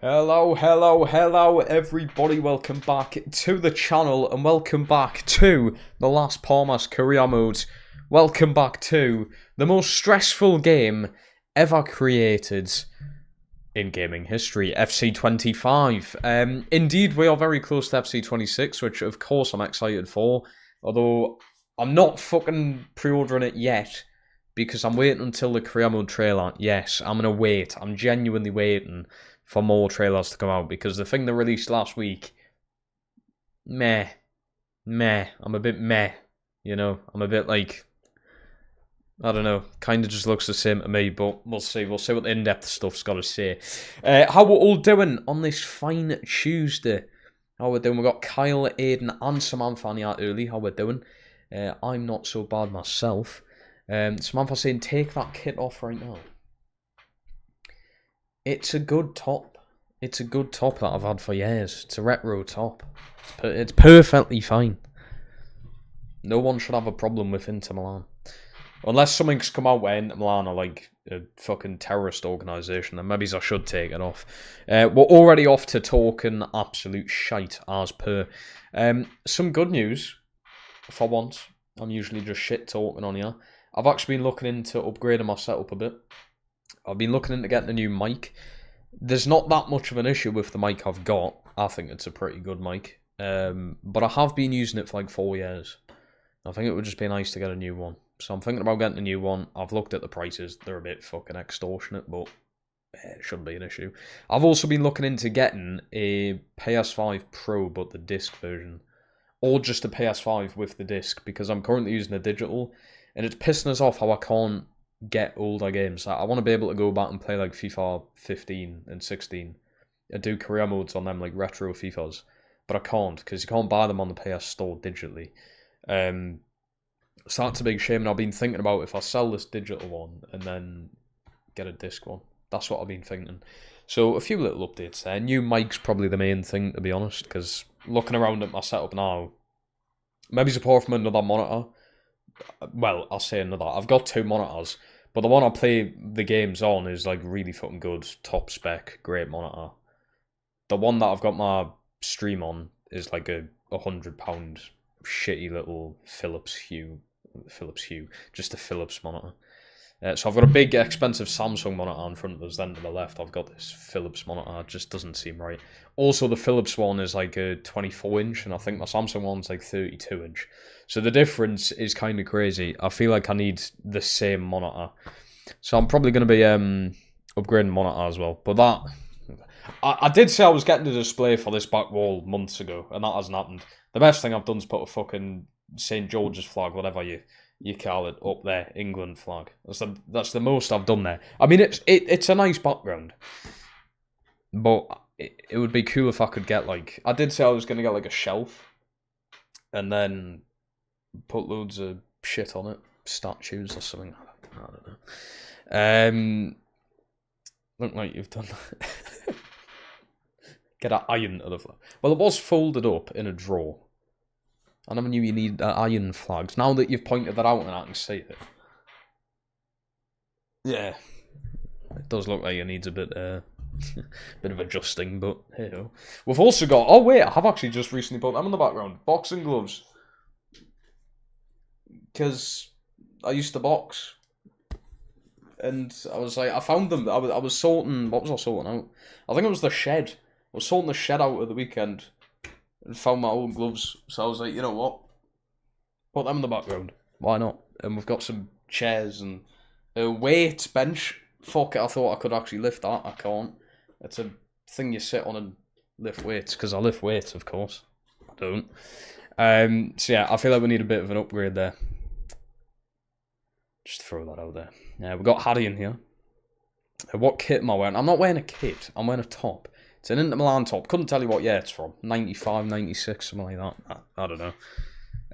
Hello everybody, welcome back to the channel and welcome back to the last Palmas career mode. Welcome back to the most stressful game ever created in gaming history, FC25. Indeed, we are very close to FC26, which of course I'm excited for, although I'm not fucking pre-ordering it yet because I'm waiting until the career mode trailer. Yes, I'm gonna wait. I'm genuinely waiting for more trailers to come out, because the thing they released last week, meh. I'm a bit meh, you know? I'm a bit like, I don't know, kind of just looks the same to me, but we'll see. We'll see what the in-depth stuff's got to say. How we're all doing on this fine Tuesday? How we're doing? We've got Kyle, Aiden, and Samantha on here early. How we're doing? I'm not so bad myself. Samantha saying, take that kit off right now. It's a good top. It's a good top that I've had for years. It's a retro top. It's perfectly fine. No one should have a problem with Inter Milan. Unless something's come out where Inter Milan are like a fucking terrorist organisation, then maybe I should take it off. We're already off to talking absolute shite as per. Some good news, for once. I'm usually just shit talking on here. I've actually been looking into upgrading my setup a bit. I've been looking into getting a new mic. There's not that much of an issue with the mic I've got. I think it's a pretty good mic. But I have been using it for like 4 years. I think it would just be nice to get a new one. So I'm thinking about getting a new one. I've looked at the prices. They're a bit fucking extortionate, but it shouldn't be an issue. I've also been looking into getting a PS5 Pro, but the disc version. Or just a PS5 with the disc, because I'm currently using a digital. And it's pissing us off how I can't get older games. I want to be able to go back and play like FIFA 15 and 16 and do career modes on them, like retro FIFAs, but I can't because you can't buy them on the PS Store digitally. So that's a big shame, and I've been thinking about if I sell this digital one and then get a disc one. That's what I've been thinking. So a few little updates there. New mic's probably the main thing, to be honest, because looking around at my setup now, maybe apart from another monitor. Well, I'll say another. I've got 2 monitors, but the one I play the games on is like really fucking good, top spec, great monitor. The one that I've got my stream on is like a £100 shitty little Philips Hue, just a Philips monitor. So I've got a big expensive Samsung monitor in front of us, then to the left I've got this Philips monitor. It just doesn't seem right. Also the Philips one is like a 24-inch, and I think my Samsung one's like 32-inch. So the difference is kind of crazy. I feel like I need the same monitor. So I'm probably going to be upgrading monitor as well. But that, I did say I was getting a display for this back wall months ago, and that hasn't happened. The best thing I've done is put a fucking St. George's flag, whatever you call it, up there, England flag. That's the most I've done there. I mean, it's a nice background, but it would be cool if I could get like, I did say I was going to get like a shelf, and then put loads of shit on it, statues or something. I don't know. Look like you've done that. Get an iron to the flag. Well, it was folded up in a drawer. I never knew you need iron flags. Now that you've pointed that out and I can see it. Yeah. It does look like it needs a bit bit of adjusting, but hey ho. We've also got, oh wait, I have actually just recently put them in the background. Boxing gloves. Because I used to box. And I was like, I found them. I was sorting, what was I sorting out? I think it was the shed. I was sorting the shed out at the weekend. And found my old gloves, so I was like, you know what? Put them in the background. Why not? And we've got some chairs and a weight bench. Fuck it, I thought I could actually lift that. I can't. It's a thing you sit on and lift weights, because I lift weights, of course. I don't. So yeah, I feel like we need a bit of an upgrade there. Just throw that out there. Yeah, we've got Harry in here. What kit am I wearing? I'm not wearing a kit. I'm wearing a top. It's an Inter Milan top. Couldn't tell you what year it's from. 95, 96, something like that. I don't know.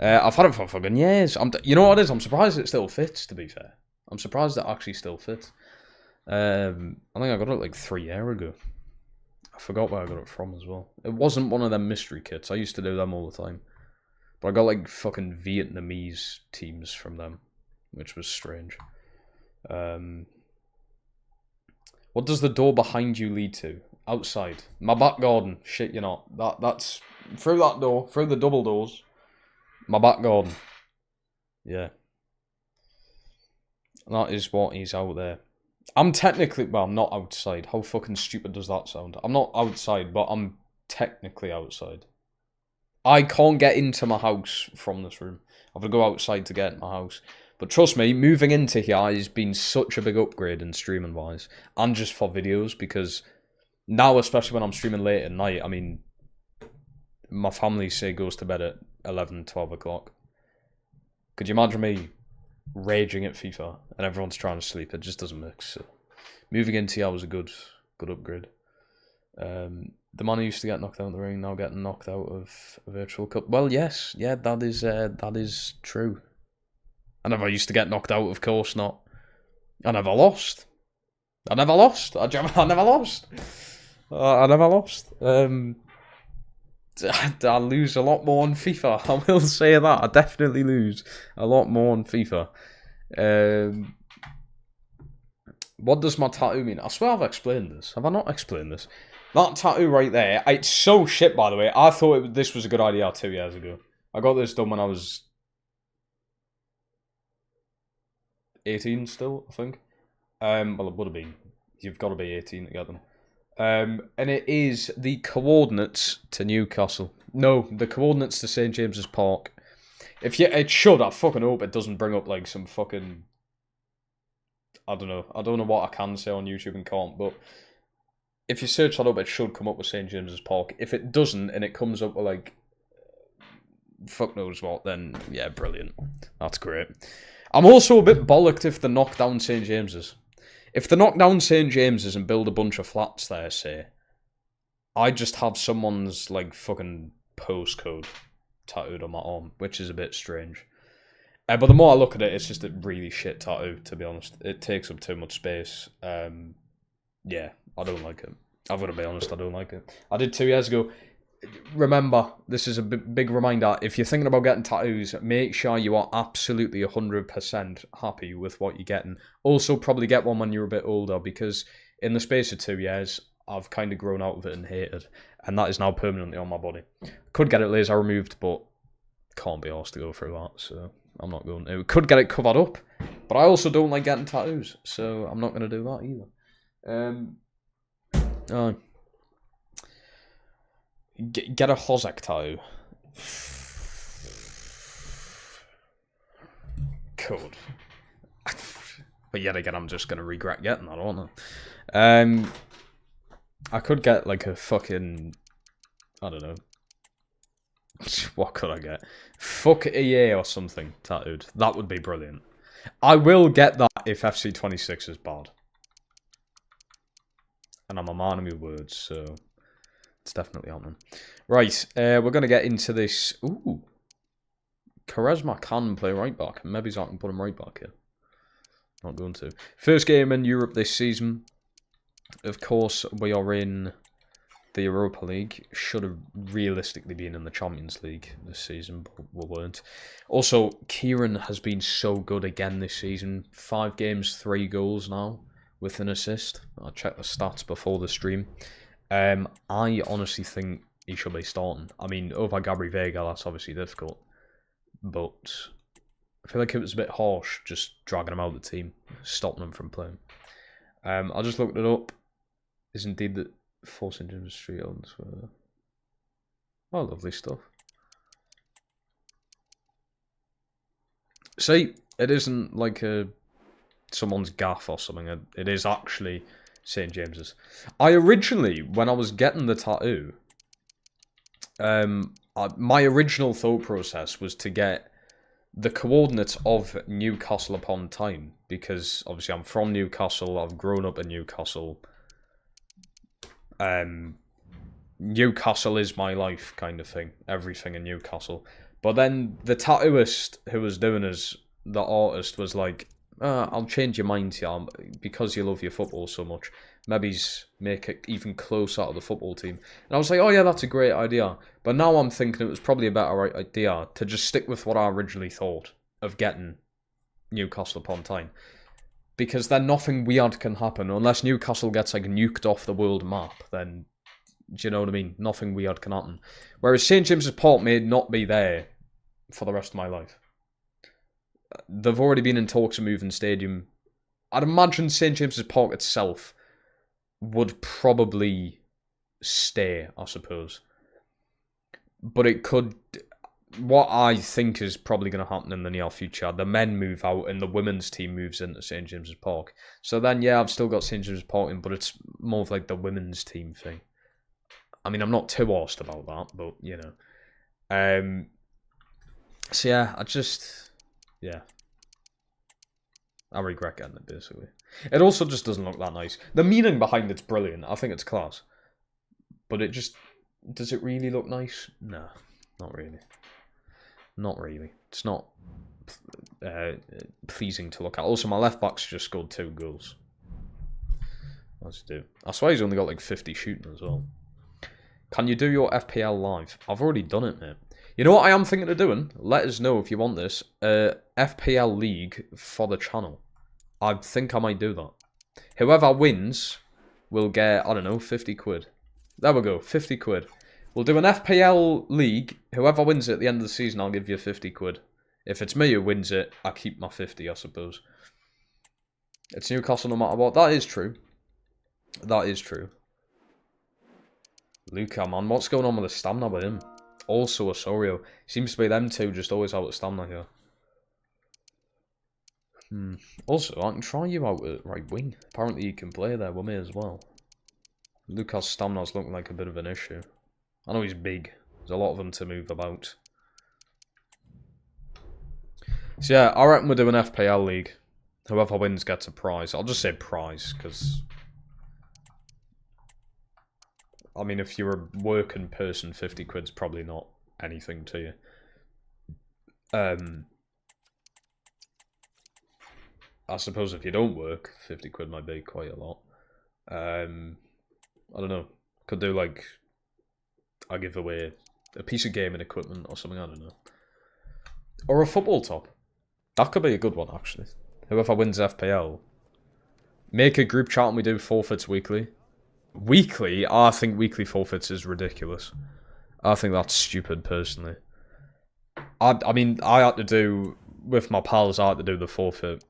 I've had it for fucking years. You know what it is? I'm surprised it still fits, to be fair. I'm surprised it actually still fits. I think I got it like 3 years ago. I forgot where I got it from as well. It wasn't one of them mystery kits. I used to do them all the time. But I got like fucking Vietnamese teams from them, which was strange. What does the door behind you lead to? outside. My back garden. Shit, you're not. That's through that door, through the double doors. My back garden. Yeah. That is what is out there. I'm technically, well, I'm not outside. How fucking stupid does that sound? I'm not outside, but I'm technically outside. I can't get into my house from this room. I have to go outside to get in my house. But trust me, moving into here has been such a big upgrade in streaming wise. And just for videos, because now, especially when I'm streaming late at night, I mean, my family say goes to bed at 11, 12 o'clock. Could you imagine me raging at FIFA and everyone's trying to sleep? It just doesn't mix. So moving into here was a good upgrade. The man who used to get knocked out of the ring now getting knocked out of a virtual cup. Well, yes, yeah, that is true. I never used to get knocked out, of course not. I never lost. I never lost. I never lost. I never lost. I lose a lot more on FIFA. I will say that. I definitely lose a lot more on FIFA. What does my tattoo mean? I swear I've explained this. Have I not explained this? That tattoo right there, it's so shit, by the way. I thought this was a good idea 2 years ago. I got this done when I was 18 still, I think. Well, it would have been. You've got to be 18 to get them. And it is the coordinates to Newcastle. No, the coordinates to St. James's Park. It should. I fucking hope it doesn't bring up like some fucking... I don't know what I can say on YouTube and can't, but if you search that up, it should come up with St. James's Park. If it doesn't, and it comes up with like fuck knows what, then yeah, brilliant. That's great. I'm also a bit bollocked if they knock down St. James's. If they knock down St. James's and build a bunch of flats there, say, I just have someone's like fucking postcode tattooed on my arm, which is a bit strange. But the more I look at it, it's just a really shit tattoo, to be honest. It takes up too much space. Yeah, I don't like it. I've got to be honest, I don't like it. I did 2 years ago. Remember, this is a big reminder. If you're thinking about getting tattoos, make sure you are absolutely 100% happy with what you're getting. Also, probably get one when you're a bit older, because in the space of 2 years, I've kind of grown out of it and hated. And that is now permanently on my body. Could get it laser removed, but can't be asked to go through that, so I'm not going to. Could get it covered up, but I also don't like getting tattoos, so I'm not going to do that either. Get a Hozek tattoo. Could. But yet again, I'm just going to regret getting that, aren't I? I could get like a fucking... I don't know. What could I get? Fuck EA or something tattooed. That would be brilliant. I will get that if FC26 is bad. And I'm a man of my words, so it's definitely happening. Right, we're going to get into this. Ooh. Charisma can play right back. Maybe I can put him right back here. Not going to. First game in Europe this season. Of course, we are in the Europa League. Should have realistically been in the Champions League this season, but we weren't. Also, Kieran has been so good again this season. 5 games, 3 goals now with an assist. I checked the stats before the stream. I honestly think he should be starting. I mean, over Gabri Vega, that's obviously difficult. But I feel like it was a bit harsh just dragging him out of the team, stopping him from playing. I just looked it up. Is indeed the Force Engine Street on Twitter. Oh, lovely stuff. See, it isn't like someone's gaff or something. It is actually St. James's. I originally, when I was getting the tattoo, my original thought process was to get the coordinates of Newcastle upon Tyne, because obviously I'm from Newcastle, I've grown up in Newcastle. Newcastle is my life, kind of thing. Everything in Newcastle. But then the tattooist who was doing as the artist was like, I'll change your mind here because you love your football so much. Maybe make it even closer to the football team. And I was like, oh yeah, that's a great idea. But now I'm thinking it was probably a better idea to just stick with what I originally thought of getting Newcastle upon Tyne. Because then nothing weird can happen. Unless Newcastle gets, like, nuked off the world map, then, do you know what I mean? Nothing weird can happen. Whereas St. James's Park may not be there for the rest of my life. They've already been in talks of moving stadium. I'd imagine St. James's Park itself would probably stay, I suppose. But it could... What I think is probably going to happen in the near future, the men move out and the women's team moves into St. James's Park. So then, yeah, I've still got St. James's Park in, but it's more of like the women's team thing. I mean, I'm not too arsed about that, but, you know. So, yeah, yeah. I regret getting it, basically. It also just doesn't look that nice. The meaning behind it's brilliant. I think it's class. But it just... Does it really look nice? No, not really. Not really. It's not pleasing to look at. Also, my left back's just scored 2 goals. Let's do. I swear he's only got like 50 shooting as well. Can you do your FPL live? I've already done it, mate. You know what I am thinking of doing? Let us know if you want this. FPL League for the channel. I think I might do that. Whoever wins will get, I don't know, 50 quid. There we go, 50 quid. We'll do an FPL League. Whoever wins it at the end of the season, I'll give you 50 quid. If it's me who wins it, I keep my 50, I suppose. It's Newcastle no matter what. That is true. That is true. Luca, man. What's going on with the stamina with him? Also Osorio. Seems to be them two just always out of stamina here. Also, I can try you out at right wing. Apparently you can play there with me as well. Luca's stamina's looking like a bit of an issue. I know he's big. There's a lot of them to move about. So yeah, I reckon we're doing FPL League. Whoever wins gets a prize. I'll just say prize, because... I mean, if you're a working person, 50 quid's probably not anything to you. I suppose if you don't work, 50 quid might be quite a lot. I don't know. Could do like... I give away a piece of gaming equipment or something, I don't know. Or a football top. That could be a good one, actually. Whoever wins FPL. Make a group chat and we do forfeits weekly. Weekly? I think weekly forfeits is ridiculous. I think that's stupid, personally. I mean, I had to do... With my pals, I had to do the forfeit,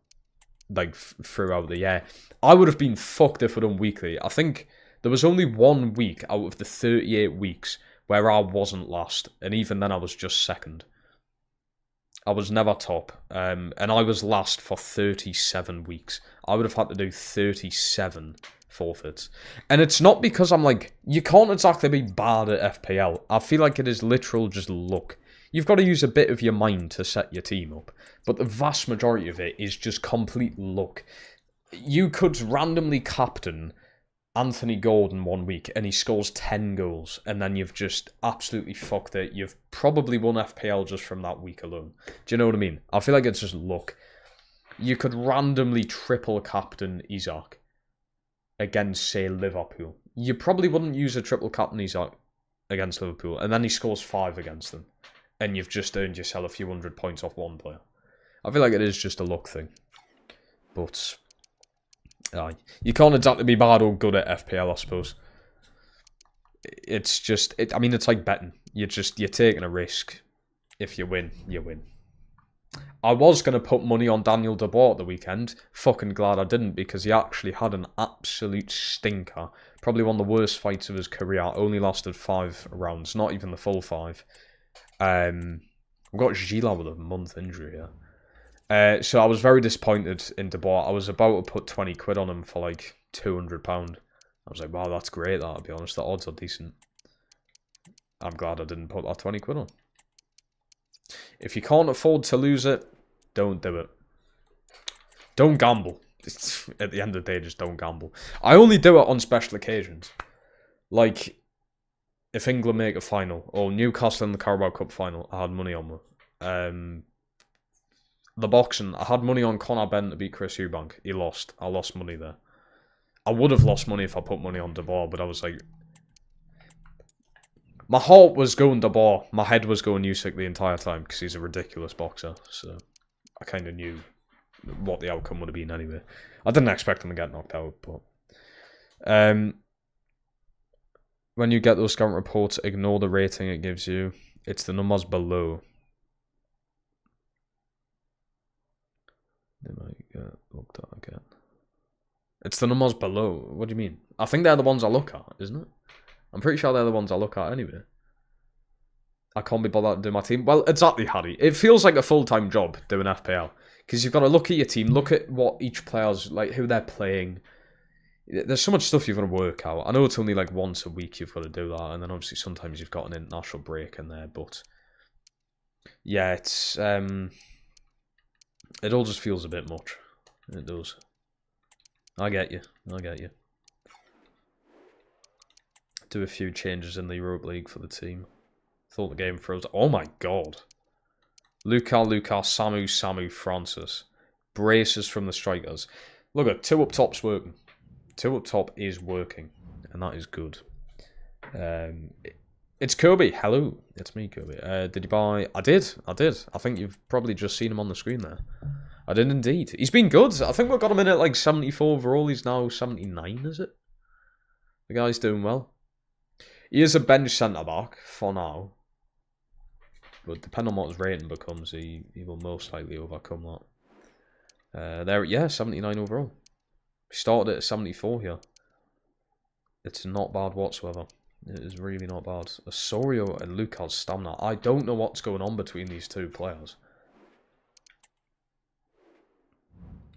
like, throughout the year. I would have been fucked if I'd done weekly. I think there was only 1 week out of the 38 weeks where I wasn't last. And even then, I was just second. I was never top. And I was last for 37 weeks. I would have had to do 37 forfeits. And it's not because I'm like... You can't exactly be bad at FPL. I feel like it is literal just luck. You've got to use a bit of your mind to set your team up. But the vast majority of it is just complete luck. You could randomly captain Anthony Gordon 1 week and he scores 10 goals. And then you've just absolutely fucked it. You've probably won FPL just from that week alone. Do you know what I mean? I feel like it's just luck. You could randomly triple captain Isaac against, say, Liverpool. You probably wouldn't use a triple captain Isaac against Liverpool. And then he scores 5 against them. And you've just earned yourself a few hundred points off one player. I feel like it is just a luck thing. But you can't exactly be bad or good at FPL, I suppose. It's just... I mean, it's like betting. You're taking a risk. If you win, you win. I was going to put money on Daniel Dubois at the weekend. Fucking glad I didn't, because he actually had an absolute stinker. Probably one of the worst fights of his career. Only lasted 5 rounds. Not even the full 5. We've got Gila with a month injury here. So I was very disappointed in Dubois. I was about to put 20 quid on him for like £200. I was like, wow, that's great, that, to be honest. The odds are decent. I'm glad I didn't put that 20 quid on. If you can't afford to lose it, don't do it. Don't gamble. At the end of the day, just don't gamble. I only do it on special occasions. Like... If England make a final, or Newcastle in the Carabao Cup final, I had money on them. The boxing, I had money on Conor Benn to beat Chris Eubank. He lost. I lost money there. I would have lost money if I put money on Dubois, but I was like... My heart was going Dubois. My head was going Usyk the entire time, because he's a ridiculous boxer. So, I kind of knew what the outcome would have been anyway. I didn't expect them to get knocked out, but when you get those scouting reports, ignore the rating it gives you. It's the numbers below. They might get looked at again. It's the numbers below. What do you mean? I think they're the ones I look at, isn't it? I'm pretty sure they're the ones I look at anyway. I can't be bothered to do my team. Well, exactly, Harry. It feels like a full-time job doing FPL. Because you've got to look at your team, look at what each player's, like, who they're playing. There's so much stuff you've got to work out. I know it's only like once a week you've got to do that. And then obviously sometimes you've got an international break in there. But yeah, it's... it all just feels a bit much. It does. I get you. I get you. Do a few changes in the Europa League for the team. Thought the game froze. Oh my god. Luka, Samu, Francis. Braces from the strikers. Look at 2 up top's working. 2 up top is working. And that is good. It's Kirby. Hello. It's me, Kirby. Did you buy... I did. I think you've probably just seen him on the screen there. I did indeed. He's been good. I think we got him in at like 74 overall. He's now 79, is it? The guy's doing well. He is a bench centre-back for now. But depending on what his rating becomes, he will most likely overcome that. Yeah, 79 overall. He started at 74 here. It's not bad whatsoever. It is really not bad. Osorio and Luka's stamina. I don't know what's going on between these two players.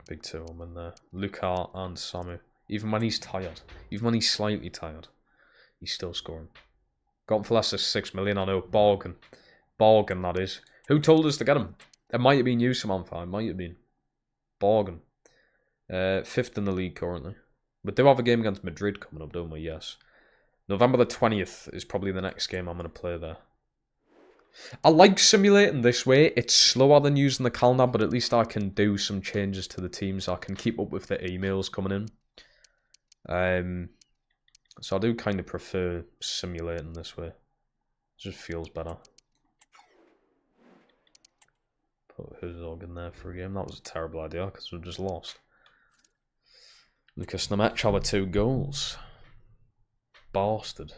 Big 2 of them in there. Luka and Samu. Even when he's tired. Even when he's slightly tired. He's still scoring. Got him for less than 6 million, I know. Bargain. Bargain, that is. Who told us to get him? It might have been you, Samantha. It might have been. Bargain. 5th in the league currently. We do have a game against Madrid coming up, don't we? Yes. November the 20th is probably the next game I'm going to play there. I like simulating this way. It's slower than using the calendar, but at least I can do some changes to the team so I can keep up with the emails coming in. So I do kind of prefer simulating this way. It just feels better. Put Herzog in there for a game. That was a terrible idea because we've just lost. Lucas Nemec with 2 goals. Bastard.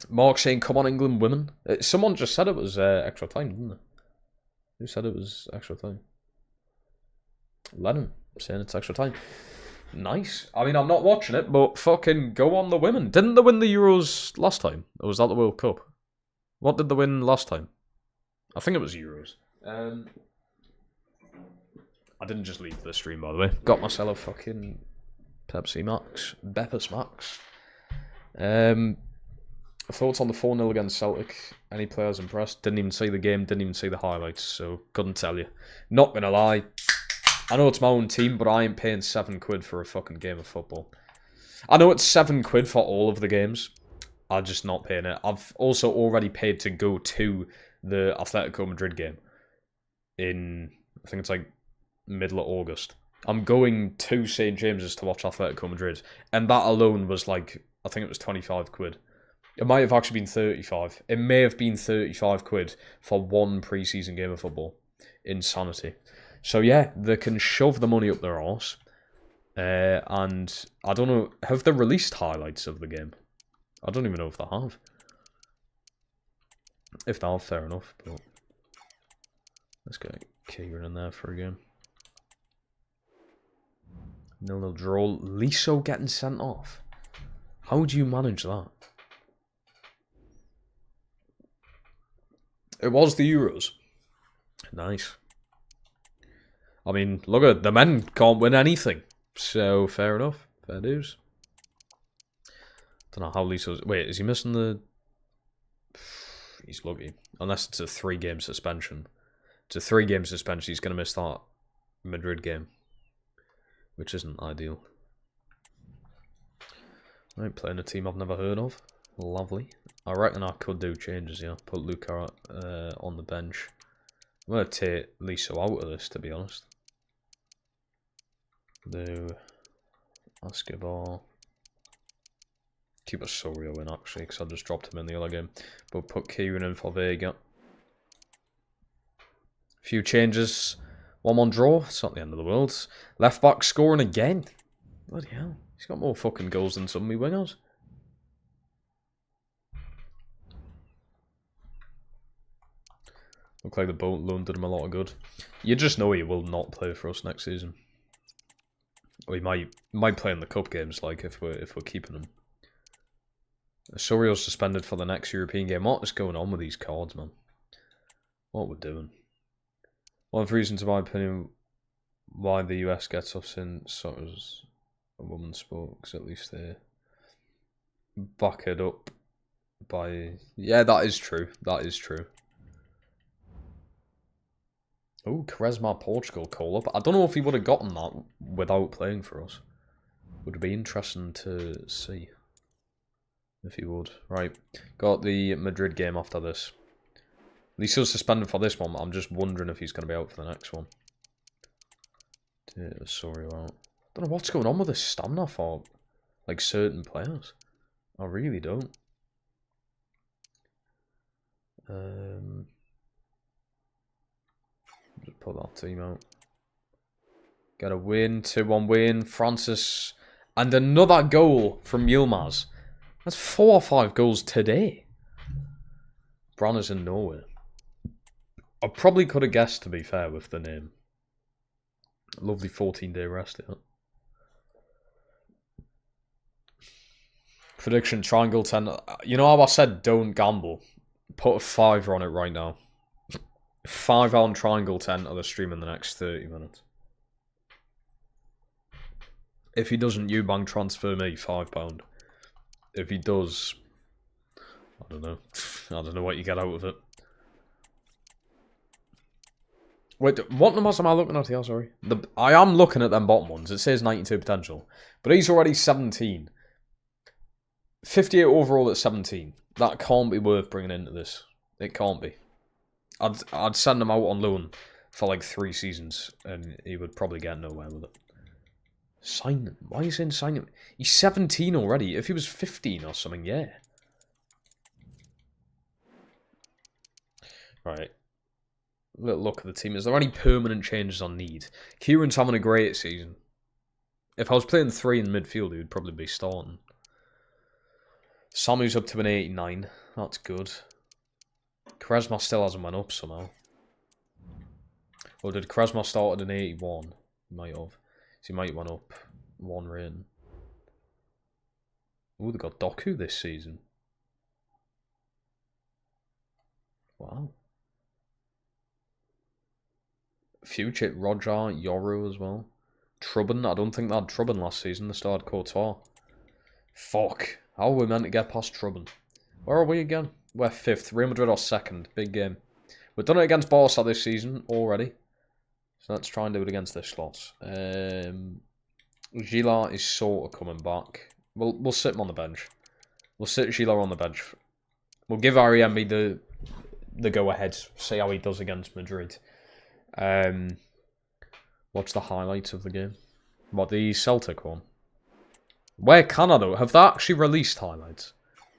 Mark saying, come on England women. Someone just said it was extra time, didn't they? Who said it was extra time? Lennon saying it's extra time. Nice. I mean, I'm not watching it, but fucking go on the women. Didn't they win the Euros last time? Or was that the World Cup? What did they win last time? I think it was Euros. I didn't just leave the stream, by the way. Got myself a fucking Pepsi Max. Beppers Max. Thoughts on the 4-0 against Celtic? Any players impressed? Didn't even see the game, didn't even see the highlights, so couldn't tell you. Not gonna lie. I know it's my own team, but I ain't paying £7 for a fucking game of football. I know it's £7 for all of the games. I'm just not paying it. I've also already paid to go to the Atletico Madrid game in, I think it's like middle of August. I'm going to St. James's to watch Atletico Madrid, and that alone was like, I think it was £25. It might have actually been 35. It may have been £35 for one pre-season game of football. Insanity. So yeah, they can shove the money up their arse. And I don't know, have they released highlights of the game? I don't even know if they have. If they have, fair enough. But let's get Kieran in there for a game. 0-0 draw. Liso getting sent off. How do you manage that? It was the Euros. Nice. I mean, look at the men can't win anything. So, fair enough. Fair dues. Don't know how Liso's... Wait, is he missing the... He's lucky. Unless it's a 3-game suspension. It's a 3-game suspension. He's going to miss that Madrid game. Which isn't ideal. Right, playing a team I've never heard of. Lovely. I reckon I could do changes, yeah. Put Luka on the bench. I'm going to take Liso out of this, to be honest. Do Escobar. Keep Osorio in, actually, because I just dropped him in the other game. But put Kieran in for Vega. Few changes. 1-1 draw. It's not the end of the world. Left back scoring again. Bloody hell. He's got more fucking goals than some of me wingers. Look like the boat loan did him a lot of good. You just know he will not play for us next season. Or he might play in the cup games, like if we're keeping him. Osorio's suspended for the next European game. What is going on with these cards, man? What we're doing? One of the reasons, in my opinion, why the US gets us in sort of a woman's sport, because at least they back it up by... Yeah, that is true. That is true. Oh, Quaresma, Portugal call-up. I don't know if he would have gotten that without playing for us. Would be interesting to see. If he would. Right. Got the Madrid game after this. At least he was suspended for this one. I'm just wondering if he's going to be out for the next one. Sorry about. I don't know what's going on with this stamina for like certain players. I really don't. Just put that team out. Got a win, 2-1 win. Francis, and another goal from Yilmaz. That's 4 or 5 goals today. Branner's in Norway. I probably could have guessed, to be fair, with the name. Lovely 14-day rest, yeah. Prediction, triangle 10. You know how I said don't gamble? Put a 5 on it right now. 5 on triangle 10 of the stream in the next 30 minutes. If he doesn't, you bank transfer me £5. If he does, I don't know. I don't know what you get out of it. Wait, what numbers am I looking at here? Sorry. I am looking at them bottom ones. It says 92 potential. But he's already 17. 58 overall at 17. That can't be worth bringing into this. It can't be. I'd send him out on loan for like 3 seasons and he would probably get nowhere with it. Sign him. Why are you saying sign him? He's 17 already. If he was 15 or something, yeah. Right. Little look at the team. Is there any permanent changes on need? Kieran's having a great season. If I was playing 3 in midfield, he would probably be starting. Samu's up to an 89. That's good. Quaresma still hasn't went up somehow. Or did Quaresma start at an 81? He might have. So he might went up 1 rating. Oh, they got Doku this season. Wow. Future, Roger, Yoru as well. Trubben, I don't think they had Trubben last season. They started Courtois. Fuck. How are we meant to get past Trubben? Where are we again? We're 5th. Real Madrid are 2nd. Big game. We've done it against Barca this season already. So let's try and do it against this slot. Gila is sort of coming back. We'll sit him on the bench. We'll sit Gila on the bench. We'll give Ariemi the go-ahead. See how he does against Madrid. What's the highlights of the game? What, the Celtic one? Where can I though? Have they actually released highlights?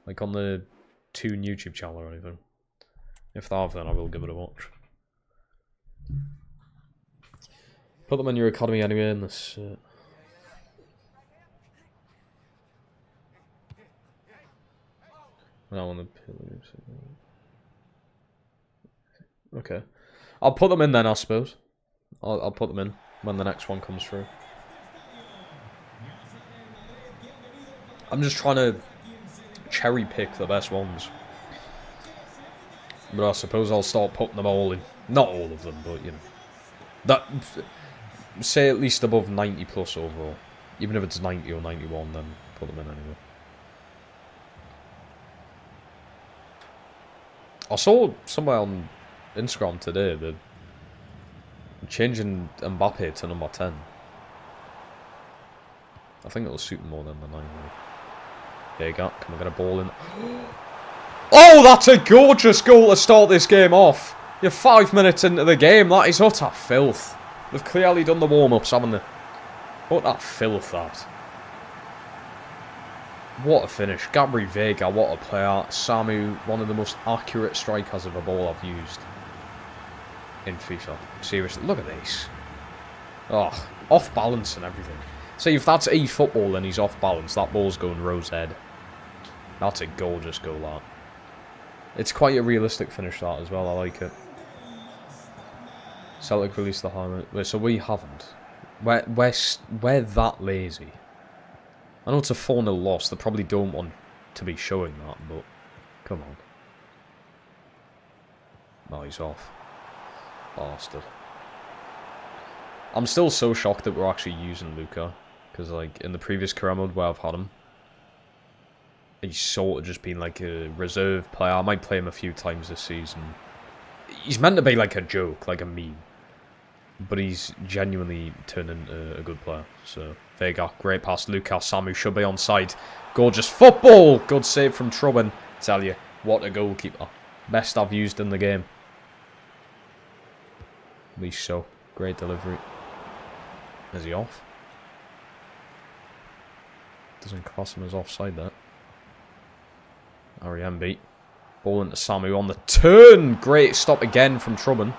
Like on the Toon YouTube channel or anything? If they have, then I will give it a watch. Put them in your academy anyway in this... Now on the... Okay. I'll put them in then, I suppose. I'll put them in when the next one comes through. I'm just trying to cherry pick the best ones. But I suppose I'll start putting them all in. Not all of them, but you know. That, say at least above 90 plus overall. Even if it's 90 or 91, then put them in anyway. I saw somewhere on Instagram today that changing Mbappe to number 10. I think it'll suit him more than the 9. There you go. Can we get a ball in? Oh, that's a gorgeous goal to start this game off. You're 5 minutes into the game. That is utter filth. They've clearly done the warm-ups, haven't they? Utter filth, that. What a finish. Gabri Vega, what a player. Samu, one of the most accurate strikers of a ball I've used in FIFA. Seriously, look at this. Oh, off balance and everything. See, if that's e-football and he's off balance, that ball's going rose head. That's a gorgeous goal, that. It's quite a realistic finish, that, as well. I like it. Celtic released the highlight. Wait, so we haven't. We're that lazy. I know it's a 4-0 loss. They probably don't want to be showing that, but come on. No, he's off. Bastard. I'm still so shocked that we're actually using Luca. Because, like, in the previous career mode where I've had him, he's sort of just been, like, a reserve player. I might play him a few times this season. He's meant to be, like, a joke, like a meme. But he's genuinely turned into a good player. So, Vega, great pass. Luca, Samu should be onside. Gorgeous football! Good save from Trubin. Tell you, what a goalkeeper. Best I've used in the game. At least so. Great delivery. Is he off? Doesn't class him as offside there. Ariembi. Ball into Samu on the turn. Great stop again from Trubin.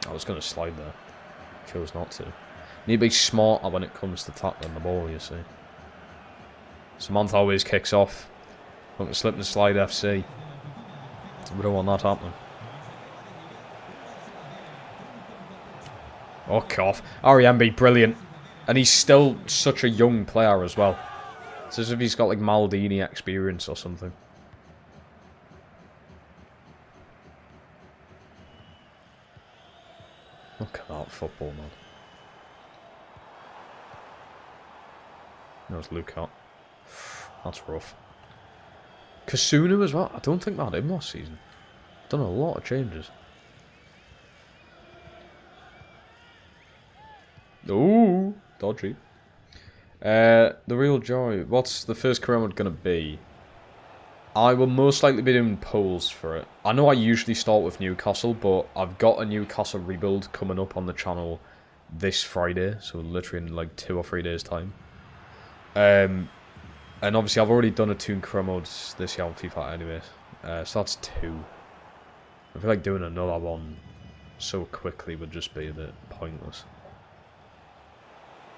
I was going to slide there. Chose not to. Need to be smarter when it comes to tackling the ball, you see. Samantha always kicks off. Look at slip and slide FC. We don't want that happening. Oh, cough. Ariembi, brilliant. And he's still such a young player as well. It's as if he's got like Maldini experience or something. Look at that football, man. There's Luke. That's rough. Kasunu as well. I don't think that had him last season. Done a lot of changes. Ooh, dodgy. The real joy. What's the first career mode going to be? I will most likely be doing polls for it. I know I usually start with Newcastle, but I've got a Newcastle rebuild coming up on the channel this Friday, so literally in like 2 or 3 days' time. And obviously I've already done a 2 career modes this year on FIFA anyway, so that's 2. I feel like doing another one so quickly would just be a bit pointless.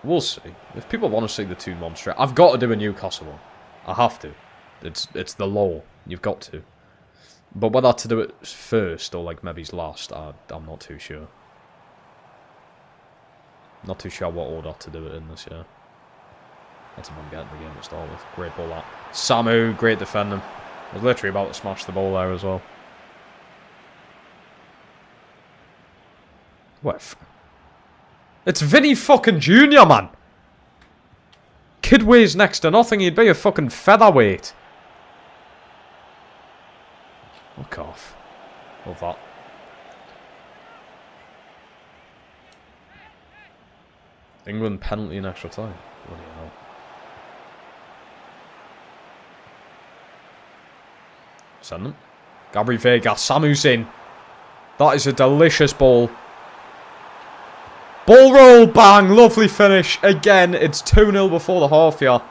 We'll see. If people want to see the 2 monster, I've got to do a Newcastle one. I have to. It's the law. You've got to. But whether to do it first or like maybe last, I'm not too sure. Not too sure what order to do it in this year. That's if I'm getting the game to start with. Great ball that. Samu, great defending. I was literally about to smash the ball there as well. What? It's Vinny fucking Jr., man! Kid weighs next to nothing, he'd be a fucking featherweight. Fuck off. Love that. England penalty in extra time. Bloody hell. Send them. Gabri Vega, Samu's in. That is a delicious ball. Ball roll, bang, lovely finish. Again, it's 2-0 before the half here.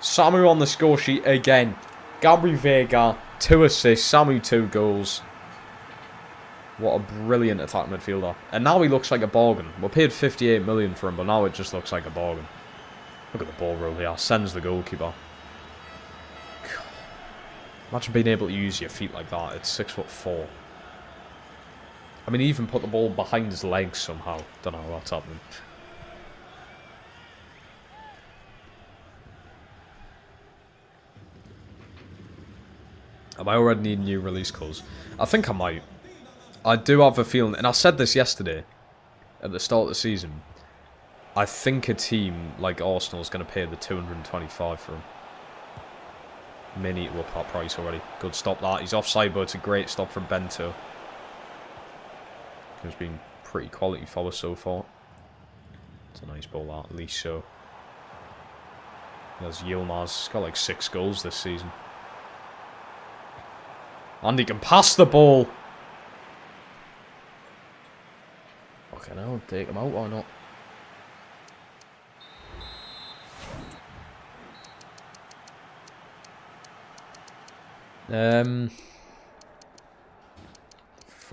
Samu on the score sheet again. Gabri Vega, 2 assists, Samu 2 goals. What a brilliant attack midfielder. And now he looks like a bargain. We paid 58 million for him, but now it just looks like a bargain. Look at the ball roll here. Sends the goalkeeper. God. Imagine being able to use your feet like that. It's 6'4". I mean, he even put the ball behind his legs somehow. Don't know how that's happening. I might already need new release colours. I think I might. I do have a feeling, and I said this yesterday, at the start of the season, I think a team like Arsenal is going to pay the 225 for him. May need to up that price already. Good stop that. He's offside, but it's a great stop from Bento. It's been pretty quality for us so far. It's a nice ball that, at least so. There's Yilmaz. He's got like 6 goals this season. And he can pass the ball. Okay, now take him out, why not?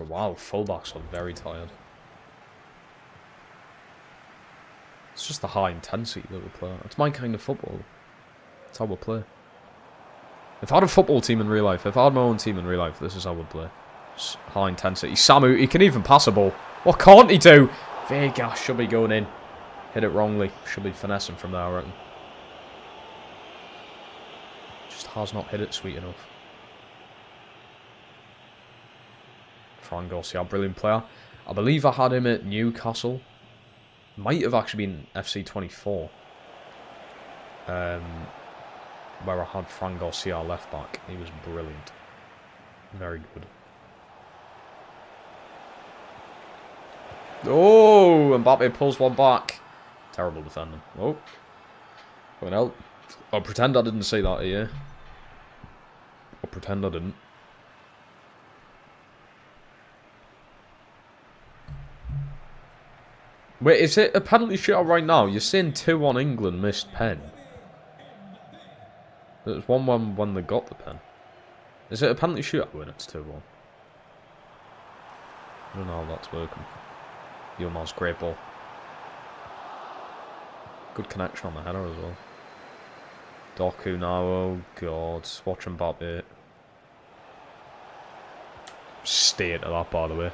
a while, fullbacks are very tired. It's just the high intensity that we play. It's my kind of football. It's how we play. If I had a football team in real life, if I had my own team in real life, this is how we'd play. Just high intensity. Samu, he can even pass a ball. What can't he do? Vega should be going in. Hit it wrongly. Should be finessing from there, I reckon. Just has not hit it sweet enough. Fran Garcia, brilliant player. I believe I had him at Newcastle. Might have actually been FC 24. Where I had Fran Garcia left back. He was brilliant. Very good. Oh, Mbappe pulls one back. Terrible defending. Oh. Going out. I'll pretend I didn't see that here. I'll pretend I didn't. Wait, is it a penalty shootout right now? You're saying 2-1 England missed pen. It was 1-1 when they got the pen. Is it a penalty shootout when it's 2-1? I don't know how that's working. Yilmaz's great ball. Good connection on the header as well. Doku now, oh god. Watch Mbappe. Stay to that, by the way.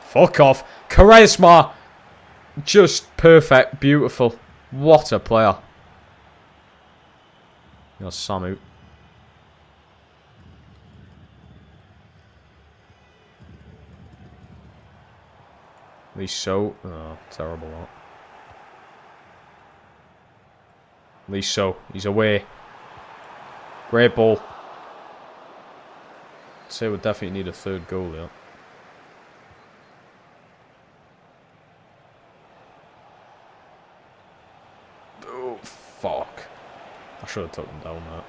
Fuck off. Charisma. Just perfect. Beautiful. What a player. That's Samu. He's so... Oh, terrible that. Liso, he's away. Great ball. I'd say we definitely need a third goal, yeah. Oh, fuck. I should have took him down there.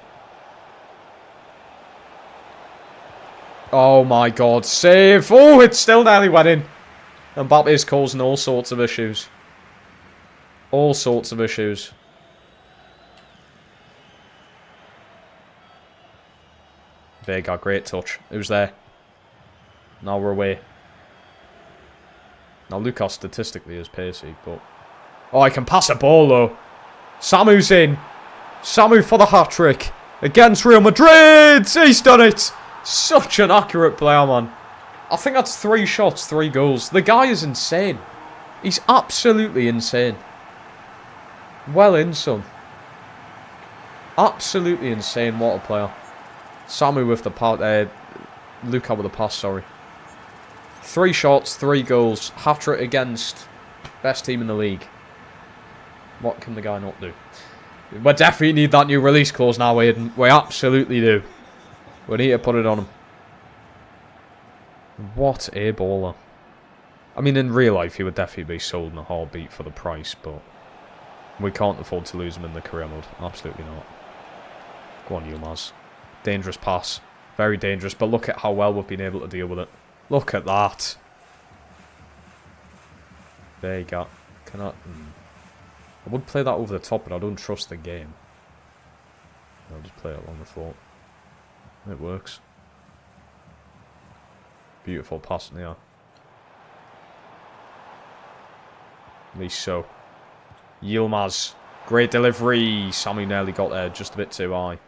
Oh my god, save! Oh, it's still nearly went in. Mbappe is causing all sorts of issues. All sorts of issues. Vega, great touch. Who's there? Now we're away. Now Lucas statistically is pacey, but... Oh, I can pass a ball though. Samu's in. Samu for the hat-trick. Against Real Madrid! He's done it! Such an accurate player, man. I think that's 3 shots, 3 goals. The guy is insane. He's absolutely insane. Well in, son. Absolutely insane. What a player. Samu with the pass. Luka with the pass, sorry. 3 shots, 3 goals. Hat-trick against best team in the league. What can the guy not do? We definitely need that new release clause now, Aiden. We absolutely do. We need to put it on him. What a baller. I mean, in real life, he would definitely be sold in a heartbeat for the price, but we can't afford to lose him in the career mode. Absolutely not. Go on, Yilmaz. Dangerous pass. Very dangerous, but look at how well we've been able to deal with it. Look at that. There you go. I would play that over the top, but I don't trust the game. I'll just play it along the floor. It works. Beautiful pass in the air. At least so. Yilmaz. Great delivery. Samu nearly got there just a bit too high.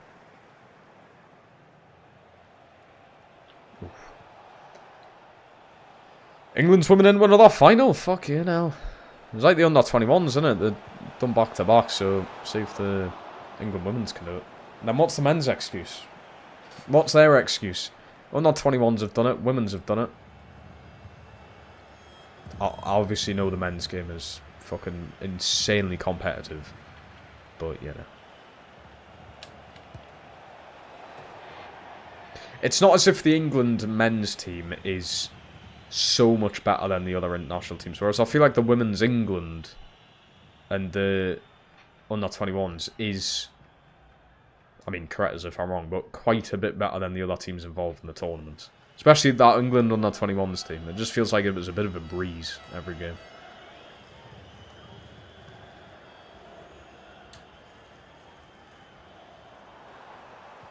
Oof. England's women into another final. Fuck you now. It was like the under-21s, isn't it? They're done back-to-back, so see if the England women's can do it. And then what's the men's excuse? What's their excuse? Under-21s have done it. Women's have done it. I obviously know the men's game is fucking insanely competitive. But, you know. It's not as if the England men's team is so much better than the other international teams. Whereas I feel like the women's England and the under-21s is... I mean, correct us if I'm wrong, but quite a bit better than the other teams involved in the tournament. Especially that England under-21s team. It just feels like it was a bit of a breeze every game.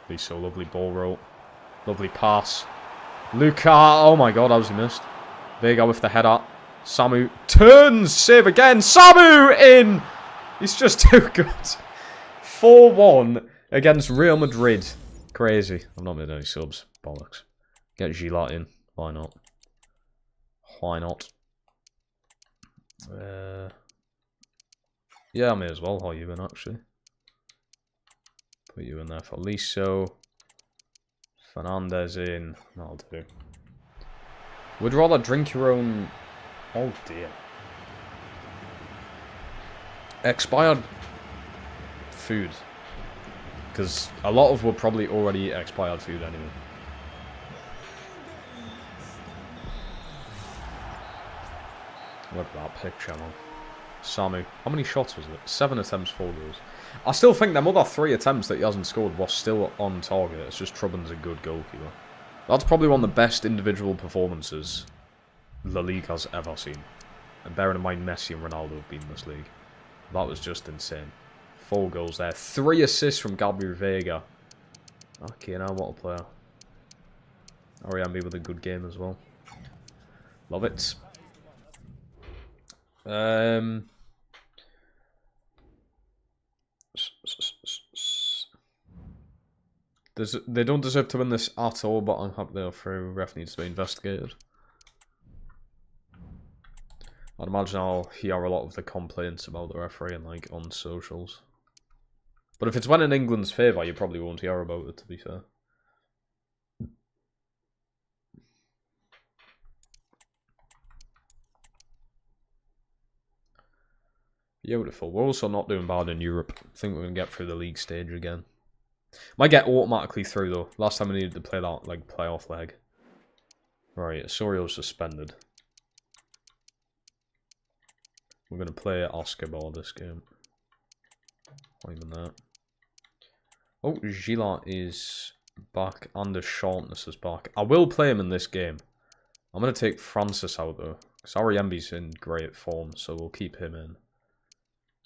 Be so lovely ball roll. Lovely pass. Luca, oh my god, how's he missed? Vega with the header. Samu turns, save again. Samu in! He's just too good. 4-1 against Real Madrid. Crazy. I've not made any subs. Bollocks. Get Gilat in. Why not? Why not? Yeah, I may as well haul you in, actually. Put you in there for Liso. Fernandez in. That'll do. Would rather drink your own... Oh, dear. Expired food. Because a lot of will probably already eat expired food anyway. Look at that picture, man. Samu. How many shots was it? 7 attempts, 4 goals. I still think them other 3 attempts that he hasn't scored was still on target. It's just Trubbin's a good goalkeeper. That's probably one of the best individual performances La Liga's ever seen. And bearing in mind Messi and Ronaldo have been in this league. That was just insane. 4 goals there. 3 assists from Gabriel Vega. Okay, now what a player. Ariambi with a good game as well. Love it. They don't deserve to win this at all, but I'm happy they're through. Ref needs to be investigated. I'd imagine I'll hear a lot of the complaints about the referee and like on socials. But if it's went in England's favour, you probably won't hear about it, to be fair. Beautiful. We're also not doing bad in Europe. I think we're going to get through the league stage again. Might get automatically through, though. Last time we needed to play that like playoff leg. Right, Osorio's suspended. We're going to play Oscar this game. Not even that. Oh, Gilat is back and the Shortness is back. I will play him in this game. I'm going to take Francis out, though. Because Ariembi's in great form, so we'll keep him in.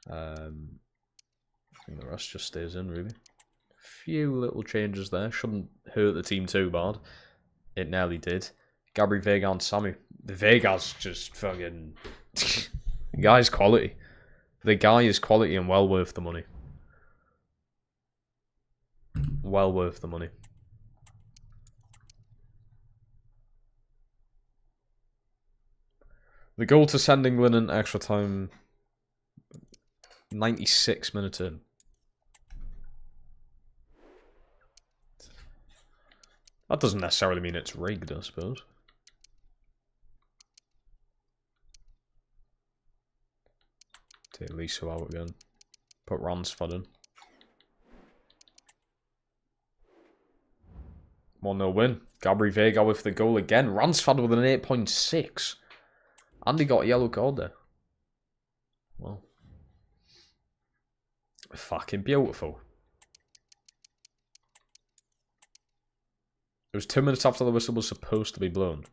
I think the rest just stays in, really. Few little changes there. Shouldn't hurt the team too bad. It nearly did. Gabriel Vega and Sammy. The Vega's just fucking... the guy's quality. The guy is quality and well worth the money. Well worth the money. The goal to send England in extra time... 96 minutes in. That doesn't necessarily mean it's rigged, I suppose. Take Lisa out again. Put Ransford in. 1-0 win. Gabriel Vega with the goal again. Ransford with an 8.6. And he got a yellow card there. Well. Fucking beautiful. It was 2 minutes after the whistle was supposed to be blown.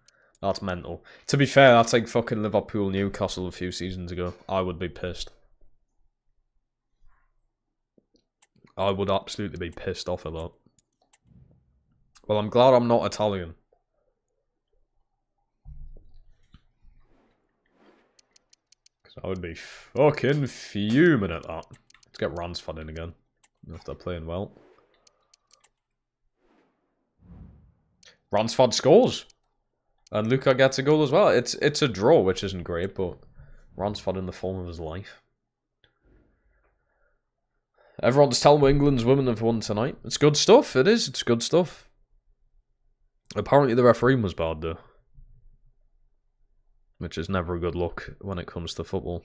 That's mental. To be fair, that's like fucking Liverpool Newcastle a few seasons ago. I would be pissed. I would absolutely be pissed off at that. Well, I'm glad I'm not Italian. Because I would be fucking fuming at that. Let's get Ransford in again. If they're playing well. Ransford scores. And Luca gets a goal as well. It's a draw, which isn't great, but Ransford in the form of his life. Everyone's telling me England's women have won tonight. It's good stuff. It is. It's good stuff. Apparently the refereeing was bad, though. Which is never a good look when it comes to football.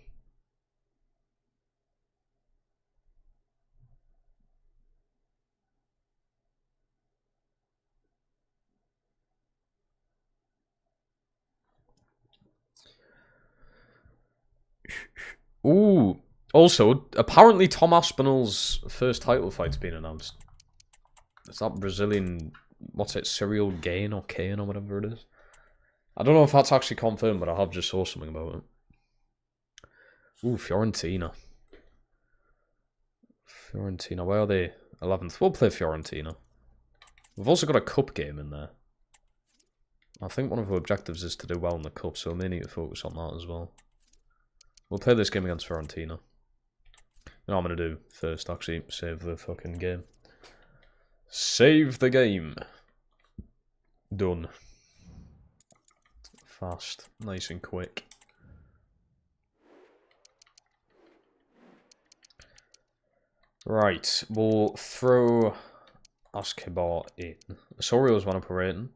Ooh. Also, apparently Tom Aspinall's first title fight's been announced. It's that Brazilian, what's it, Cyril Gain or Kane or whatever it is. I don't know if that's actually confirmed, but I have just saw something about it. Ooh, Fiorentina. Fiorentina, where are they? 11th. We'll play Fiorentina. We've also got a cup game in there. I think one of our objectives is to do well in the cup, so we may need to focus on that as well. We'll play this game against Fiorentina. You know what I'm going to do first, actually? Save the fucking game. Save the game. Done. Fast. Nice and quick. Right. We'll throw Escobar in. Osorio's one up rating.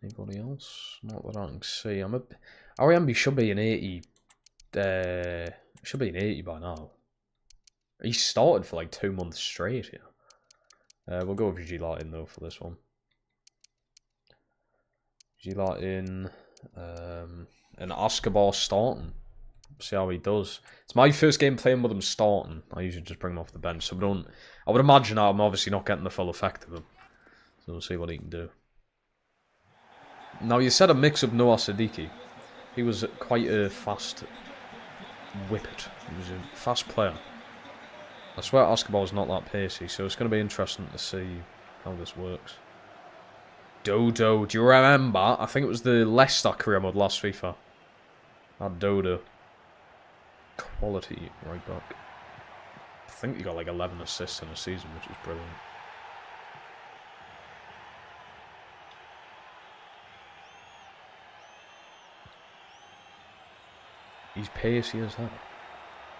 Anybody else? Not that I can see. Ariambi should be an 80. Should be an 80 by now. He started for like 2 months straight, yeah. We'll go with Gilatin though for this one. Gilatin, and Escobar starting. See how he does. It's my first game playing with him starting. I usually just bring him off the bench, so I would imagine I'm obviously not getting the full effect of him. So we'll see what he can do. Now you said a mix of Noah Siddiqui. He was quite a fast whippet. He was a fast player. I swear Escobar's not that pacey, so it's going to be interesting to see how this works. Dodo, do you remember? I think it was the Leicester career mode last FIFA. That Dodo. Quality right back. I think he got like 11 assists in a season, which is brilliant. He's pacey as hell.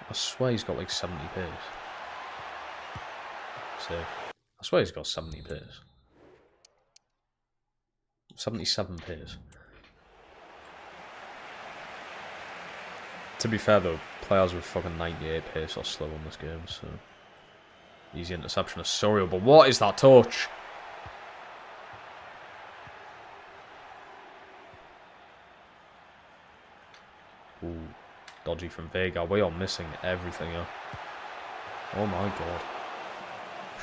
I swear he's got like 70 pace. So, I swear he's got 70 pace. 77 pace. To be fair though, players with fucking 98 pace are slow in this game, so... Easy interception of Sorio, but what is that touch? Ooh, dodgy from Vega. We are missing everything here. Oh my god.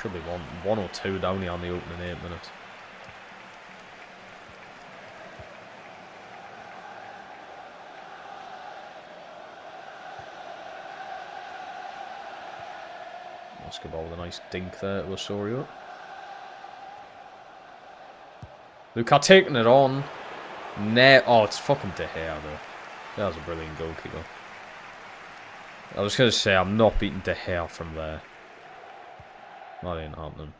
Should be one or two down here on the opening 8 minutes. Escobar with a nice dink there to Osorio. Luka taking it on. Oh, it's fucking De Gea though. That was a brilliant goalkeeper. I was going to say, I'm not beating De Gea from there. That ain't happening.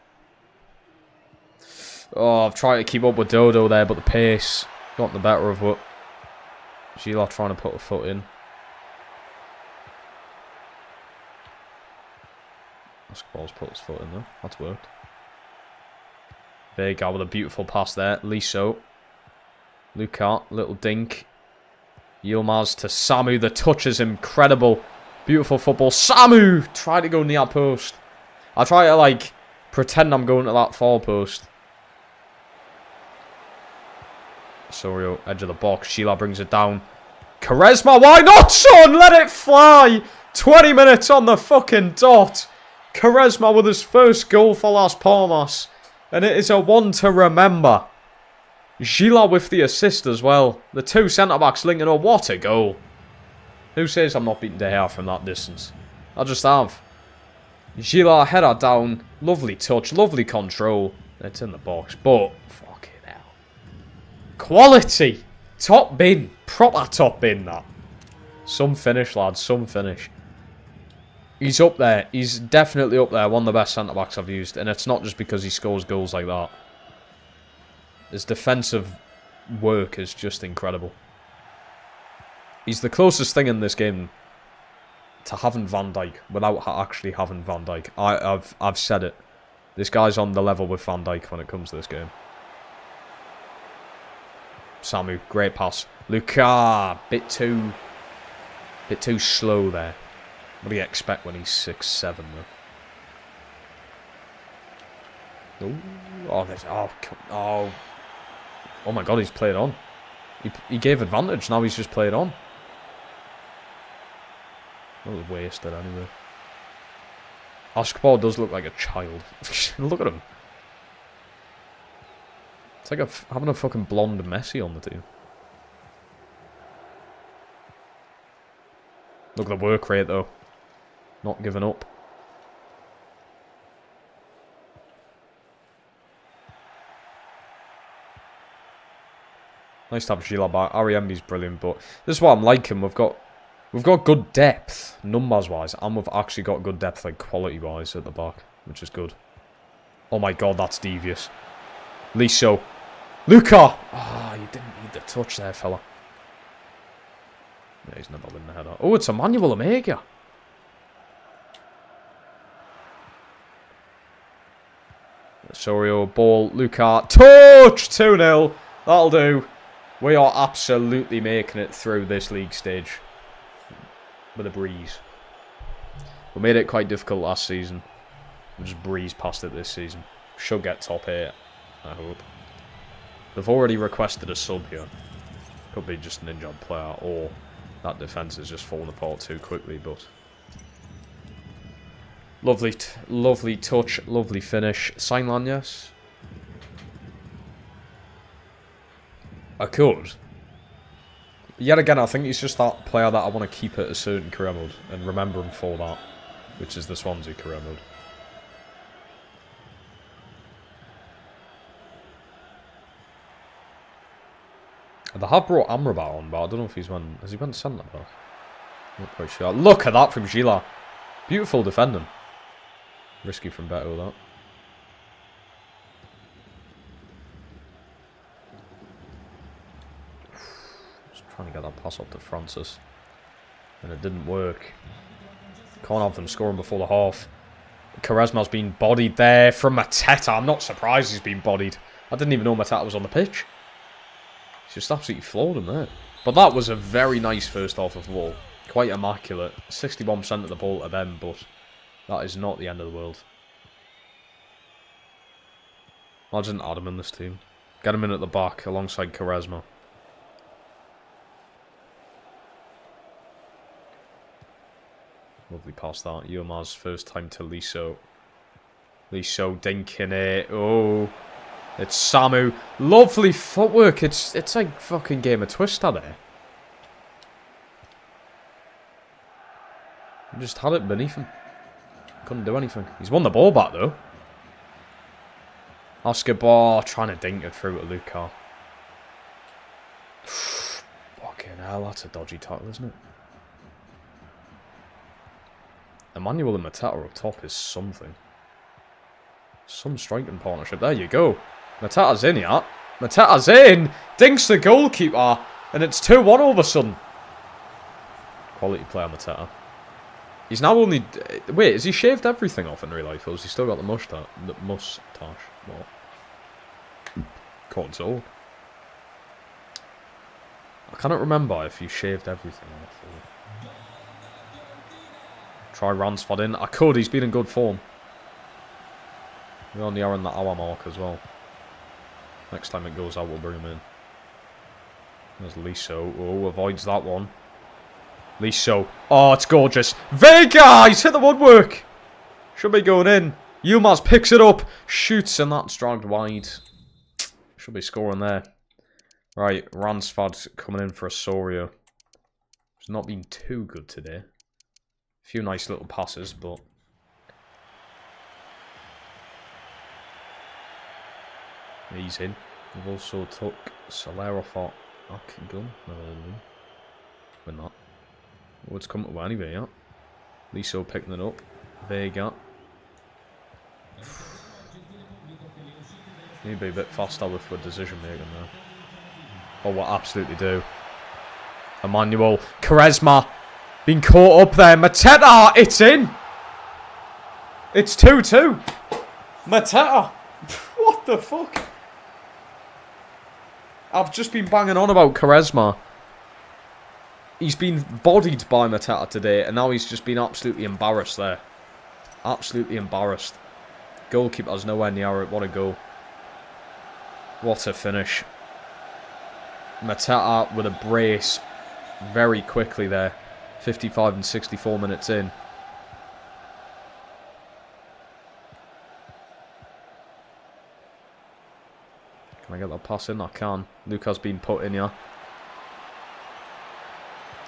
Oh, I've tried to keep up with Dodo there, but the pace got the better of what Gila trying to put a foot in. Escobar's put his foot in though. That's worked. Vega with a beautiful pass there. Liso. Luka, little dink. Yilmaz to Samu. The touch is incredible. Beautiful football. Samu! Try to go near post. I try to, like, pretend I'm going to that far post. Osorio, edge of the box. Sheila brings it down. Quaresma, why not, son? Let it fly! 20 minutes on the fucking dot. Quaresma with his first goal for Las Palmas. And it is a one to remember. Gila with the assist as well. The two centre-backs linking up. What a goal. Who says I'm not beating De Gea from that distance? I just have. Gila, header down. Lovely touch. Lovely control. It's in the box. But, fucking hell. Quality. Top bin. Proper top bin, that. Some finish, lads. Some finish. He's up there. He's definitely up there. One of the best centre-backs I've used. And it's not just because he scores goals like that. His defensive work is just incredible. He's the closest thing in this game to having Van Dijk without actually having Van Dijk. I've said it. This guy's on the level with Van Dijk when it comes to this game. Samu, great pass. Luka, bit too slow there. What do you expect when he's 6'7" though? Oh my god, he's played on. He gave advantage, now he's just played on. That was wasted anyway. Escobar does look like a child. Look at him. It's like having a fucking blonde Messi on the team. Look at the work rate though. Not giving up. Nice to have Gila back. Ariembi's brilliant, but this is what I'm liking. We've got good depth, numbers-wise, and we've actually got good depth, like, quality-wise at the back, which is good. Oh my god, that's devious. Liso. Luca! Ah, you didn't need the touch there, fella. Yeah, he's never winning the header. Oh, it's Emmanuel Omega. Osorio, ball, Luca, touch! 2-0. That'll do. We are absolutely making it through this league stage with a breeze. We made it quite difficult last season. We just breezed past it this season. Should get top 8, I hope. They've already requested a sub here. Could be just an injured player, or that defence is just falling apart too quickly, but... Lovely touch, lovely finish. Signland, yes? I could. Yet again, I think he's just that player that I want to keep at a certain career mode and remember him for that, which is the Swansea career mode. They have brought Amrabat on, but I don't know if he's went... Has he went centre back? Not quite sure. Look at that from Gila. Beautiful defending. Risky from Beto, that. Just trying to get that pass off to Francis. And it didn't work. Can't have them scoring before the half. Quaresma's been bodied there from Mateta. I'm not surprised he's been bodied. I didn't even know Mateta was on the pitch. He's just absolutely floored him there. But that was a very nice first half of all. Quite immaculate. 61% of the ball to them, but that is not the end of the world. Imagine Adam in this team. Get him in at the back alongside Quaresma. Lovely pass that. Yilmaz's first time to Liso. Liso dinking it. Oh. It's Samu. Lovely footwork. It's like fucking Game of Twister there. He just had it beneath him. Couldn't do anything. He's won the ball back though. Escobar trying to dink it through to Luca. Fucking hell, that's a dodgy tackle, isn't it? Emmanuel and Mateta up top is something. Some striking partnership. There you go. Mateta's in here. Mateta's in! Dinks the goalkeeper! And it's 2-1 all of a sudden. Quality player, Mateta. He's now only... Wait, has he shaved everything off in real life? Or has he still got the mustache? What? Can't tell. I cannot remember if you shaved everything off. Or... Try Ransford in. I could, he's been in good form. We only are in the hour mark as well. Next time it goes out, we'll bring him in. There's Liso. Oh, avoids that one. Liso. Oh, it's gorgeous. Vega! He's hit the woodwork! Should be going in. Yilmaz picks it up. Shoots, and that's dragged wide. Should be scoring there. Right, Ransford coming in for Osorio. He's not been too good today. A few nice little passes, but... He's in. We've also took Solero for Gun. We're not. Oh, it's come to anyway, yeah. Liso picking it up. Vega. Need to be a bit faster with the decision making there. Oh, we'll absolutely do. Emmanuel. Quaresma. Being caught up there. Mateta. It's in. It's 2-2. Mateta. What the fuck? I've just been banging on about Quaresma. He's been bodied by Mateta today, and now he's just been absolutely embarrassed there. Absolutely embarrassed. Goalkeeper's nowhere near it. What a goal. What a finish. Mateta with a brace very quickly there. 55 and 64 minutes in. Can I get that pass in? I can. Luca's been put in here.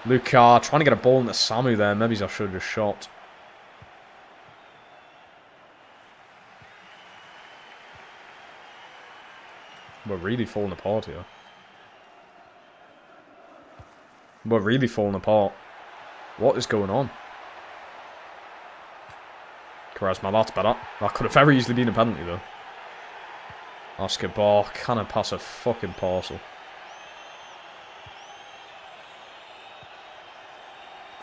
Luca trying to get a ball into Samu there. Maybe I should have just shot. We're really falling apart here. We're really falling apart. What is going on? Charisma, that's better. That could have very easily been a penalty, though. Basketball, can I pass a fucking parcel?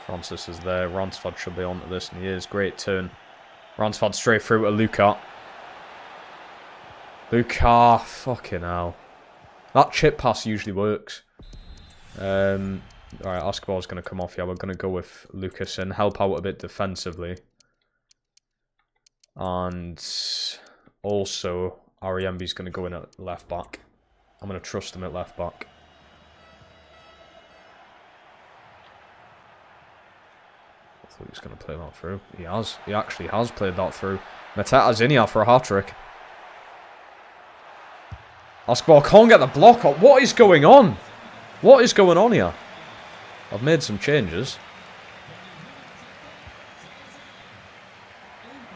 Francis is there. Ransford should be onto this, and he is. Great turn. Ransford straight through to Luca. Luca, fucking hell. That chip pass usually works. Alright, Basketball's going to come off here. We're going to go with Lucas and help out a bit defensively. And also, Ariembi's going to go in at left back. I'm going to trust him at left back. I thought he was going to play that through. He has. He actually has played that through. Mateta's in here for a hat-trick. Basketball can't get the block up. What is going on? What is going on here? I've made some changes.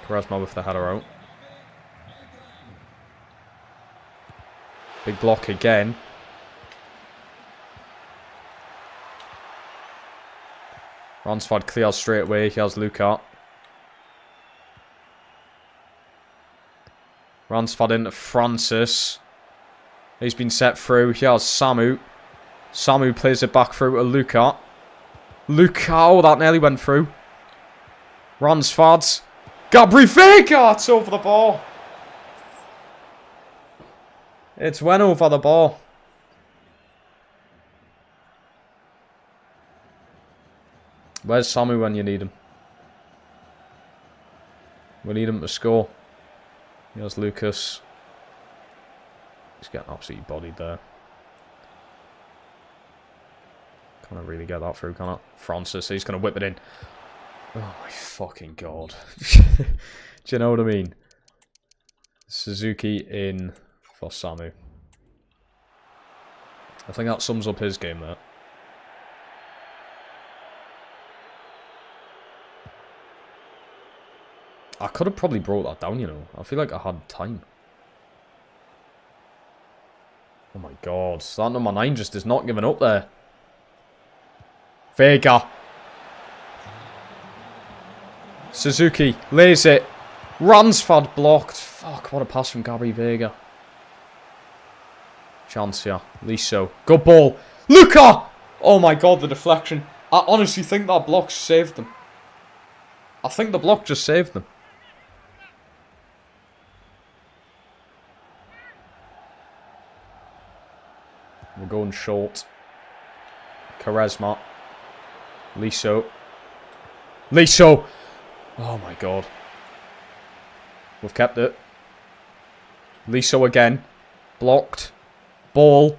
Charisma with the header out. Big block again. Ransford clears straight away. He has Luca. Ransford into Francis. He's been set through. He has Samu. Samu plays it back through to Luca. Luca, oh, that nearly went through. Ransford. Gabri Vega! It's over the ball. It's went over the ball. Where's Samu when you need him? We need him to score. Here's Lucas. He's getting absolutely bodied there. Can't really get that through, can I? Francis, he's going to whip it in. Oh my fucking god. Do you know what I mean? Suzuki in for Samu. I think that sums up his game there. I could have probably brought that down, you know. I feel like I had time. Oh my god. That number 9 just is not giving up there. Vega. Suzuki lays it. Ransford blocked. Fuck, what a pass from Gabri Vega. Chance here. Liso. Good ball. Luca! Oh my god, the deflection. I honestly think that block saved them. I think the block just saved them. We're going short. Charisma. Liso. Liso! Oh my god. We've kept it. Liso again. Blocked. Ball.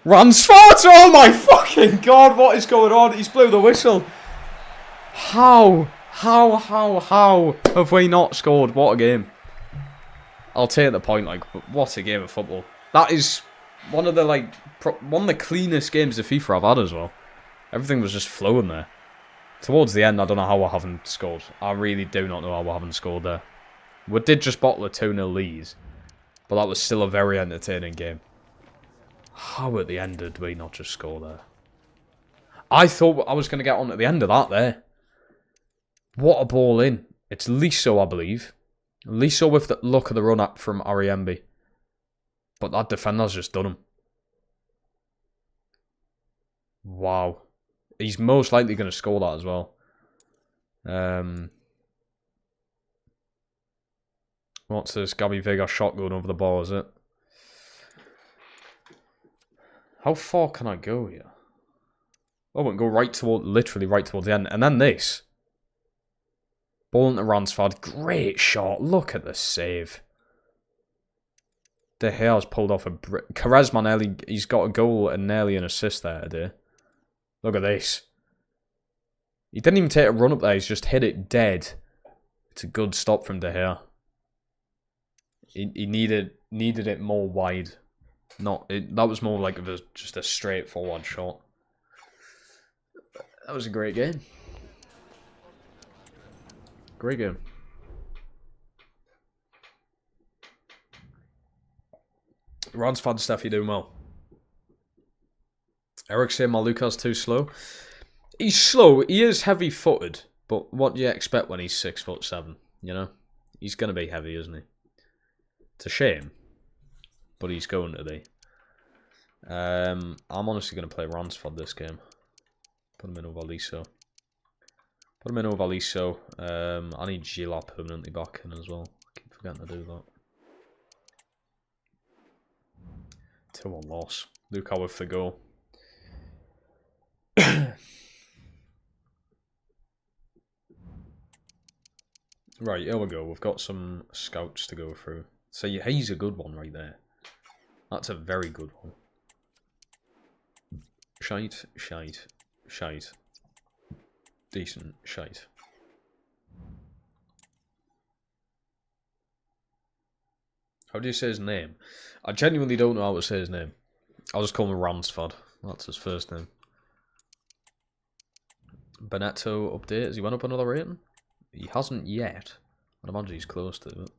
Ransford! Oh my fucking god, what is going on? He's blew the whistle. How have we not scored? What a game. I'll take the point, like, but what a game of football. That is one of the, like, one of the cleanest games of FIFA I've had as well. Everything was just flowing there. Towards the end, I don't know how I haven't scored. I really do not know how I haven't scored there. We did just bottle a 2-0 lead, but that was still a very entertaining game. How at the end did we not just score there? I thought I was going to get on at the end of that there. What a ball in. It's Liso, I believe. Liso with the look of the run-up from Ariembi. But that defender's just done him. Wow. He's most likely going to score that as well. What's this? Gabri Vega shot going over the ball, is it? How far can I go here? Oh, and go right toward, literally right towards the end. And then this. Ball into Ransford. Great shot. Look at the save. De Gea's pulled off a... Charisma nearly... He's got a goal and nearly an assist there today. Look at this. He didn't even take a run up there. He's just hit it dead. It's a good stop from De Gea. He needed it more wide. That was more like just a straightforward shot. That was a great game. Great game. Ransford stuff, you're doing well. Eric's saying Maluka's too slow. He's slow. He is heavy-footed. But what do you expect when he's 6'7"? You know? He's going to be heavy, isn't he? It's a shame. But he's going to be. I'm honestly going to play Ransford this game. Put him in over Liso. Put him in over Liso. I need Gila permanently back in as well. I keep forgetting to do that. 2-1 loss. Luka with the goal. Right, here we go. We've got some scouts to go through. So he's a good one right there. That's a very good one. Shite, shite, shite. Decent shite. How do you say his name? I genuinely don't know how to say his name. I'll just call him Ransford. That's his first name. Benetto update. Has he went up another rating? He hasn't yet. I'd imagine he's close to it.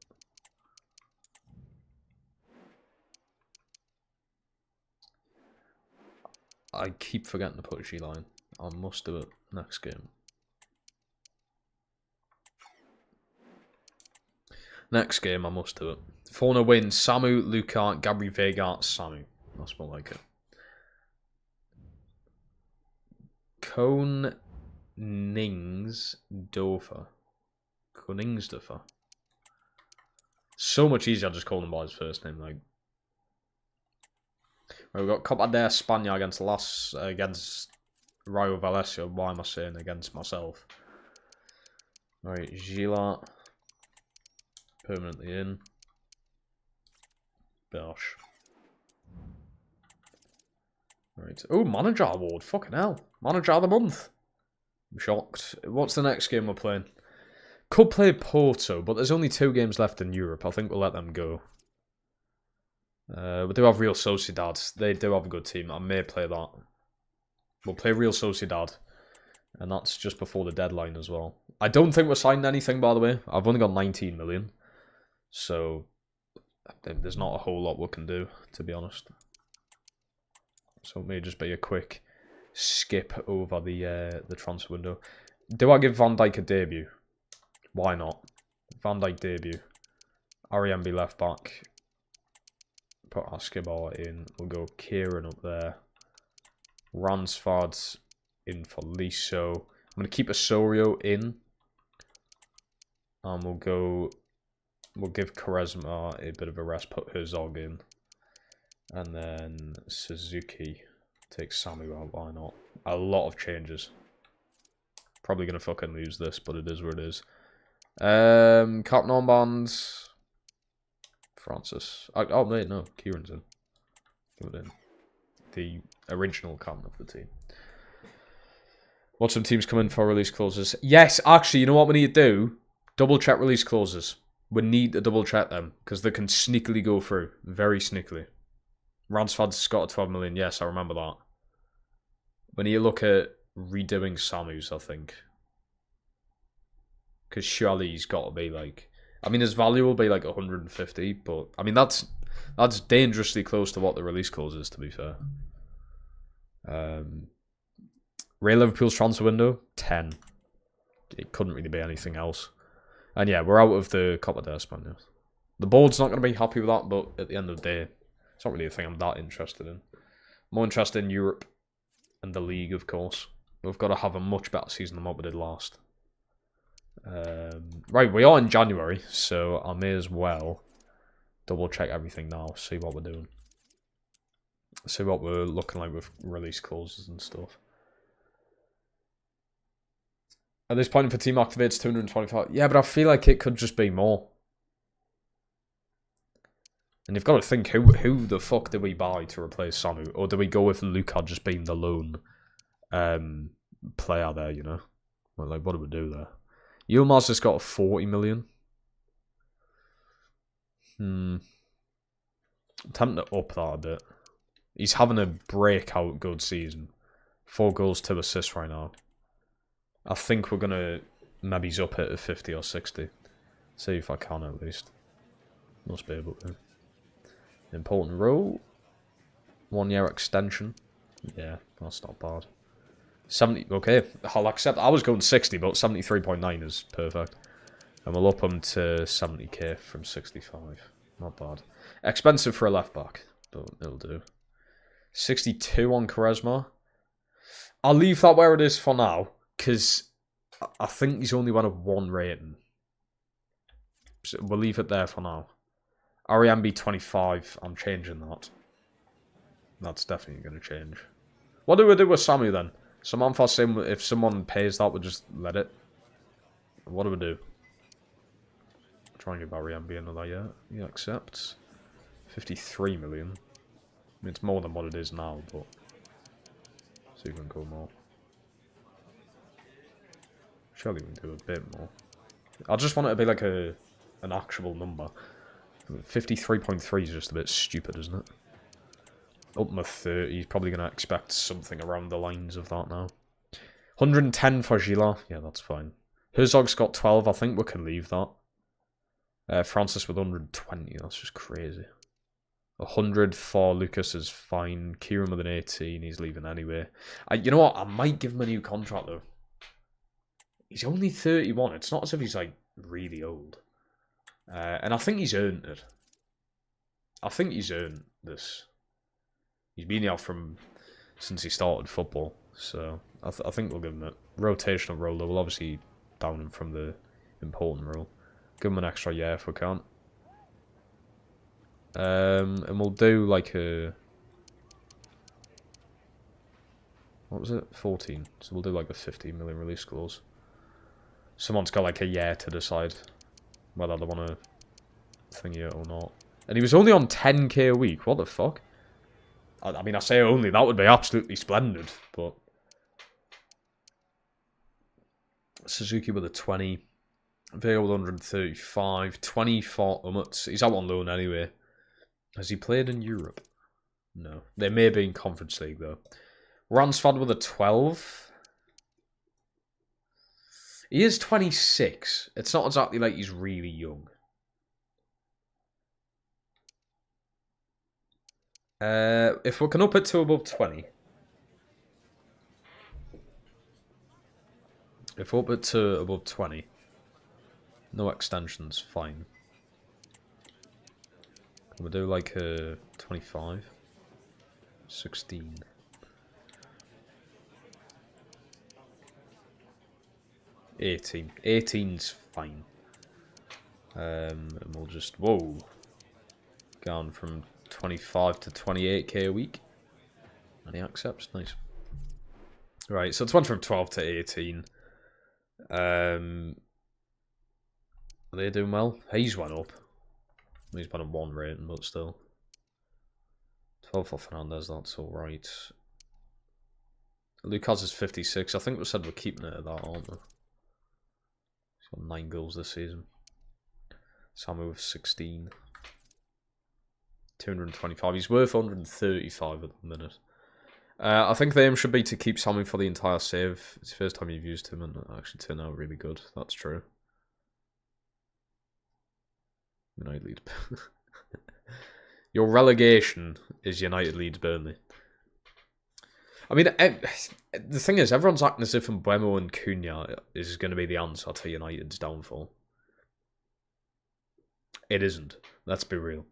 I keep forgetting to put a G-line. I must do it next game. Next game, I must do it. 4-0 win. Samu, Luka, Gabri Vega, Samu. That's more like it. Koningsdorfer. Koningsdorfer. So much easier just calling him by his first name, like. Right, we've got Copa de España against Rayo Vallecano. Why am I saying against myself? Right, Gila. Permanently in. Bosh. Right. Oh, manager award. Fucking hell. Manager of the month. I'm shocked. What's the next game we're playing? Could play Porto, but there's only 2 games left in Europe. I think we'll let them go. We do have Real Sociedad. They do have a good team. I may play that. We'll play Real Sociedad. And that's just before the deadline as well. I don't think we're signing anything, by the way. I've only got 19 million. So, there's not a whole lot we can do, to be honest. So it may just be a quick skip over the transfer window. Do I give Van Dijk a debut? Why not? Van Dijk debut. Ariambi left back. Put Askibar in. We'll go Kieran up there. Ransford in for Liso. I'm going to keep Osorio in. And we'll give Quaresma a bit of a rest. Put Herzog in. And then Suzuki. Take Samu out. Why not? A lot of changes. Probably going to fucking lose this, but it is what it is. Captain armbands. Francis. Oh, wait, no. Kieran's in. Give it in. The original captain of the team. Watch some teams come in for release clauses. Yes, actually, you know what we need to do? Double check release clauses. We need to double check them because they can sneakily go through. Very sneakily. Ransford's got a 12 million. Yes, I remember that. We need to look at redoing Samu's, I think. Because surely he's got to be like... I mean, his value will be like 150, but... I mean, that's dangerously close to what the release clause is, to be fair. Real Liverpool's transfer window, 10. It couldn't really be anything else. And yeah, we're out of the Copa de España. The board's not going to be happy with that, but at the end of the day, it's not really a thing I'm that interested in. More interested in Europe and the league, of course. We've got to have a much better season than what we did last. Right, we are in January, so I may as well double check everything now, see what we're doing. See what we're looking like with release clauses and stuff. At this point, if a team activates 225... Yeah, but I feel like it could just be more. And you've got to think, who the fuck did we buy to replace Samu? Or do we go with Luka just being the lone player there, you know? Well, like, what do we do there? Yilmaz has got 40 million. I'm tempted to up that a bit. He's having a breakout good season. 4 goals, 2 assists right now. I think we're going to maybe up it to 50 or 60. See if I can at least. Must be able to. Important role. 1 year extension. Yeah, that's not bad. 70, okay, I'll accept. I was going 60, but 73.9 is perfect. And we'll up him to 70k from 65. Not bad. Expensive for a left back, but it'll do. 62 on Charisma. I'll leave that where it is for now, because I think he's only won a 1 rating. So we'll leave it there for now. Ariambi 25, I'm changing that. That's definitely going to change. What do we do with Samu then? Someone for saying if someone pays that, we'll just let it. What do we do? Try and give Ariambi another year. He accepts. 53 million. I mean, it's more than what it is now, but so you can go more. Surely we can do a bit more. I just want it to be like an actual number. 53.3 is just a bit stupid, isn't it? Ultimate 30, he's probably going to expect something around the lines of that now. 110 for Gila. Yeah, that's fine. Herzog's got 12. I think we can leave that. Francis with 120. That's just crazy. 100 for Lucas is fine. Kieran with an 18. He's leaving anyway. You know what? I might give him a new contract, though. He's only 31. It's not as if he's, like, really old. And I think he's earned it. I think he's earned this. He's been here since he started football, so I think we'll give him a rotational role. Though we'll obviously down him from the important role. Give him an extra year if we can. And we'll do like a... What was it? 14. So we'll do like a 15 million release clause. Someone's got like a year to decide whether they want to thingy it or not. And he was only on 10k a week. What the fuck? I mean, I say only. That would be absolutely splendid, but... Suzuki with a 20. Vega with 135. 20 for Umut. He's out on loan anyway. Has he played in Europe? No. They may be in Conference League, though. Ransford with a 12. He is 26. It's not exactly like he's really young. If we can up it to above 20. If we up it to above 20. No extensions, fine. Can we do like a 25? 16. $18. 18's fine. And we'll just... Whoa. Gone from 25 to 28k a week. And he accepts. Nice. Right, so it's went from 12 to 18. Are they doing well? He's went up. He's been on 1 rating, but still. 12 for Fernandez, that's alright. Lucas is 56. I think we said we're keeping it at that, aren't we? He's got 9 goals this season. Samu with 16. 225. He's worth 135 at the minute. I think the aim should be to keep Sammy for the entire save. It's the first time you've used him and it actually turned out really good. That's true. United Leeds. Your relegation is United Leeds Burnley. I mean, the thing is, everyone's acting as if Mbeumo and Cunha is going to be the answer to United's downfall. It isn't. Let's be real.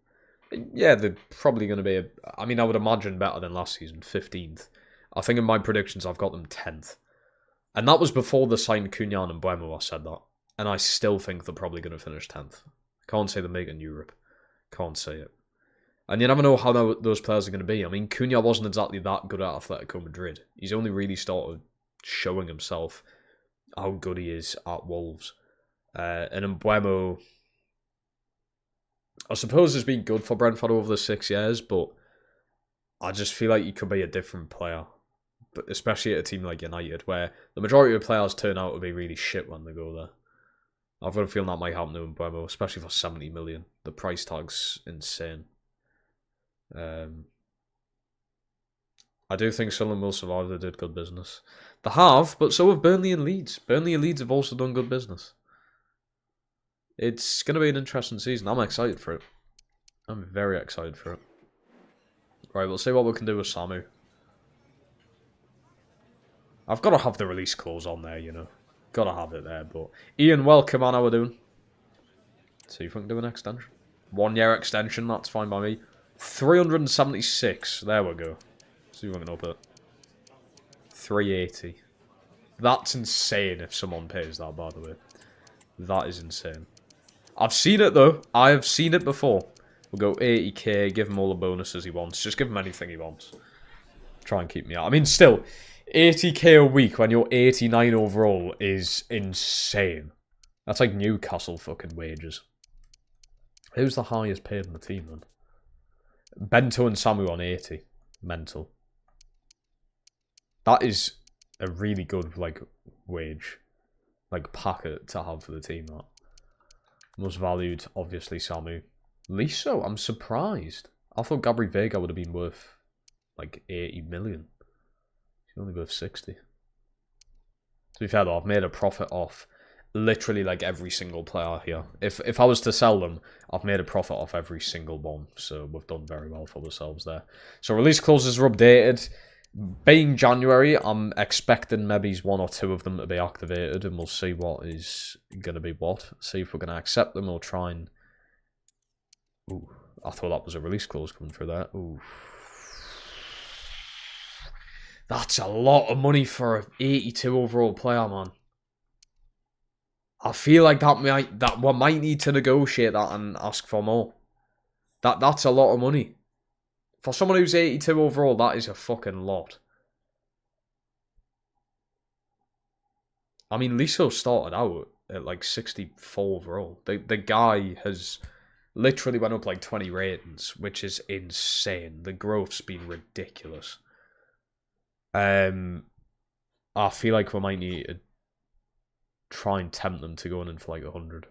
Yeah, they're probably going to be, I mean, I would imagine better than last season, 15th. I think in my predictions, I've got them 10th. And that was before they signed Cunha and Mbeumo, I said that. And I still think they're probably going to finish 10th. Can't say they're making Europe. Can't say it. And you never know how those players are going to be. I mean, Cunha wasn't exactly that good at Atletico Madrid. He's only really started showing himself how good he is at Wolves. And Mbeumo, I suppose, has been good for Brentford over the 6 years, but I just feel like he could be a different player. But especially at a team like United, where the majority of players turn out to be really shit when they go there. I've got a feeling that might happen to Mbeumo, especially for 70 million. The price tag's insane. I do think Sunderland will survive. They did good business. They have, but so have Burnley and Leeds. Burnley and Leeds have also done good business. It's going to be an interesting season. I'm excited for it. I'm very excited for it. Right, we'll see what we can do with Samu. I've got to have the release clause on there, you know. Got to have it there, but... Ian, welcome on, how we're doing. See if we can do an extension. 1 year extension, that's fine by me. 376, there we go. See if we can up it. 380. That's insane if someone pays that, by the way. That is insane. I've seen it, though. I have seen it before. We'll go 80k, give him all the bonuses he wants. Just give him anything he wants. Try and keep me out. I mean, still, 80k a week when you're 89 overall is insane. That's like Newcastle fucking wages. Who's the highest paid in the team, then? Bento and Samu on 80. Mental. That is a really good, like, wage. Like, packet to have for the team, that. Most valued, obviously, Samu. Liso, I'm surprised. I thought Gabri Vega would have been worth, like, 80 million. He's only worth 60. To be fair, though, I've made a profit off literally, like, every single player here. If I was to sell them, I've made a profit off every single one. So we've done very well for ourselves there. So release clauses are updated. Being January, I'm expecting maybe 1 or 2 of them to be activated, and we'll see what is going to be what. See if we're going to accept them or try and... Ooh, I thought that was a release clause coming through there. Ooh. That's a lot of money for an 82 overall player, man. I feel like we might need to negotiate that and ask for more. That's a lot of money. For someone who's 82 overall, that is a fucking lot. I mean, Liso started out at like 64 overall. The guy has literally went up like 20 ratings, which is insane. The growth's been ridiculous. I feel like we might need to try and tempt them to go in for like 100.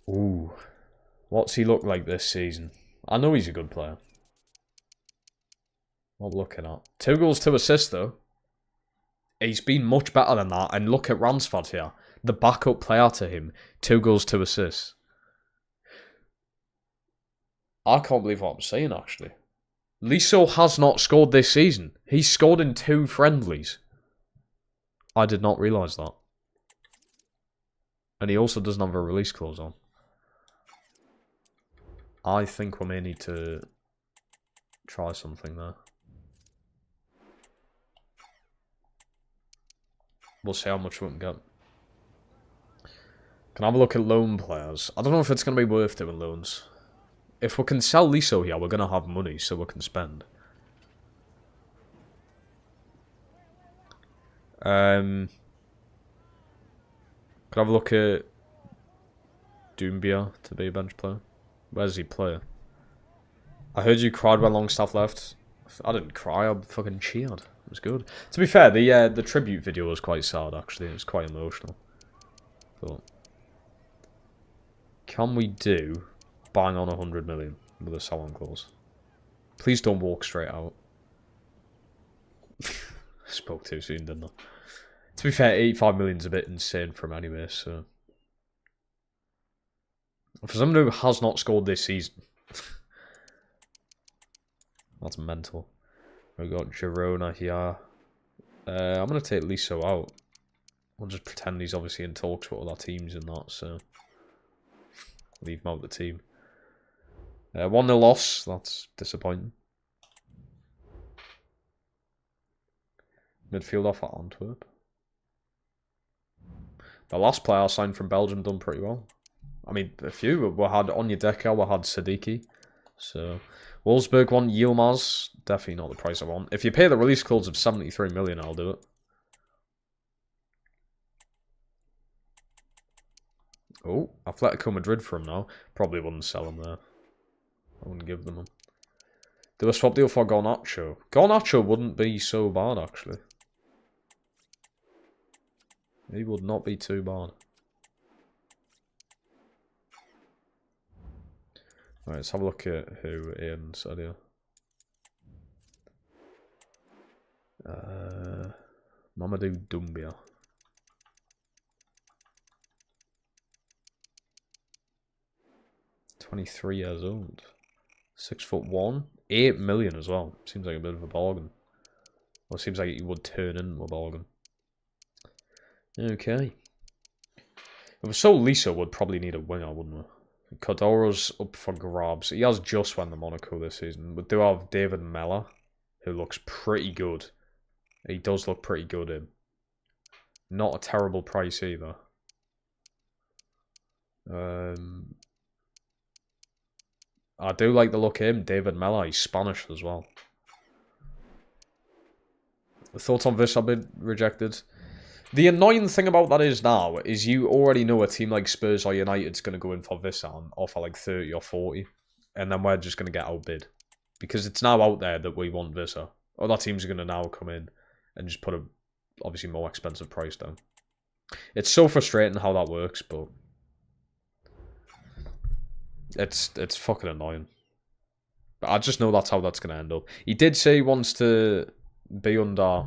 Ooh. What's he look like this season? I know he's a good player. What we're looking at. 2 goals, 2 assists though. He's been much better than that. And look at Ransford here. The backup player to him. 2 goals, 2 assists. I can't believe what I'm saying, actually. Liso has not scored this season. He's scored in 2 friendlies. I did not realise that. And he also doesn't have a release clause on. I think we may need to try something there. We'll see how much we can get. Can I have a look at loan players? I don't know if it's going to be worth doing loans. If we can sell Liso here, we're going to have money so we can spend. Can I have a look at Doumbia to be a bench player? Where's he play? I heard you cried when Longstaff left. I didn't cry, I fucking cheered. It was good. To be fair, the tribute video was quite sad, actually. It was quite emotional. But can we do bang on 100 million with a sell-on clause? Please don't walk straight out. Spoke too soon, didn't I? To be fair, 85 million's a bit insane for him anyway, so... For someone who has not scored this season... That's mental. We've got Girona here. I'm going to take Liso out. I'll just pretend he's obviously in talks with other teams and that, so... Leave him out of the team. 1-0 loss. That's disappointing. Midfield off at Antwerp. The last player I signed from Belgium done pretty well. I mean, a few. We had Onyedeka, we had Siddiqui. So, Wolfsburg won Yilmaz. Definitely not the price I want. If you pay the release clause of 73 million, I'll do it. Oh, Atletico Madrid for him now. Probably wouldn't sell him there. I wouldn't give them him. Do a swap deal for Garnacho. Garnacho wouldn't be so bad, actually. He would not be too bad. Right, let's have a look at who Ian said here. Mamadou Doumbia. 23 years old. 6'1". 8 million as well. Seems like a bit of a bargain. Well, it seems like it would turn into a bargain. Okay. If we sold Lisa, we'd probably need a winger, wouldn't we? Cordoro's up for grabs. He has just won the Monaco this season. We do have David Mellor, who looks pretty good. He does look pretty good in. Not a terrible price either. I do like the look of him, David Mellor. He's Spanish as well. The thoughts on this have been rejected. The annoying thing about that is now, is you already know a team like Spurs or United's going to go in for Vissa and offer like 30 or 40. And then we're just going to get outbid. Because it's now out there that we want Vissa. Other teams are going to now come in and just put a, obviously, more expensive price down. It's so frustrating how that works, but it's fucking annoying. But I just know that's how that's going to end up. He did say he wants to be under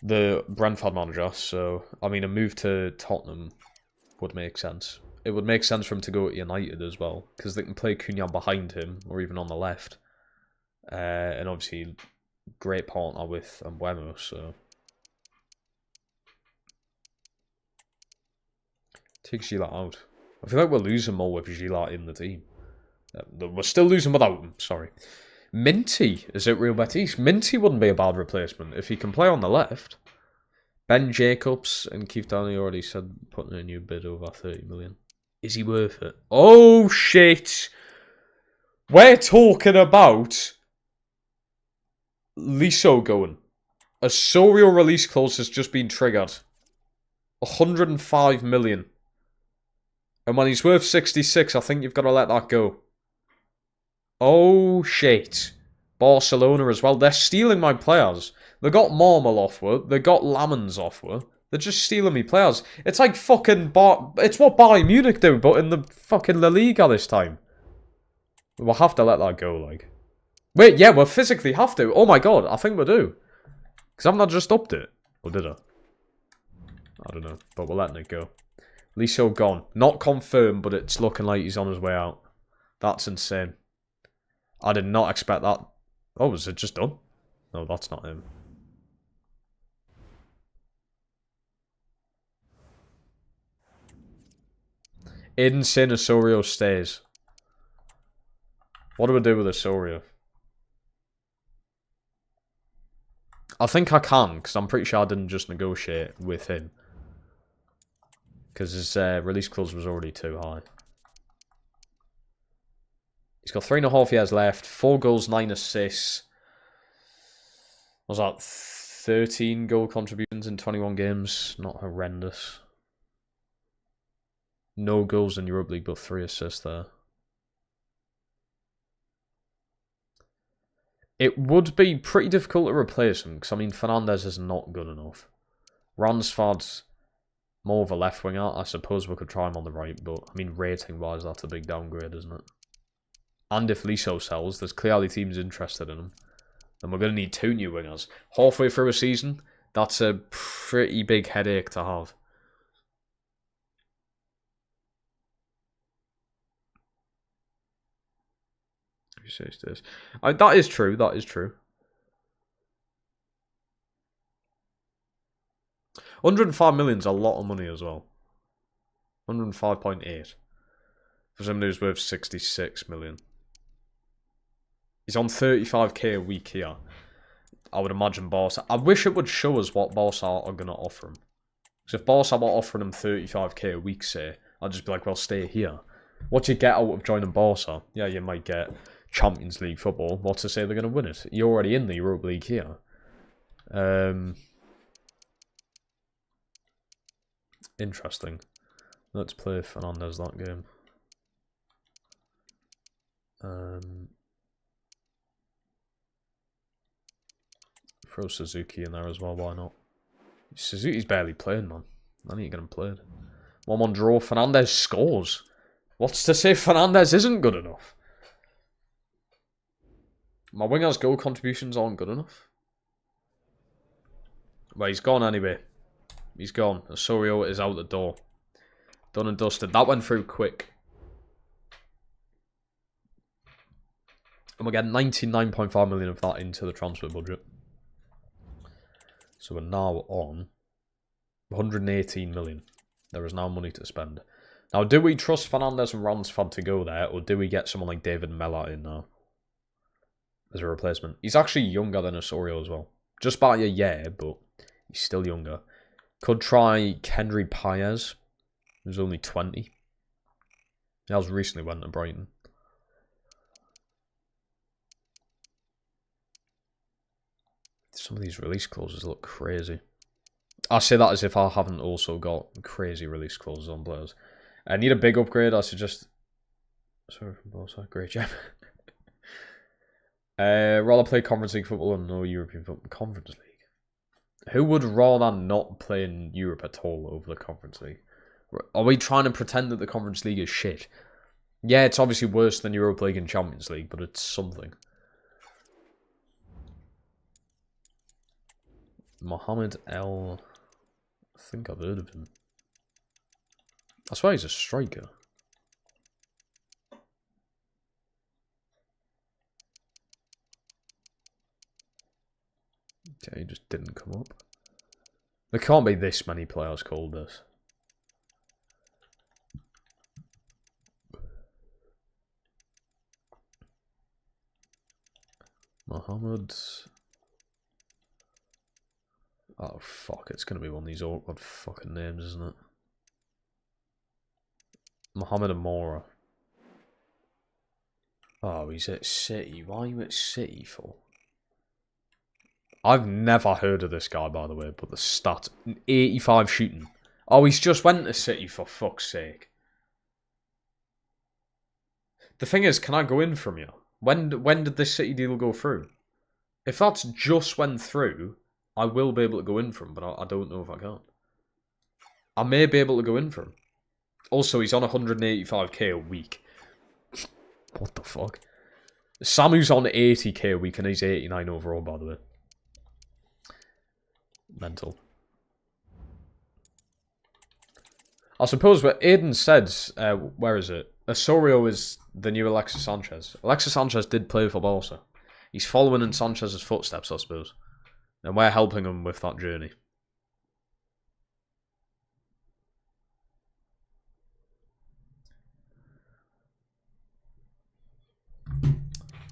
the Brentford manager, so, I mean, a move to Tottenham would make sense. It would make sense for him to go to United as well, because they can play Cunha behind him, or even on the left. And obviously, great partner with Mbeumo, so. Take Gila out. I feel like we're losing more with Gila in the team. We're still losing without him, sorry. Minty is at Real Betis. Minty wouldn't be a bad replacement if he can play on the left. Ben Jacobs and Keith Downey already said putting a new bid over 30 million. Is he worth it? Oh shit! We're talking about Liso going. A Sorio release clause has just been triggered. 105 million. And when he's worth 66, I think you've got to let that go. Oh, shit. Barcelona as well. They're stealing my players. They got Marmal offer. They got Lamens offer. They're just stealing me players. It's like fucking... It's what Bayern Munich do, but in the fucking La Liga this time. We'll have to let that go, like. Wait, yeah, we'll physically have to. Oh my god, I think we do. Because I've not just upped it. Or did I? I don't know, but we're letting it go. Liso gone. Not confirmed, but it's looking like he's on his way out. That's insane. I did not expect that. Oh, was it just done? No, that's not him. Insane Osorio stays. What do we do with Osorio? I think I can, because I'm pretty sure I didn't just negotiate with him. Because his release clause was already too high. He's got 3.5 years left. 4 goals, 9 assists. Was that 13 goal contributions in 21 games? Not horrendous. No goals in Europa League, but 3 assists there. It would be pretty difficult to replace him, because, I mean, Fernandes is not good enough. Ransford's more of a left winger. I suppose we could try him on the right, but, I mean, rating-wise, that's a big downgrade, isn't it? And if Liso sells, there's clearly teams interested in him. Then we're going to need 2 new wingers. Halfway through a season, that's a pretty big headache to have. Who says this? That is true, that is true. 105 million is a lot of money as well. 105.8. For somebody who's worth 66 million. He's on 35k a week here. I would imagine Barca. I wish it would show us what Barca are going to offer him. Because if Barca were offering him 35k a week, say, I'd just be like, well, stay here. What do you get out of joining Barca? Yeah, you might get Champions League football. What's to say they're going to win it? You're already in the Europa League here. Interesting. Let's play Fernandes that game. Throw Suzuki in there as well, why not? Suzuki's barely playing, man. I need to get him played. 1-1 draw. Fernandes scores. What's to say Fernandes isn't good enough? My winger's goal contributions aren't good enough. Well, he's gone anyway. He's gone. Osorio is out the door. Done and dusted. That went through quick. And we'll get 99.5 million of that into the transfer budget. So we're now on 118 million. There is now money to spend. Now, do we trust Fernandez and Ransford to go there, or do we get someone like David Mella in now as a replacement? He's actually younger than Osorio as well. Just by a year, but he's still younger. Could try Kendry Paez, who's only 20. He has recently went to Brighton. Some of these release clauses look crazy. I say that as if I haven't also got crazy release clauses on players. I need a big upgrade. I suggest. Sorry from both sides. Great job. Rather play Conference League football and no European football. Conference League. Who would rather not play in Europe at all over the Conference League? Are we trying to pretend that the Conference League is shit? Yeah, it's obviously worse than Europa League and Champions League, but it's something. Mohamed El. I think I've heard of him. I swear he's a striker. Okay, he just didn't come up. There can't be this many players called this. Mohammed. Oh fuck, it's gonna be one of these awkward fucking names, isn't it? Mohamed Amora. Oh, he's at City. Why are you at City for? I've never heard of this guy, by the way, but the stat 85 shooting. Oh, he's just went to City, for fuck's sake. The thing is, can I go in from you? When did this City deal go through? If that's just went through, I will be able to go in from him, but I don't know if I can. I may be able to go in for him. Also, he's on 185k a week. What the fuck? Samu's on 80k a week and he's 89 overall, by the way. Mental. I suppose what Aiden said, where is it? Osorio is the new Alexis Sanchez. Alexis Sanchez did play for Barca. He's following in Sanchez's footsteps, I suppose. And we're helping him with that journey.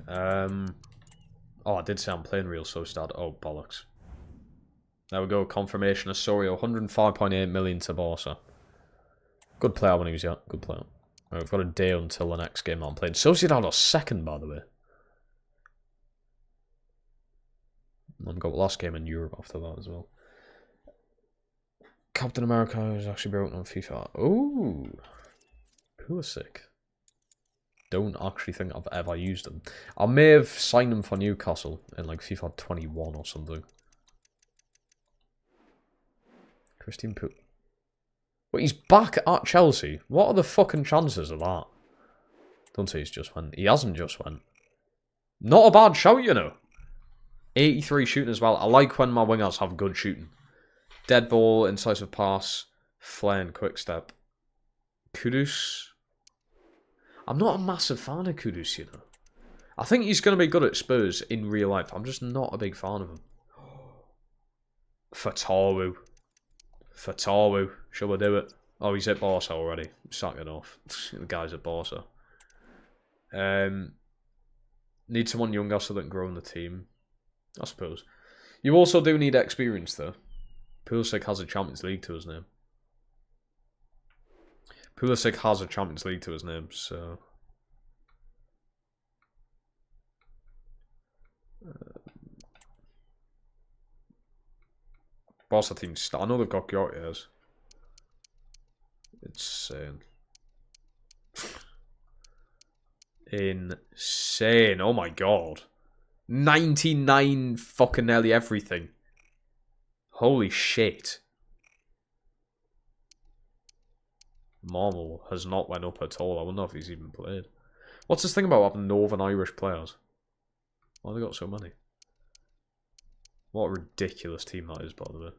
Oh, I did say I'm playing Real Sociedad. Oh, bollocks. There we go. Confirmation. Osorio, 105.8 million to Barca. Good player when he was young. Good player. Right, we've got a day until the next game I'm playing. Sociedad are second, by the way. And we've got last game in Europe after that as well. Captain America is actually broken on FIFA. Oh, Pulisic. Don't actually think I've ever used him. I may have signed him for Newcastle in like FIFA 21 or something. Christian Pul. But he's back at Chelsea. What are the fucking chances of that? Don't say he's just went. He hasn't just went. Not a bad shout, you know. 83 shooting as well. I like when my wingers have good shooting. Dead ball, incisive pass, flair and quick step. Kudus. I'm not a massive fan of Kudus, you know. I think he's going to be good at Spurs in real life. I'm just not a big fan of him. Fatawu. Fatawu. Shall we do it? Oh, he's at Barca already. Sack it off. The guy's at Barca. Need someone younger so they can grow in the team. I suppose. You also do need experience, though. Pulisic has a Champions League to his name. Pulisic has a Champions League to his name, so... Barca team... I know they've got Gyortjes. Insane. Insane. Oh my god. 99 fucking nearly everything. Holy shit. Marvel has not went up at all. I wonder if he's even played. What's this thing about having Northern Irish players? Why have they got so many? What a ridiculous team that is, by the way.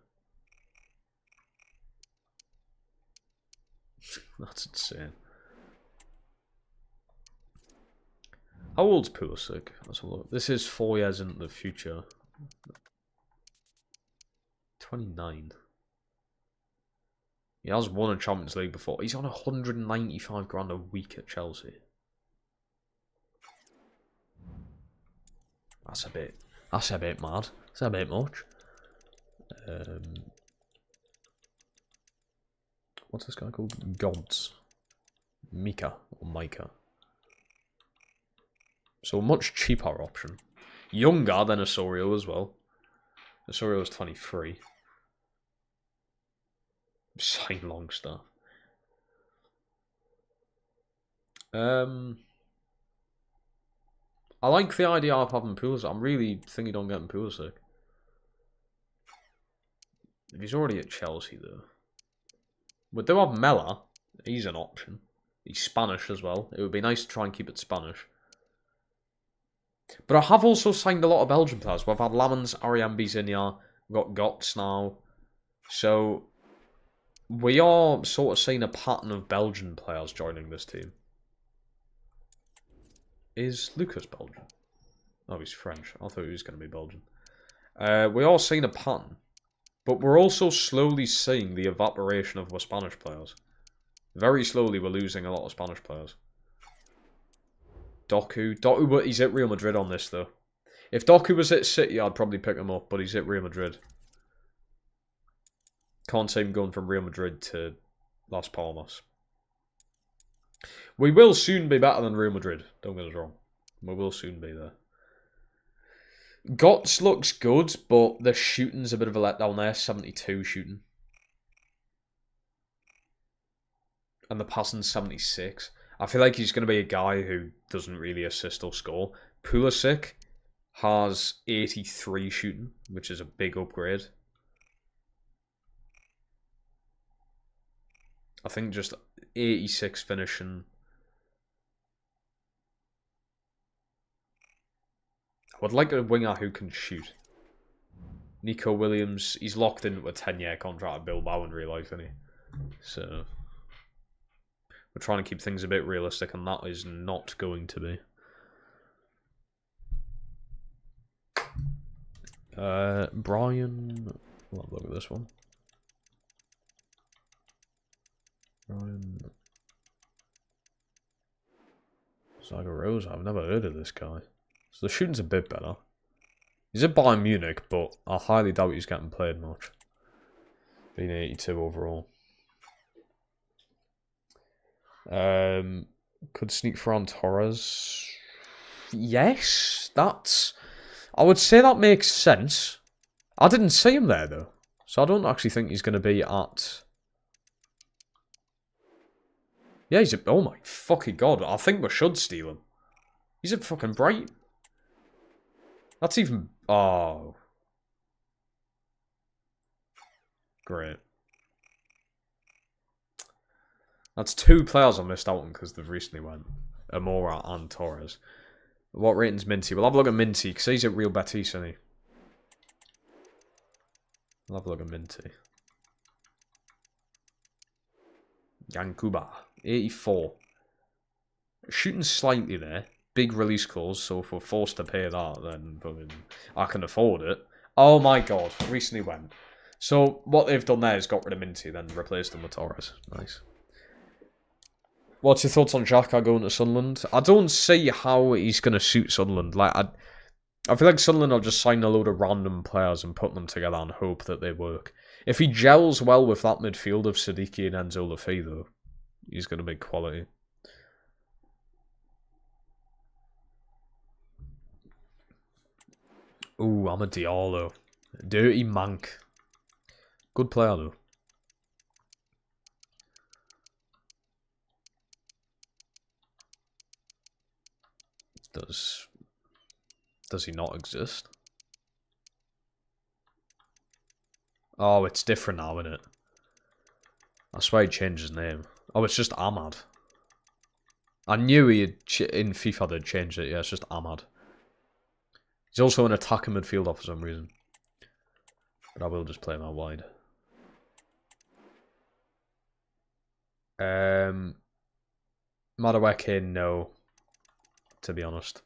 That's insane. How old's Pulisic? Let's have a look. This is 4 years into the future. 29. He has won a Champions League before. He's on 195 grand a week at Chelsea. That's a bit mad. That's a bit much. What's this guy called? Gods. Mika or Micah. So a much cheaper option. Younger than Osorio as well. Osorio is 23. Sign Longstaff. I like the idea of having Pulisic. I'm really thinking on getting Pulisic. If he's already at Chelsea though. We do have Mela. He's an option. He's Spanish as well. It would be nice to try and keep it Spanish. But I have also signed a lot of Belgian players. We've had Lamens, Ariambis in here. We've got Götze now. So we are sort of seeing a pattern of Belgian players joining this team. Is Lucas Belgian? Oh, he's French. I thought he was going to be Belgian. We are seeing a pattern. But we're also slowly seeing the evaporation of our Spanish players. Very slowly we're losing a lot of Spanish players. Doku, he's at Real Madrid on this though. If Doku was at City, I'd probably pick him up, but he's at Real Madrid. Can't see him going from Real Madrid to Las Palmas. We will soon be better than Real Madrid, don't get us wrong. We will soon be there. Götze looks good, but the shooting's a bit of a letdown there. 72 shooting. And the passing's 76. I feel like he's going to be a guy who doesn't really assist or score. Pulisic has 83 shooting, which is a big upgrade. I think just 86 finishing. I would like a winger who can shoot. Nico Williams, he's locked into a 10-year contract at Bilbao in real life, isn't he? So we're trying to keep things a bit realistic, and that is not going to be. Brian, we'll have a look at this one. Brian Zagarosa, I've never heard of this guy. So the shooting's a bit better. He's at Bayern Munich, but I highly doubt he's getting played much. Being 82 overall. Could sneak Ferran Torres. Yes, that's... I would say that makes sense. I didn't see him there, though. So I don't actually think he's going to be at... Yeah, he's at... Oh my fucking god. I think we should steal him. He's at fucking Brighton. That's even... Oh. Great. That's 2 players I missed out on because they've recently went. Amora and Torres. What rating's Minty? We'll have a look at Minty because he's at Real Betis, isn't he? We'll have a look at Minty. Yankuba. 84. Shooting slightly there. Big release clause, so if we're forced to pay that, then I can afford it. Oh my god, recently went. So what they've done there is got rid of Minty, then replaced him with Torres. Nice. What's your thoughts on Xhaka going to Sunderland? I don't see how he's going to suit Sunderland. Like I feel like Sunderland will just sign a load of random players and put them together and hope that they work. If he gels well with that midfield of Siddiqui and Enzo Lafay, though, he's going to be quality. Ooh, I'm a Diallo. Dirty mank. Good player, though. Does he not exist? Oh, it's different now, isn't it? I swear he changed his name. Oh, it's just Ahmad. I knew he had in FIFA they'd changed it. Yeah, it's just Ahmad. He's also an attacking midfielder for some reason. But I will just play him out wide. Madueke, no. To be honest.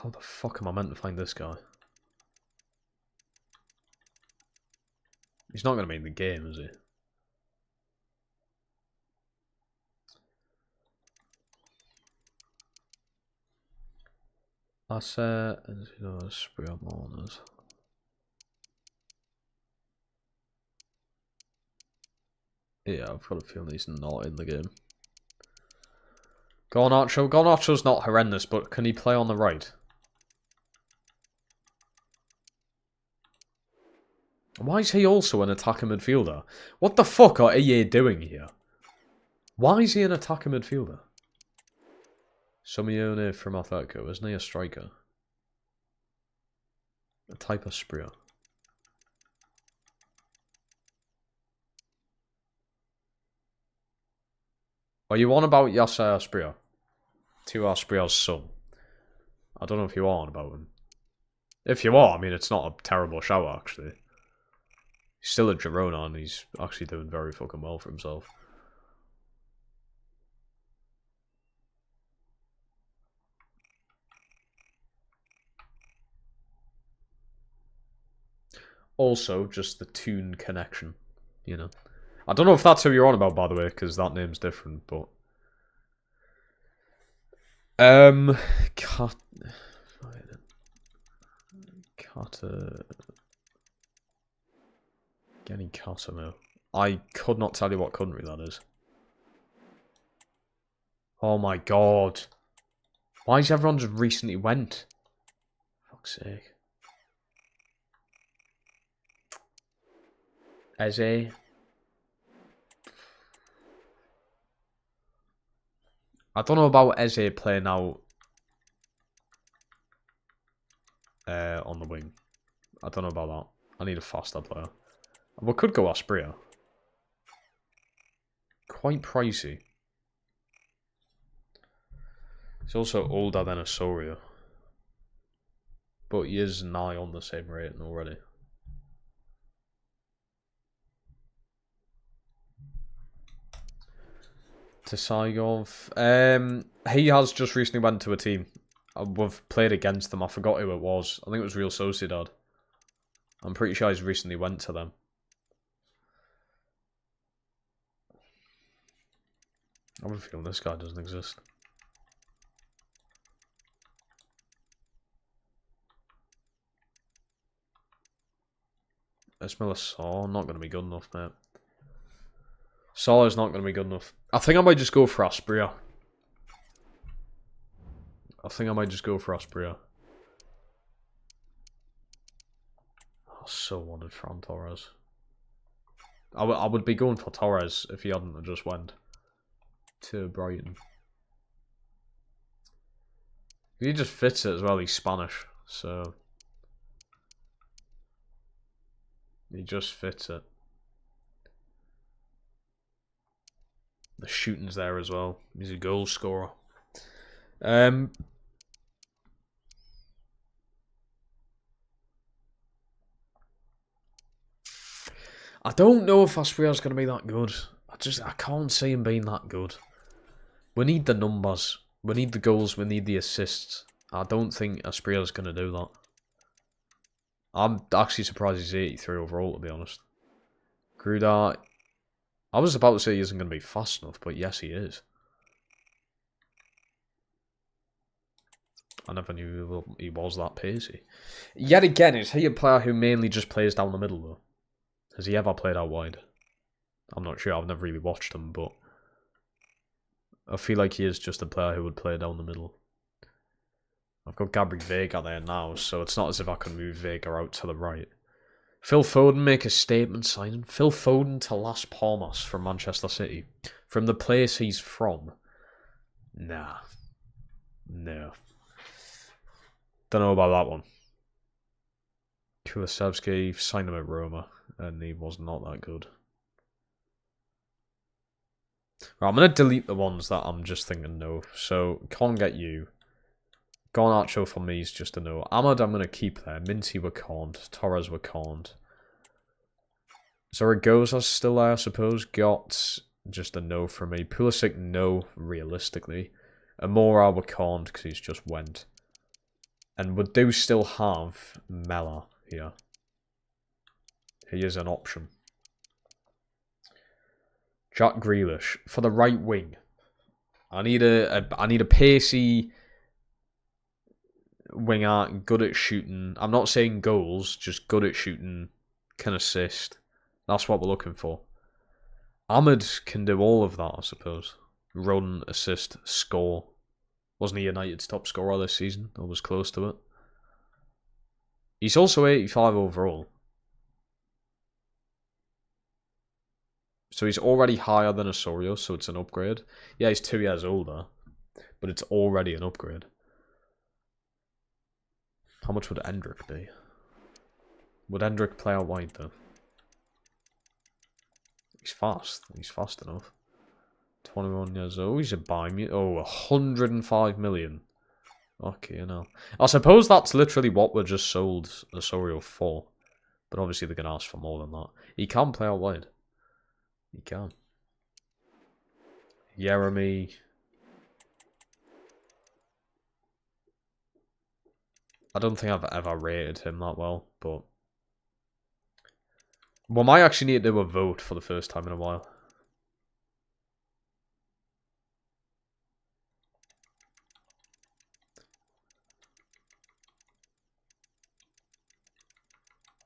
How the fuck am I meant to find this guy? He's not going to be in the game, is he? I said, Spree on Mourners. Yeah, I've got a feeling he's not in the game. Garnacho. Garnacho's not horrendous, but can he play on the right? Why is he also an attacking midfielder? What the fuck are EA doing here? Why is he an attacking midfielder? Simeone from Atletico, isn't he a striker? A type of Spree. Are you on about Yasser Asprilla? To Asprilla's son. I don't know if you are on about him. If you are, I mean, it's not a terrible shout, actually. He's still at Girona, and he's actually doing very fucking well for himself. Also, just the tune connection, you know. I don't know if that's who you're on about, by the way, because that name's different, but... Genny Catamo. I could not tell you what country that is. Oh my god. Why is everyone just recently went? Fuck's sake. Eze. I don't know about Eze playing out on the wing. I don't know about that. I need a faster player. We could go Asprilla. Quite pricey. He's also older than Osorio. But he is nigh on the same rating already. Tsaigov. He has just recently went to a team. We've played against them. I forgot who it was. I think it was Real Sociedad. I'm pretty sure he's recently went to them. I have a feeling this guy doesn't exist. Ismail Saw, not going to be good enough, mate. Saw is not going to be good enough. I think I might just go for Asprilla. I so wanted Fran Torres. I would be going for Torres if he hadn't just went to Brighton. He just fits it as well. He's Spanish, so he just fits it. The shooting's there as well. He's a goal scorer. I don't know if Asprilla's going to be that good. I can't see him being that good. We need the numbers. We need the goals. We need the assists. I don't think Asprilla's going to do that. I'm actually surprised he's 83 overall, to be honest. Grudar. I was about to say he isn't going to be fast enough, but yes, he is. I never knew he was that pacey. Yet again, is he a player who mainly just plays down the middle, though? Has he ever played out wide? I'm not sure. I've never really watched him, but I feel like he is just a player who would play down the middle. I've got Gabri Vega there now, so it's not as if I can move Vega out to the right. Phil Foden make a statement signing. Phil Foden to Las Palmas from Manchester City. From the place he's from. Nah. No. Don't know about that one. Kulusevski signed him at Roma, and he was not that good. Right, I'm going to delete the ones that I'm just thinking no. So, can't get you. Garnacho for me is just a no. Ahmad I'm going to keep there. Minty we can't. Torres we can't. Zaragoza's still there, I suppose. Got just a no for me. Pulisic, no, realistically. Amora we can't because he's just went. And we do still have Mella here. He is an option. Jack Grealish for the right wing. I need a pacey winger, good at shooting. I'm not saying goals, just good at shooting, can assist. That's what we're looking for. Ahmed can do all of that, I suppose. Run, assist, score. Wasn't he United's top scorer this season? Or was close to it. He's also 85 overall. So he's already higher than Osorio, so it's an upgrade. Yeah, he's 2 years older, but it's already an upgrade. How much would Endrick be? Would Endrick play out wide, though? He's fast. He's fast enough. 21 years old. He's a buy me. Oh, 105 million. Okay, you know. I suppose that's literally what we just sold Osorio for. But obviously they're going to ask for more than that. He can play out wide. He can. Jeremy. I don't think I've ever rated him that well, but we might actually need to do a vote for the first time in a while.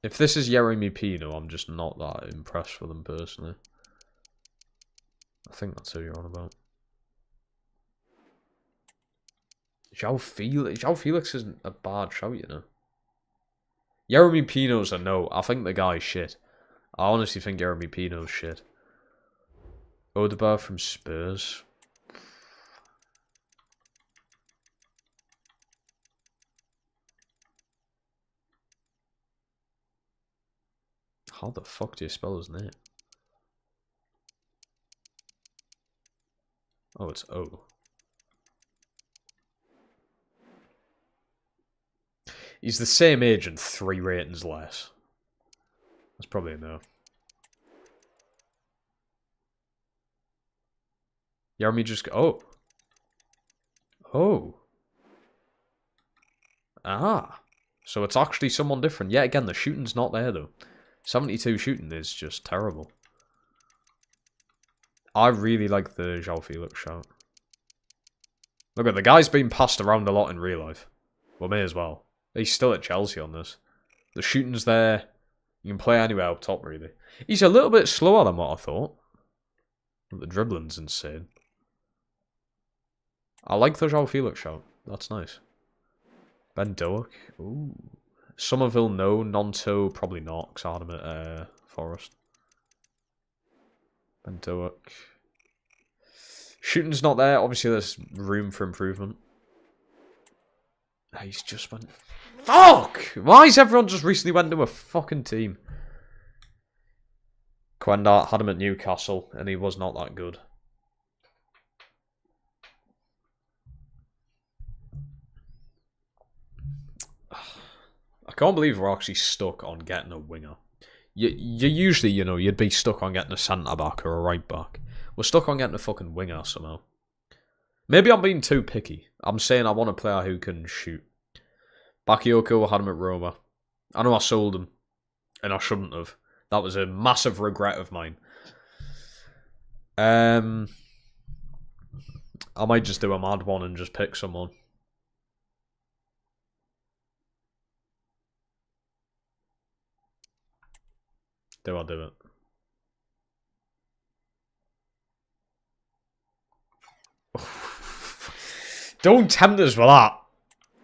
If this is Jeremy Pino, I'm just not that impressed with him personally. I think that's who you're on about. João Felix isn't a bad shout, you know. Jeremy Pino's a no. I think the guy's shit. I honestly think Jeremy Pino's shit. Odegaard from Spurs. How the fuck do you spell his name? Oh, it's O. He's the same age and 3 ratings less. That's probably a no. Jeremy just... Oh. Oh. Ah. So it's actually someone different. Yet again, the shooting's not there, though. 72 shooting is just terrible. I really like the João Felix shout. Look at the guy's been passed around a lot in real life. Well, may as well. He's still at Chelsea on this. The shooting's there. You can play anywhere up top, really. He's a little bit slower than what I thought. The dribbling's insane. I like the João Felix shout. That's nice. Ben Doak. Ooh. Somerville, no. Nonto, probably not, because I had him at Forest. Ben Doak. Shooting's not there. Obviously, there's room for improvement. He's just went... Fuck! Why has everyone just recently went to a fucking team? Quendart had him at Newcastle, and he was not that good. I can't believe we're actually stuck on getting a winger. You usually, you know, you'd be stuck on getting a centre-back or a right-back. We're stuck on getting a fucking winger somehow. Maybe I'm being too picky. I'm saying I want a player who can shoot. Bakayoko had him at Roma. I know I sold him, and I shouldn't have. That was a massive regret of mine. I might just do a mad one and just pick someone. Do I do it? Don't tempt us with that.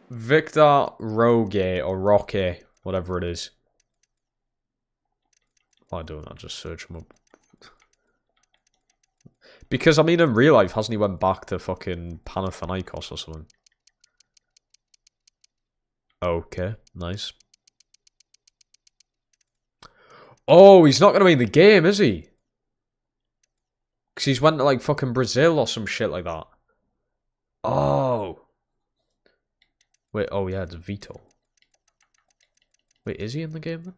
Victor Rogue or Roque, whatever it is. Why don't I just search him up? Because, I mean, in real life, hasn't he went back to fucking Panathinaikos or something? Okay, nice. Oh, he's not going to be in the game, is he? Because he's went to, like, fucking Brazil or some shit like that. Oh. Wait, oh yeah, it's Vito. Wait, is he in the game then?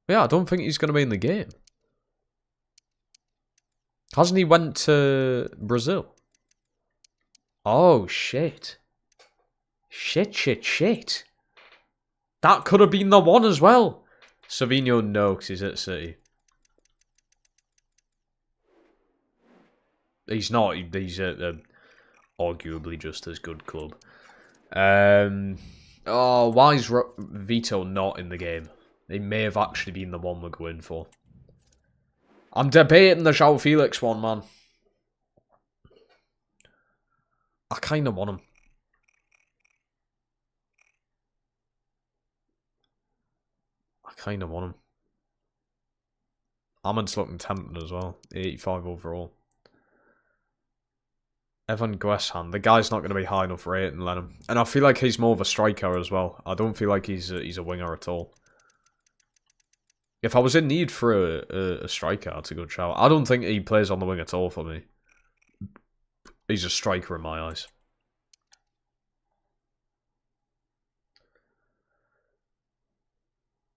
Yeah, I don't think he's going to be in the game. Hasn't he went to Brazil? Oh, shit. Shit. That could have been the one as well. Savinho, no, because he's at City. He's not. He's at arguably just as good club. Oh, why is Vito not in the game? He may have actually been the one we're going for. I'm debating the João Felix one, man. I kind of want him. Ahmed's looking tempting as well. 85 overall. Evan Gueshan, the guy's not going to be high enough rating, let him. And I feel like he's more of a striker as well. I don't feel like he's a winger at all. If I was in need for a striker, that's a good shout. I don't think he plays on the wing at all for me. He's a striker in my eyes.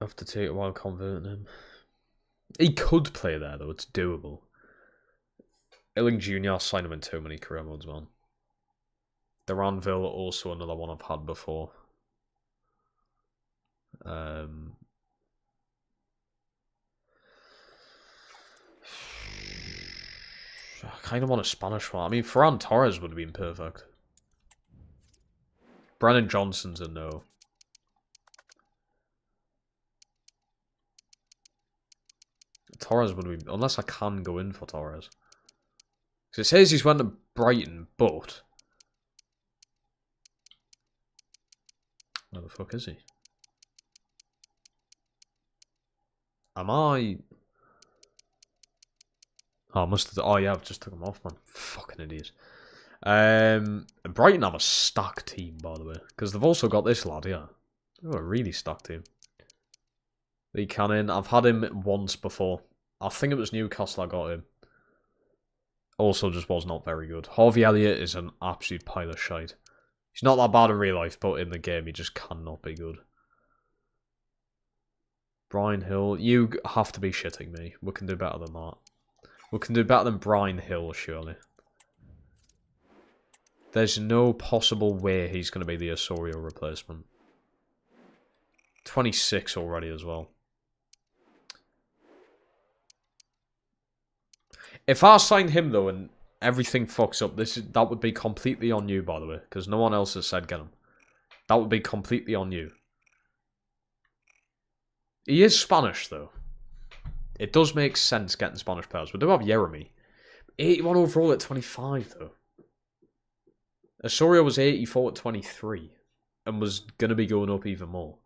I have to take a while converting him. He could play there though, it's doable. Illing Jr., I'll sign him in too many career modes, man. Duranville, also another one I've had before. I kind of want a Spanish one. I mean, Ferran Torres would have been perfect. Brennan Johnson's a no. Torres would be... Unless I can go in for Torres. Because it says he's went to Brighton, but... Where the fuck is he? Am I... Oh, I must have... Oh, yeah, I've just took him off, man. Fucking idiots. Brighton have a stacked team, by the way. Because they've also got this lad, yeah. They've got a really stacked team. Lee Cannon, I've had him once before. I think it was Newcastle I got him. Also just was not very good. Harvey Elliott is an absolute pile of shite. He's not that bad in real life, but in the game he just cannot be good. Brian Hill, you have to be shitting me. We can do better than that. We can do better than Brian Hill, surely. There's no possible way he's going to be the Osorio replacement. 26 already as well. If I sign him though and everything fucks up, that would be completely on you, by the way, because no one else has said get him. That would be completely on you. He is Spanish though. It does make sense getting Spanish players. We do have Jeremy. 81 overall at 25 though. Osorio was 84 at 23 and was going to be going up even more.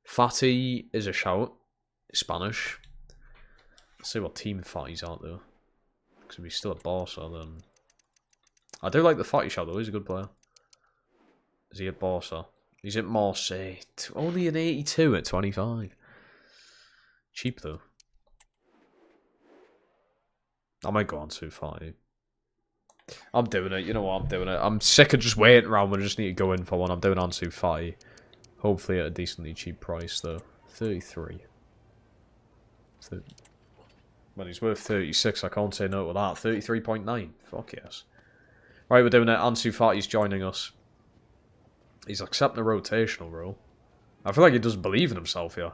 Fatty is a shout. Spanish. Let's see what team Fatty's out though. Because if he's still at Barca, then... I do like the Fatty shout though, he's a good player. Is he at Barca? He's at Marseille. Only an 82 at 25. Cheap though. I might go on to Fatty. I'm doing it, you know what, I'm doing it. I'm sick of just waiting around, we just need to go in for one. I'm doing Ansu Fati. Hopefully at a decently cheap price though. 33. When he's worth 36, I can't say no to that. 33.9. Fuck yes. Right, we're doing it. Ansu Fati's joining us. He's accepting a rotational role. I feel like he doesn't believe in himself here.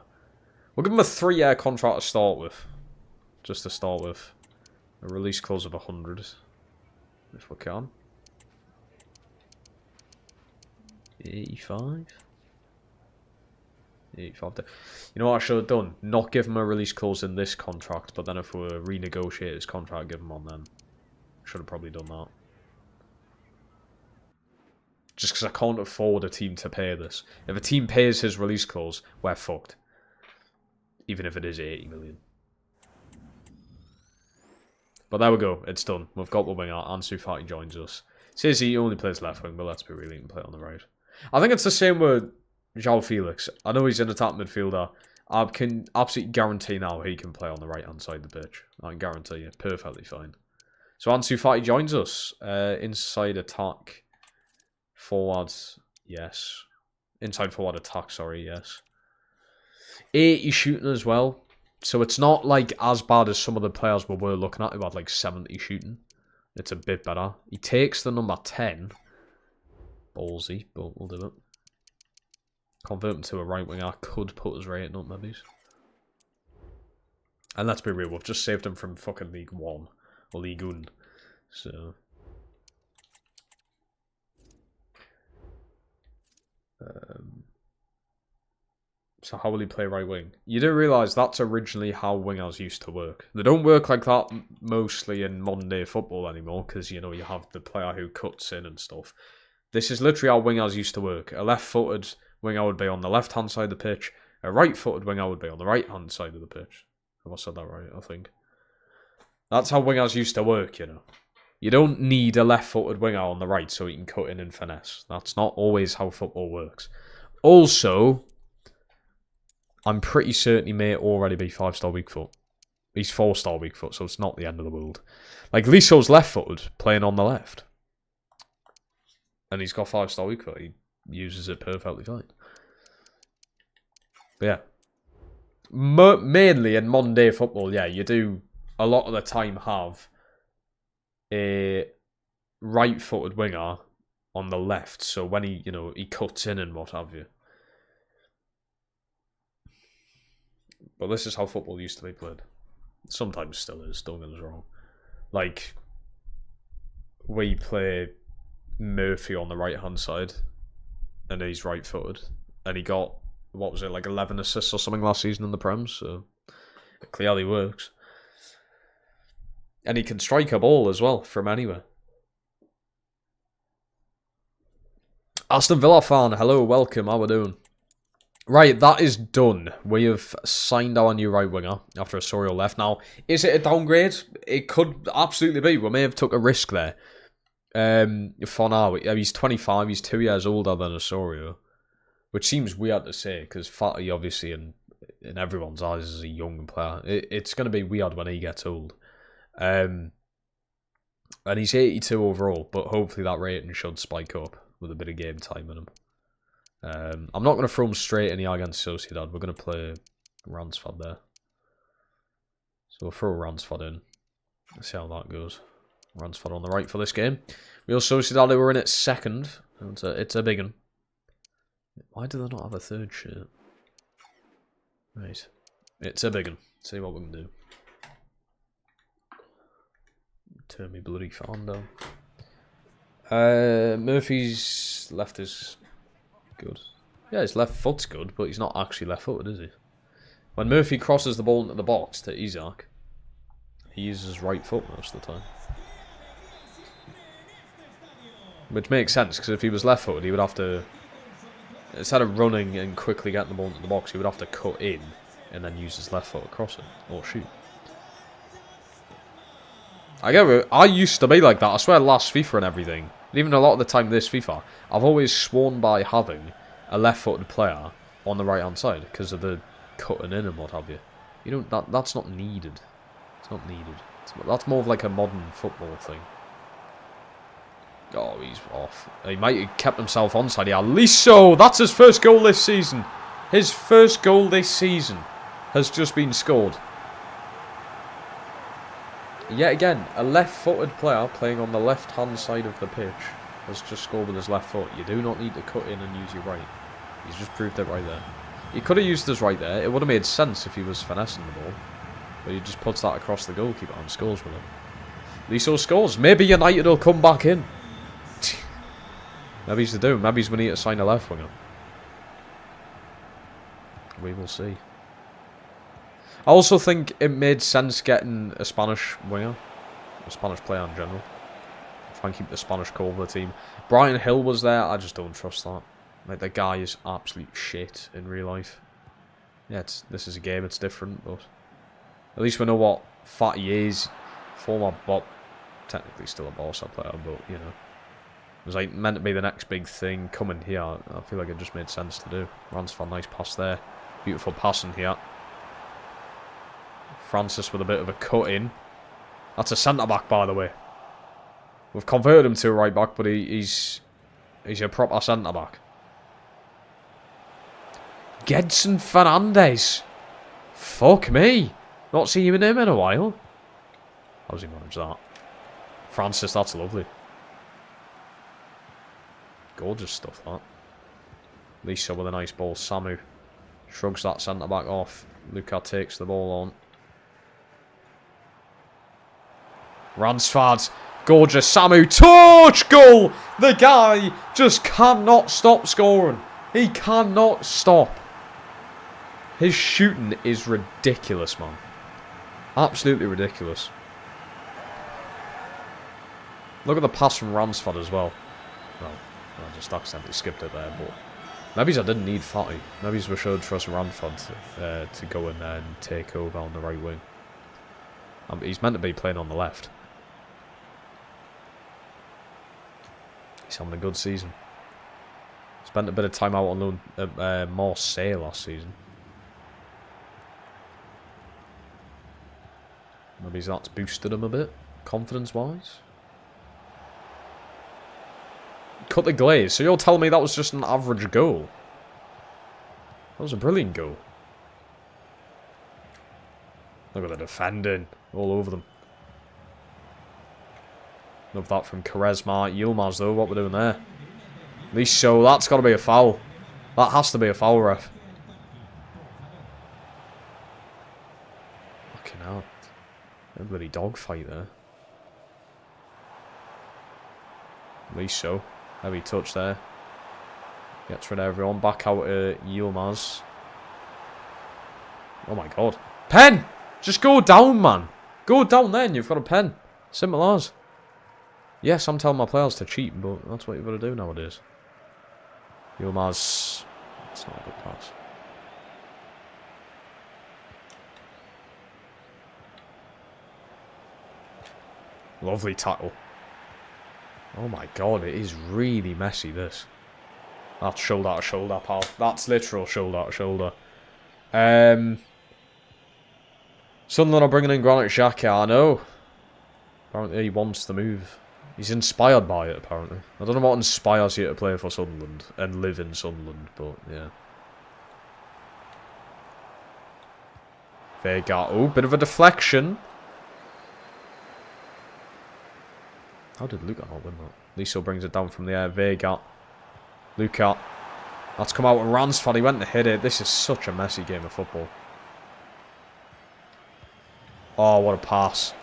We'll give him a 3-year contract to start with. Just to start with. A release clause of 100. If we can. 85? 85. You know what I should have done? Not give him a release clause in this contract, but then if we renegotiate his contract, give him one then. Should have probably done that. Just because I can't afford a team to pay this. If a team pays his release clause, we're fucked. Even if it is 80 million. But there we go, it's done. We've got the winger. Ansu Fati joins us. Says he only plays left wing, but let's be real, he can play on the right. I think it's the same with João Felix. I know he's an attack midfielder. I can absolutely guarantee now he can play on the right hand side of the pitch. I can guarantee you, perfectly fine. So Ansu Fati joins us. Inside attack. Forwards, yes. Inside forward attack, sorry, yes. 80 shooting as well. So it's not like as bad as some of the players we were looking at who had like 70 shooting. It's a bit better. He takes the number 10. Ballsy, but we'll do it. Convert him to a right winger. Could put his rating up, maybe. And let's be real, we've just saved him from fucking League 1. Or League 1. So... So how will he play right wing? You do realise that's originally how wingers used to work. They don't work like that mostly in modern day football anymore, because, you know, you have the player who cuts in and stuff. This is literally how wingers used to work. A left-footed winger would be on the left-hand side of the pitch. A right-footed winger would be on the right-hand side of the pitch. Have I said that right, I think? That's how wingers used to work, you know. You don't need a left-footed winger on the right so he can cut in and finesse. That's not always how football works. Also, I'm pretty certain he may already be 5-star weak foot. He's 4-star weak foot, so it's not the end of the world. Like, Lisso's left-footed, playing on the left. And he's got 5-star weak foot. He uses it perfectly fine. But yeah. Mainly in modern day football, yeah, you do a lot of the time have a right-footed winger on the left. So when he, you know, he cuts in and what have you. But this is how football used to be played. Sometimes still is, don't get us wrong. Like, we play Murphy on the right-hand side, and he's right-footed. And he got, what was it, like 11 assists or something last season in the Prem, so it clearly works. And he can strike a ball as well, from anywhere. Aston Villa fan, hello, welcome, how we doing? Right, that is done. We have signed our new right winger after Osorio left. Now, is it a downgrade? It could absolutely be. We may have took a risk there. For now, he's 25. He's 2 years older than Osorio, which seems weird to say because Fatty, obviously, in everyone's eyes, is a young player. It's going to be weird when he gets old. And he's 82 overall, but hopefully that rating should spike up with a bit of game time in him. I'm not going to throw him straight in the against Sociedad. We're going to play Ransford there. So we'll throw Ransford in. Let's see how that goes. Ransford on the right for this game. Real Sociedad, who were in at second. It's a big one. Why do they not have a third shirt? Right. It's a big one. See what we can do. Turn me bloody fan down. Murphy's left is good. Yeah, his left foot's good, but he's not actually left-footed, is he? When Murphy crosses the ball into the box to Isaac, he uses his right foot most of the time. Which makes sense, because if he was left-footed, he would have to, instead of running and quickly getting the ball into the box, he would have to cut in and then use his left foot to cross it, or shoot. I get it. I used to be like that. I swear last FIFA and everything, and even a lot of the time this FIFA, I've always sworn by having a left-footed player on the right-hand side because of the cutting in and what have you. You don't. That's not needed. It's not needed. That's more of like a modern football thing. Oh, he's off. He might have kept himself onside here. Liso, that's his first goal this season. His first goal this season has just been scored. Yet again, a left-footed player playing on the left-hand side of the pitch has just scored with his left foot. You do not need to cut in and use your right. He's just proved it right there. He could have used his right there. It would have made sense if he was finessing the ball. But he just puts that across the goalkeeper and scores with it. Liso scores. Maybe United will come back in. Maybe he's to do. Maybe we need to sign a left winger. We will see. I also think it made sense getting a Spanish winger, a Spanish player in general. Try and keep the Spanish core of the team. Brian Hill was there. I just don't trust that. Like, the guy is absolute shit in real life. Yeah, this is a game. It's different, but at least we know what Fatty is. Former Bob, technically still a Barca player, but you know, it was like meant to be the next big thing coming here. I feel like it just made sense to do. Ransford, nice pass there. Beautiful passing here. Francis with a bit of a cut in. That's a centre-back, by the way. We've converted him to a right-back, but he's a proper centre-back. Gedson Fernandez. Fuck me. Not seen him in a while. How does he manage that? Francis, that's lovely. Gorgeous stuff, that. Lisa with a nice ball. Samu shrugs that centre-back off. Luka takes the ball on. Ransford. Gorgeous. Samu. Touch! Goal! The guy just cannot stop scoring. He cannot stop. His shooting is ridiculous, man. Absolutely ridiculous. Look at the pass from Ransford as well. Well, I just accidentally skipped it there, but... Maybe I didn't need Fatty. Maybe we should trust Ransford to go in there and take over on the right wing. He's meant to be playing on the left. He's having a good season. Spent a bit of time out on loan at Marseille last season. Maybe that's boosted him a bit, confidence-wise. Cut the glaze. So you're telling me that was just an average goal? That was a brilliant goal. Look at the defending. All over them. Love that from Quaresma. Yilmaz, though. What we're doing there. At least so. That's got to be a foul. That has to be a foul, ref. Fucking hell. A bloody dogfight there. At least so. Heavy touch there. Gets rid of everyone. Back out to Yilmaz. Oh my god. Pen! Just go down, man. Go down there and you've got a pen. Simple as. Yes, I'm telling my players to cheat, but that's what you've got to do nowadays. Yilmaz. It's not a good pass. Lovely tackle. Oh my god, it is really messy, this. That's shoulder to shoulder, pal. That's literal shoulder to shoulder. Sunderland are bringing in Granit Xhaka, I know. Apparently he wants to move. He's inspired by it, apparently. I don't know what inspires you to play for Sunderland and live in Sunderland, but yeah. Vega. Oh, bit of a deflection. How did Luka not win that? Liso brings it down from the air. Vega. Luka. That's come out with Ransford. He went to hit it. This is such a messy game of football. Oh, what a pass.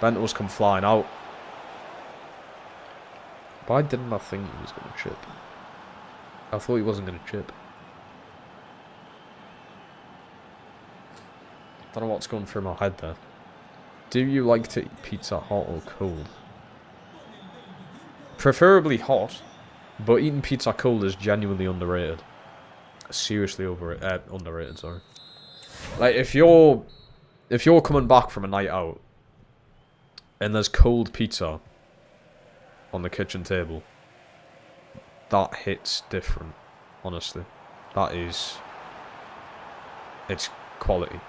Bento's come flying out. Why didn't I think he was going to chip? I thought he wasn't going to chip. Don't know what's going through my head there. Do you like to eat pizza hot or cold? Preferably hot, but eating pizza cold is genuinely underrated. Seriously underrated, sorry. Like, if you're coming back from a night out and there's cold pizza on the kitchen table, that hits different, honestly. It's quality.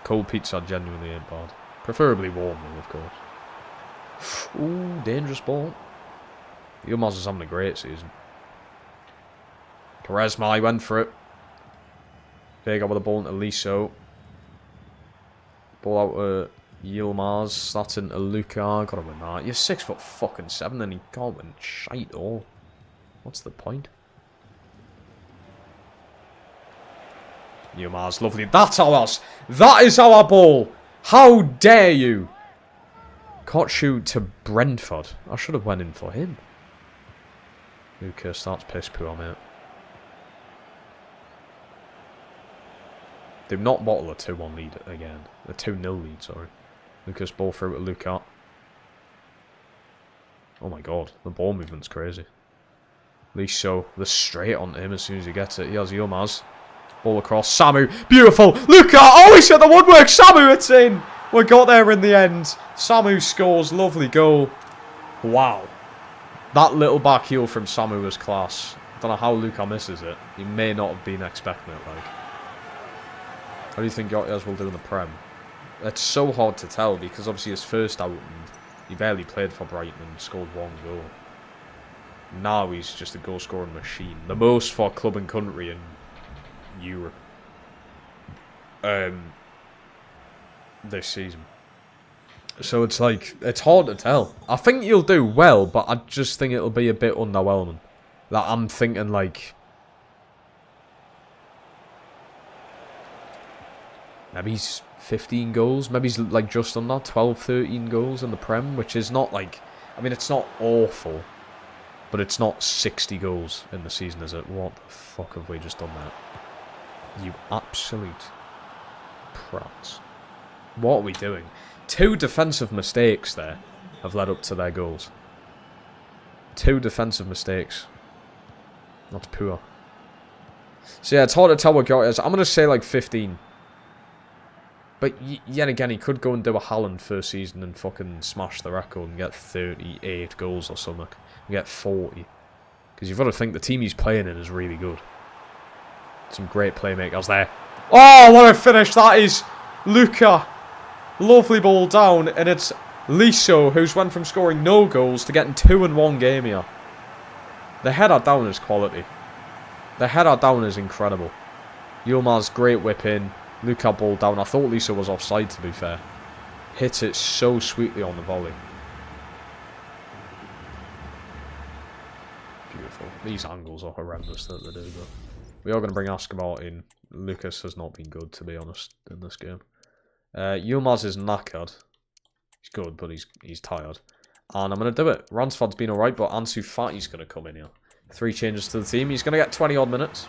Cold pizza genuinely ain't bad. Preferably warm, though, of course. Ooh, dangerous ball. Yilmaz is having a great season. Quaresma, he went for it. Vega with the ball into Liso. Ball out to Yilmaz. That's into Luka. Gotta win that. You're 6'7" and he can't win shite all. What's the point? Yilmaz, lovely. That's ours. That is our ball. How dare you? Can't shoot to Brentford. I should have went in for him. Lucas, that's piss poor, mate. They've not bottled a 2-1 lead again. A 2-0 lead, sorry. Lucas, ball through to Luka. Oh my god, the ball movement's crazy. At least so. They're straight onto him as soon as he gets it. He has Yilmaz. Ball across. Samu. Beautiful. Luka. Oh, he's hit the woodwork. Samu, it's in. We got there in the end. Samu scores. Lovely goal. Wow. That little back heel from Samu was class. Don't know how Luka misses it. He may not have been expecting it, like. How do you think Yotias will do in the Prem? It's so hard to tell because obviously his first outing, he barely played for Brighton and scored 1 goal. Now he's just a goal-scoring machine. The most for club and country in Europe. This season. So it's like, it's hard to tell. I think you'll do well, but I just think it'll be a bit underwhelming. Like, I'm thinking like... maybe he's 15 goals. Maybe he's like just under 12, 13 goals in the Prem, which is not like... I mean, it's not awful, but it's not 60 goals in the season, is it? What the fuck have we just done there? You absolute prats. What are we doing? 2 defensive mistakes there have led up to their goals. 2 defensive mistakes. That's poor. So yeah, it's hard to tell what Gotti is. I'm going to say like 15. But yet again, he could go and do a Haaland first season and fucking smash the record and get 38 goals or something. And get 40. Because you've got to think the team he's playing in is really good. Some great playmakers there. Oh, what a finish that is! Luka. Lovely ball down, and it's Liso who's went from scoring no goals to getting 2 in one game here. The header down is quality. The header down is incredible. Yilmaz's great whip in. Luka ball down. I thought Liso was offside, to be fair. Hits it so sweetly on the volley. Beautiful. These angles are horrendous that they do, but we are going to bring Escobar in. Lucas has not been good, to be honest, in this game. Yilmaz is knackered. He's good, but he's tired. And I'm going to do it. Ransford's been alright, but Ansu Fati's going to come in here. 3 changes to the team. He's going to get 20 odd minutes.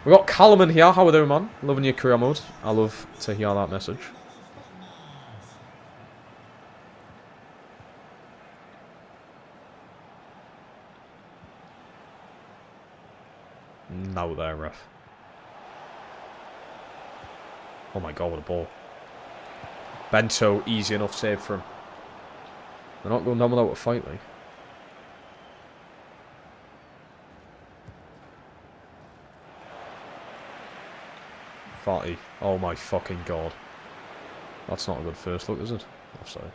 We've got Callum in here. How are we doing, man? Loving your career mode. I love to hear that message. No there, ref. Oh my god, what a ball. Bento, easy enough save for him. They're not going down without a fight, like. Fati. Oh my fucking god. That's not a good first look, is it? Offside.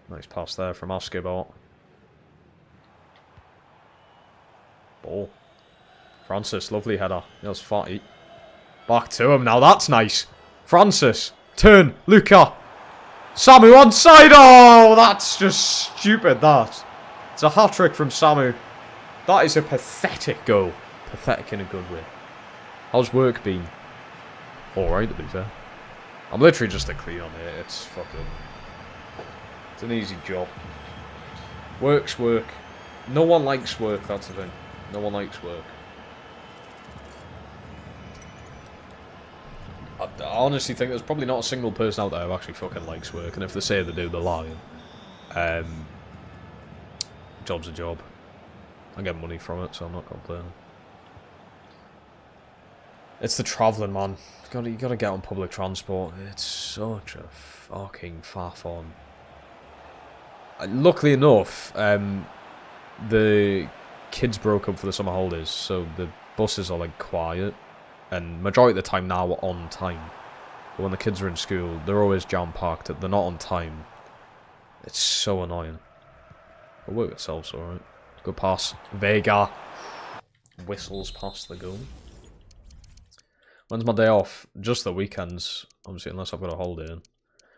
Nice pass there from Escobar. Ball. Francis, lovely header. There's Fati. Back to him now, that's nice. Francis. Turn. Luka. Samu onside. Oh, that's just stupid, that. It's a hat-trick from Samu. That is a pathetic goal. Pathetic in a good way. How's work been? Alright, to be fair. I'm literally just a clean on it. It's fucking... it's an easy job. Work's work. No one likes work, that's the thing. No one likes work. I honestly think there's probably not a single person out there who actually fucking likes work, and if they say they do, they're lying. Job's a job. I get money from it, so I'm not complaining. It's the travelling, man. You gotta get on public transport. It's such a fucking faff on. Luckily enough, the kids broke up for the summer holidays, so the buses are like quiet, and majority of the time now are on time. But when the kids are in school, they're always jam-packed. They're not on time. It's so annoying. The work itself's alright. Good pass. Vega whistles past the goal. When's my day off? Just the weekends, obviously, unless I've got a holiday in.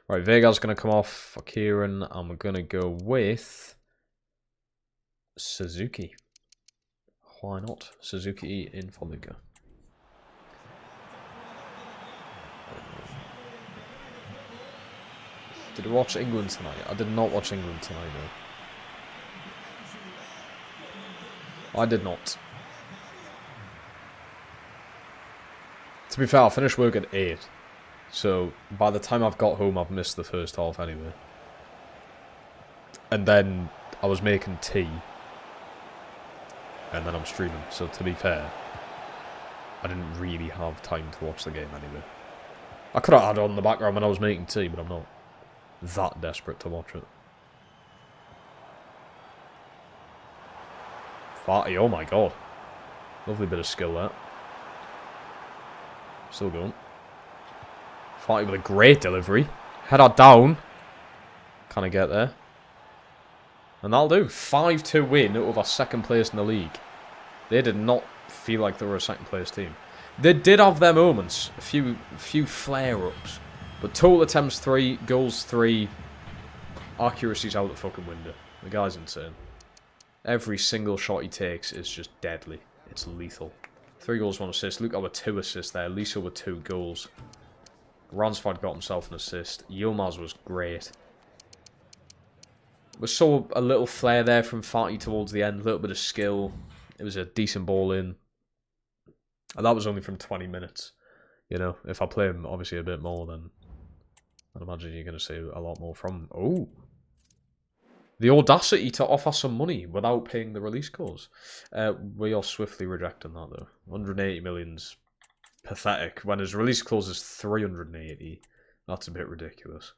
Right, Vega's going to come off for Kieran, and we're going to go with Suzuki. Why not? Suzuki in for Luka. Did we watch England tonight? I did not watch England tonight, no. I did not. To be fair, I finished work at 8. So, by the time I've got home, I've missed the first half anyway. And then, I was making tea. And then I'm streaming. So, to be fair, I didn't really have time to watch the game anyway. I could have had it on the background when I was making tea, but I'm not that desperate to watch it. Fati, oh my god. Lovely bit of skill there. Still going. Fati with a great delivery. Header down. Can I get there? And that'll do. 5-2 win over second place in the league. They did not feel like they were a second place team. They did have their moments. A few flare-ups. But total attempts 3, goals 3. Accuracy's out the fucking window. The guy's insane. Every single shot he takes is just deadly. It's lethal. 3 goals, 1 assist. Luka with 2 assists there. Lisa with 2 goals. Ransford got himself an assist. Yilmaz was great. We saw a little flare there from Fatty towards the end. A little bit of skill. It was a decent ball in. And that was only from 20 minutes. You know, if I play him obviously a bit more, then I'd imagine you're going to see a lot more from him. Oh! The audacity to offer some money without paying the release clause. We are swiftly rejecting that though. 180 million's pathetic. When his release clause is 380, that's a bit ridiculous.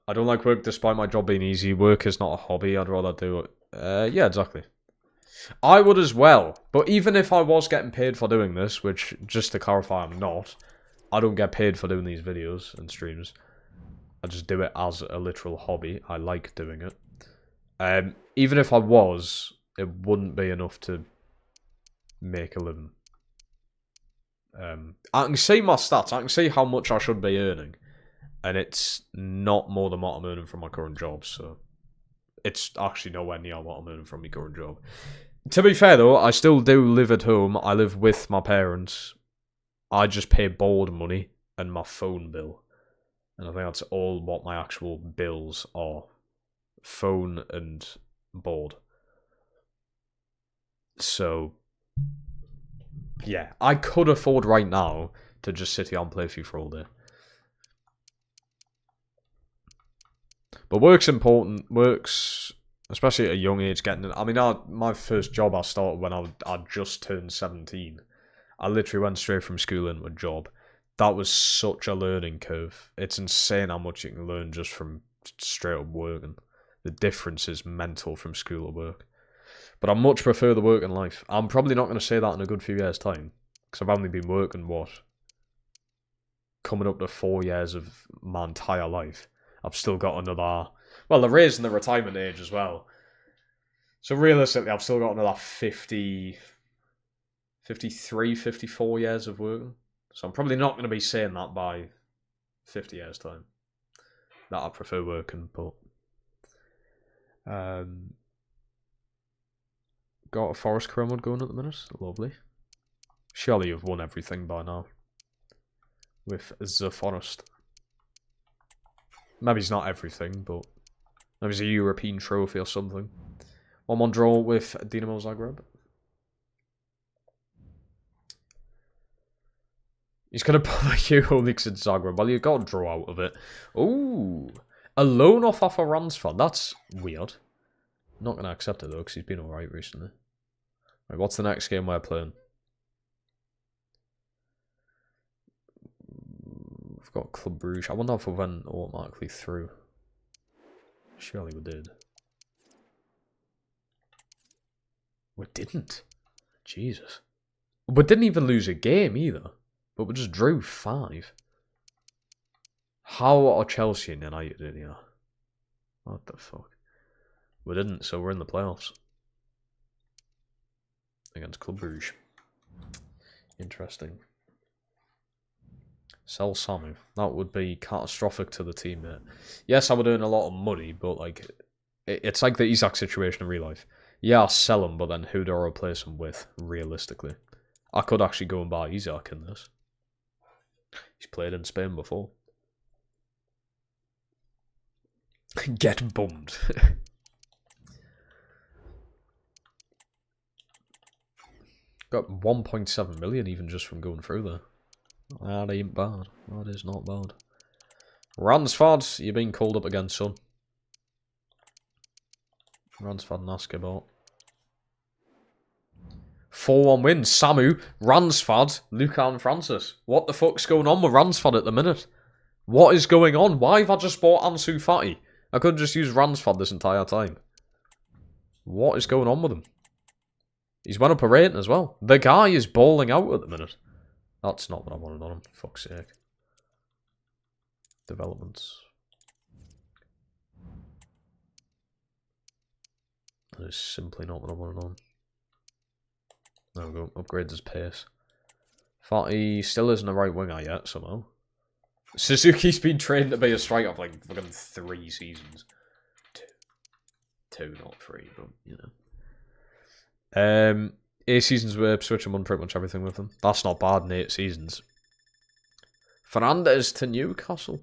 I don't like work despite my job being easy. Work is not a hobby. I'd rather do it. Yeah, exactly. I would as well. But even if I was getting paid for doing this, which, just to clarify, I'm not. I don't get paid for doing these videos and streams. I just do it as a literal hobby. I like doing it. Even if I was, it wouldn't be enough to make a living. I can see my stats. I can see how much I should be earning. And it's not more than what I'm earning from my current job. So it's actually nowhere near what I'm earning from my current job. To be fair though, I still do live at home. I live with my parents. I just pay board money and my phone bill. And I think that's all what my actual bills are. Phone and board. So, yeah. I could afford right now to just sit here and play FIFA all day. But work's important. Work's, especially at a young age, getting... I mean, my first job I started when I just turned 17. I literally went straight from school into a job. That was such a learning curve. It's insane how much you can learn just from straight up working. The difference is mental from school to work. But I much prefer the working life. I'm probably not going to say that in a good few years' time. Because I've only been working, what? Coming up to 4 years of my entire life. I've still got another... Well, they're raising the retirement age as well. So realistically, I've still got another 53, 54 years of working. So I'm probably not going to be saying that by 50 years' time. That I prefer working, but... got a Forest Crown mod going at the minute. Lovely. Surely you've won everything by now. With the Forest. Maybe it's not everything, but... Maybe it's a European trophy or something. 1-1 draw with Dinamo Zagreb. He's going to pull a Euro Leagues in Zagreb. Well, you've got to draw out of it. Ooh. A loan offer for Ransford. That's weird. Not going to accept it, though, because he's been alright recently. Right, what's the next game we're playing? We've got Club Brugge. I wonder if we went automatically through. Surely we did. We didn't. Jesus. We didn't even lose a game, either. But we just drew 5. How are Chelsea and United in here? What the fuck? We didn't, so we're in the playoffs. Against Club Brugge. Interesting. Sell Samu. That would be catastrophic to the team, mate. Yes, I would earn a lot of money, but like, it's like the Isak situation in real life. Yeah, I'll sell him, but then who do I replace him with, realistically? I could actually go and buy Isak in this. He's played in Spain before. Get bummed. Got 1.7 million even just from going through there. That ain't bad. That is not bad. Ransford, you're being called up again, son. Ransford and Askebot. 4-1 win. Samu, Ransford, Luka and Francis. What the fuck's going on with Ransford at the minute? What is going on? Why have I just bought Ansu Fati? I could just use Ransford this entire time. What is going on with him? He's went up a rating as well. The guy is balling out at the minute. That's not what I wanted on him, for fuck's sake. Developments. That is simply not what I wanted on. There we go. Upgrades his pace. Thought he still isn't a right winger yet, somehow. Suzuki's been trained to be a striker for like fucking 3 seasons. Two, not 3, but you know. 8 seasons with Ipswich and won pretty much everything with them. That's not bad in 8 seasons. Fernandez to Newcastle.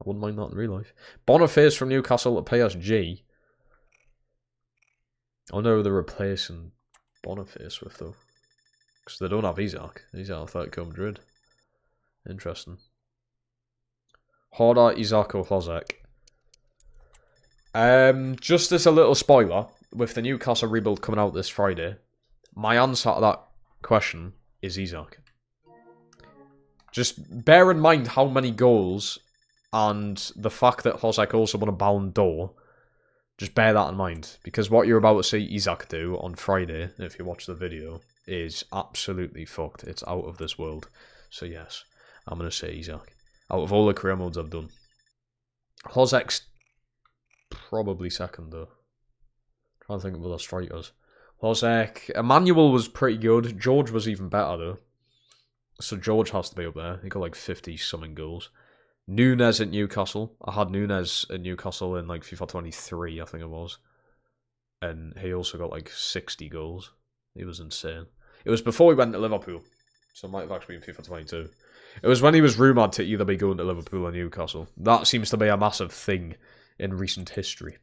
I wouldn't mind that in real life. Boniface from Newcastle to PSG. I wonder who they're replacing Boniface with, though. Because they don't have Isaac. He's out of Atletico Madrid. Interesting. Horda, Isaac, or Hozek. Just as a little spoiler, with the Newcastle rebuild coming out this Friday, my answer to that question is Isaac. Just bear in mind how many goals and the fact that Hozek also won a Ballon d'Or. Just bear that in mind, because what you're about to see Isaac do on Friday, if you watch the video, is absolutely fucked. It's out of this world. So yes, I'm going to say Isaac. Out of all the career modes I've done. Hozek's probably second, though. I'm trying to think of other strikers. Hozek. Emmanuel was pretty good. George was even better, though. So George has to be up there. He got like 50-something goals. Nunes at Newcastle. I had Nunes at Newcastle in like FIFA 23, I think it was. And he also got like 60 goals. He was insane. It was before he went to Liverpool. So it might have actually been FIFA 22. It was when he was rumoured to either be going to Liverpool or Newcastle. That seems to be a massive thing in recent history.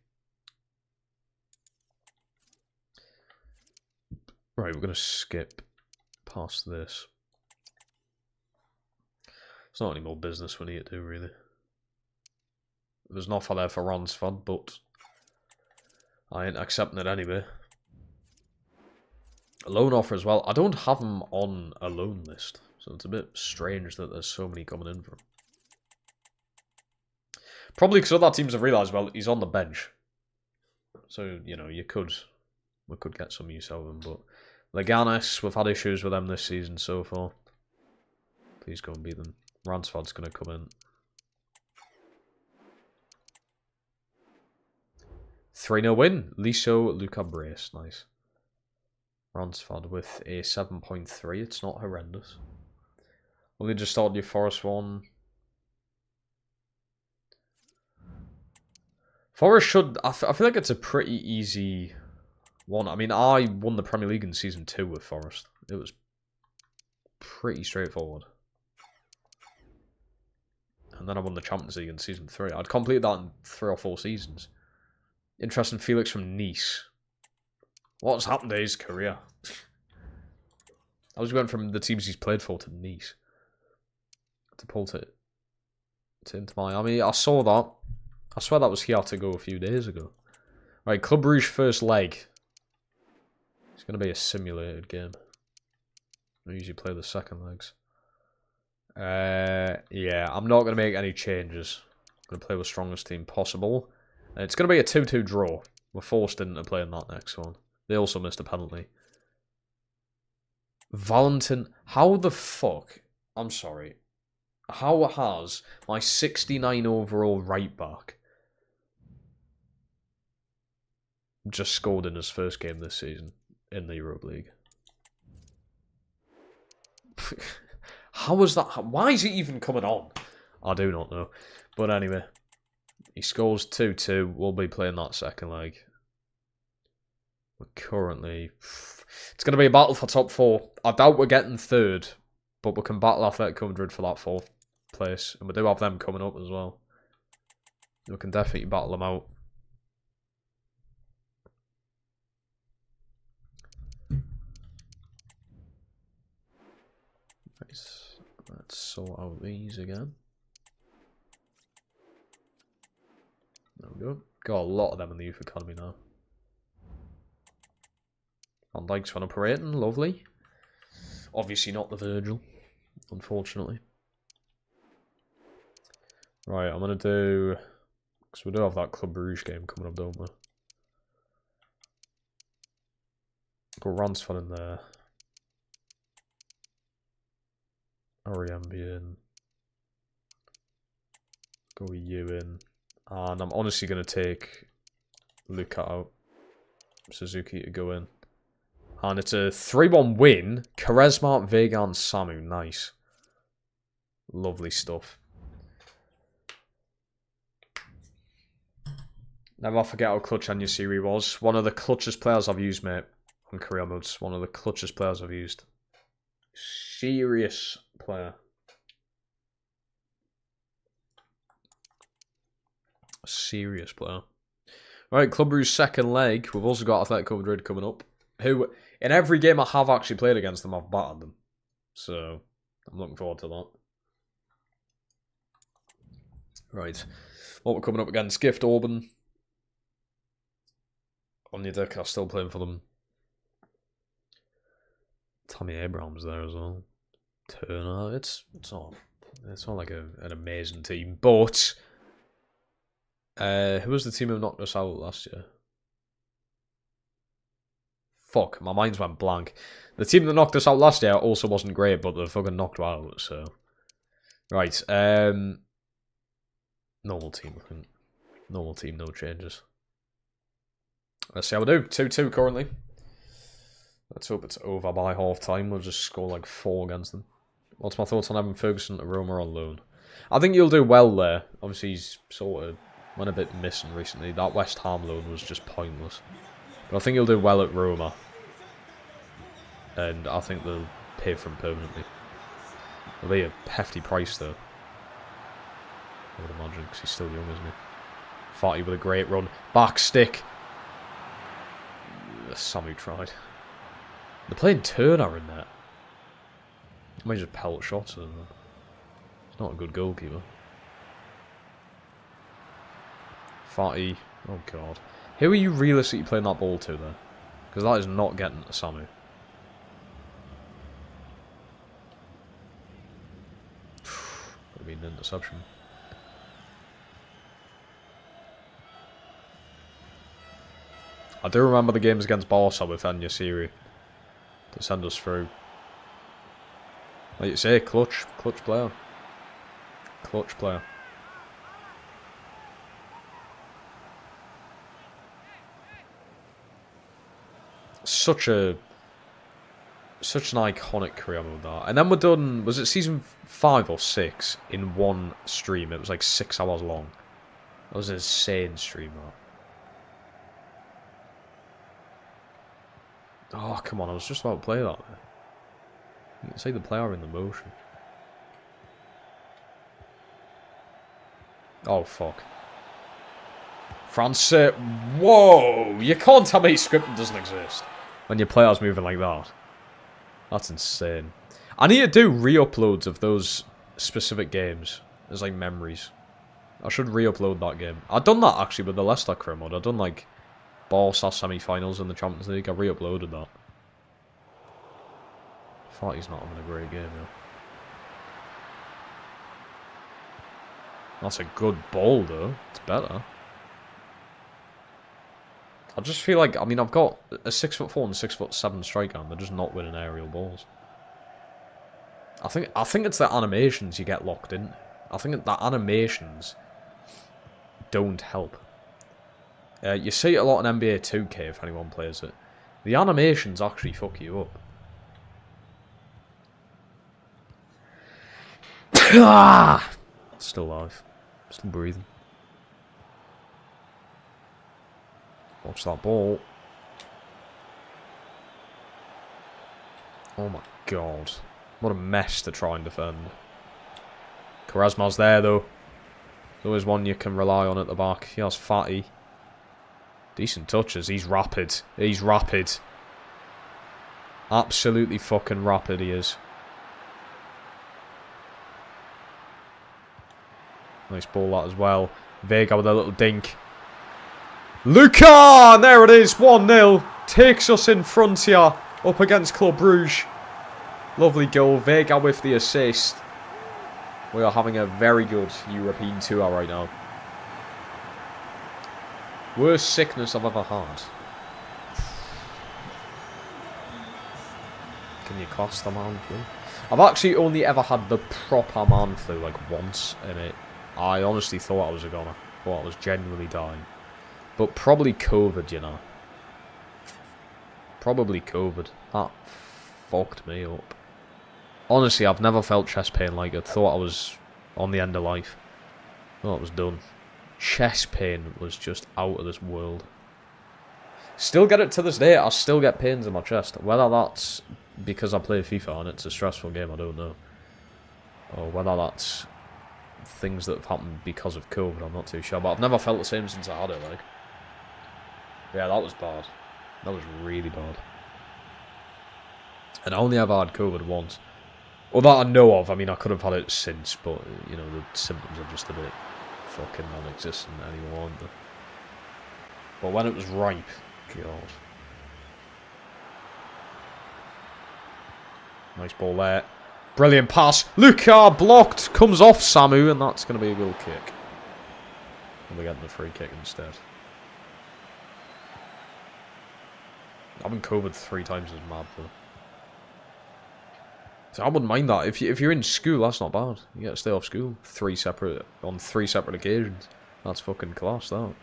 Right, we're going to skip past this. It's not any more business we need to do, really. There's an offer there for Ransford, but I ain't accepting it anyway. A loan offer as well. I don't have him on a loan list, so it's a bit strange that there's so many coming in for him. Probably because other teams have realised, well, he's on the bench. So, you know, we could get some use out of him, but Leganes, we've had issues with them this season so far. Please go and beat them. Ransford's going to come in. 3-0 win. Liso, Luca Brace. Nice. Ransford with a 7.3. It's not horrendous. Only just started your Forest one. Forest should... I feel like it's a pretty easy one. I mean, I won the Premier League in Season 2 with Forest. It was pretty straightforward. And then I won the Champions League in Season 3. I'd completed that in 3 or 4 seasons. Interesting, Felix from Nice. What's happened to his career? I was going from the teams he's played for to Nice. To pull to Inter Miami. I saw that. I swear that was here to go a few days ago. Right, Club Rouge first leg. It's going to be a simulated game. I usually play the second legs. Yeah, I'm not going to make any changes. I'm going to play with strongest team possible. It's going to be a 2-2 draw. We're forced into play in that next one. They also missed a penalty. Valentin, how the fuck? I'm sorry. How has my 69 overall right back just scored in his first game this season in the Europa League? How was that? Why is he even coming on? I do not know. But anyway, he scores 2-2. We'll be playing that second leg. We're currently... It's going to be a battle for top 4. I doubt we're getting third, but we can battle Atletico Madrid for that 4th place. And we do have them coming up as well. We can definitely battle them out. Let's sort out these again. There we go. Got a lot of them in the youth academy now. Van Dijk's fun operating, lovely. Obviously not the Virgil, unfortunately. Right, I'm going to do... Because we do have that Club Brugge game coming up, don't we? Go Ransford in there. Oriembi in. Go you in. And I'm honestly going to take Luca out. Suzuki to go in. And it's a 3-1 win. Quaresma, Vega, and Samu. Nice. Lovely stuff. Never forget how clutch Enyasiri was. One of the clutchest players I've used, mate, on career modes. One of the clutchest players I've used. Serious player. A serious player. Right, Club Brugge's second leg. We've also got Atletico Madrid coming up. Who, in every game I have actually played against them, I've battered them. So, I'm looking forward to that. Right. What we're coming up against? Gift Orban. Onyedika still playing for them. Tammy Abraham's there as well. Turner. It's not like an amazing team, but who was the team who knocked us out last year? Fuck, my mind's went blank. The team that knocked us out last year also wasn't great, but they fucking knocked us out. So right, normal team. I think normal team, no changes. Let's see how we do. 2-2 currently. Let's hope it's over by half time. We'll just score like 4 against them. What's my thoughts on Evan Ferguson to Roma on loan? I think you'll do well there. Obviously, he's sort of went a bit missing recently. That West Ham loan was just pointless. But I think he'll do well at Roma. And I think they'll pay for him permanently. It'll be a hefty price though. I would imagine, because he's still young, isn't he? Fatty with a great run. Back stick. Samu tried. They're playing Turner in there. He might just pelt shots at them. He's not a good goalkeeper. Fatty. Oh god. Who are you realistically playing that ball to there? Because that is not getting to Samu. Would have been an interception. I do remember the games against Barca with Enyasiri to send us through. Like you say, clutch player. Clutch player. Such an iconic career mode that. And then we're done, was it season 5 or 6 in one stream? It was like 6 hours long. That was an insane stream, that. Oh, come on, I was just about to play that. You can see the player in the motion. Oh, fuck. France, whoa! You can't tell me scripting doesn't exist when your player's moving like that. That's insane. I need to do re-uploads of those specific games as like memories. I should re-upload that game. I've done that actually with the Leicester career mode. I've done like Barca semi-finals in the Champions League. I re-uploaded that. I thought he's not having a great game, yeah. That's a good ball, though. It's better. I just feel like, I mean, I've got a 6'4" and 6'7" striker, and they're just not winning aerial balls. I think it's the animations you get locked in. I think the animations don't help. You see it a lot in NBA 2K if anyone plays it. The animations actually fuck you up. Still alive. Still breathing. Watch that ball. Oh my god. What a mess to try and defend. Quaresma's there though. There's always one you can rely on at the back. He has Fatty. Decent touches. He's rapid. He's rapid. Absolutely fucking rapid he is. Nice ball that as well. Vega with a little dink. Luca! There it is. 1-0. Takes us in front here. Up against Club Brugge. Lovely goal. Vega with the assist. We are having a very good European tour right now. Worst sickness I've ever had. Can you class the man flu? I've actually only ever had the proper man flu like once, and I honestly thought I was a goner. Thought I was genuinely dying. But probably COVID, you know. Probably COVID. That fucked me up. Honestly, I've never felt chest pain like it. Thought I was on the end of life. Thought it was done. Chest pain was just out of this world. Still get it to this day. I still get pains in my chest. Whether that's because I play FIFA and it's a stressful game, I don't know. Or whether that's things that have happened because of COVID, I'm not too sure. But I've never felt the same since I had it, like. Yeah, that was bad. That was really bad. And I only ever had COVID once. Well, that I know of. I mean, I could have had it since, but, you know, the symptoms are just a bit fucking non-existent anymore, aren't they? But when it was ripe, God. Nice ball there. Brilliant pass. Luka blocked. Comes off Samu, and that's going to be a goal kick. And we're getting the free kick instead. Having COVID 3 times is mad, though. So I wouldn't mind that. If you're in school, that's not bad. You get to stay off school on 3 separate occasions. That's fucking class, that.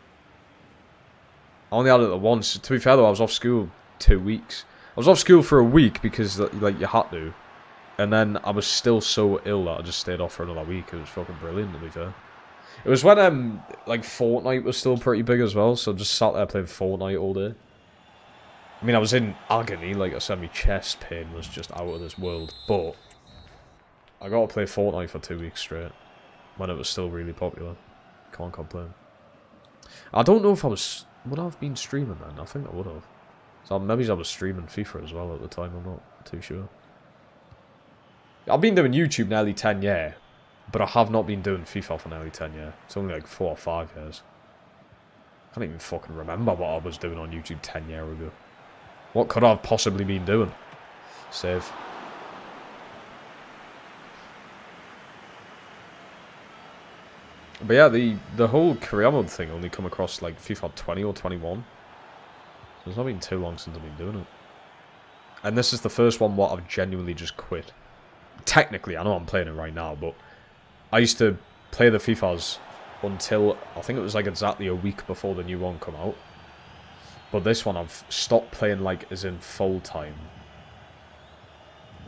I only had it once. To be fair, though, I was off school 2 weeks. I was off school for a week because, like, you had to. And then I was still so ill that I just stayed off for another week. It was fucking brilliant, to be fair. It was when, like, Fortnite was still pretty big as well. So I just sat there playing Fortnite all day. I mean, I was in agony, like I said, my chest pain was just out of this world, but I got to play Fortnite for 2 weeks straight, when it was still really popular. Can't complain. I don't know if would I have been streaming then? I think I would have. So maybe I was streaming FIFA as well at the time, I'm not too sure. I've been doing YouTube nearly 10 years, but I have not been doing FIFA for nearly 10 years. It's only like 4 or 5 years. I can't even fucking remember what I was doing on YouTube 10 years ago. What could I have possibly been doing? Save. But yeah, the whole career mode thing only come across like FIFA 20 or 21. So it's not been too long since I've been doing it. And this is the first one what I've genuinely just quit. Technically, I know I'm playing it right now, but I used to play the FIFAs until, I think it was like exactly a week before the new one come out. But this one I've stopped playing like as in full time.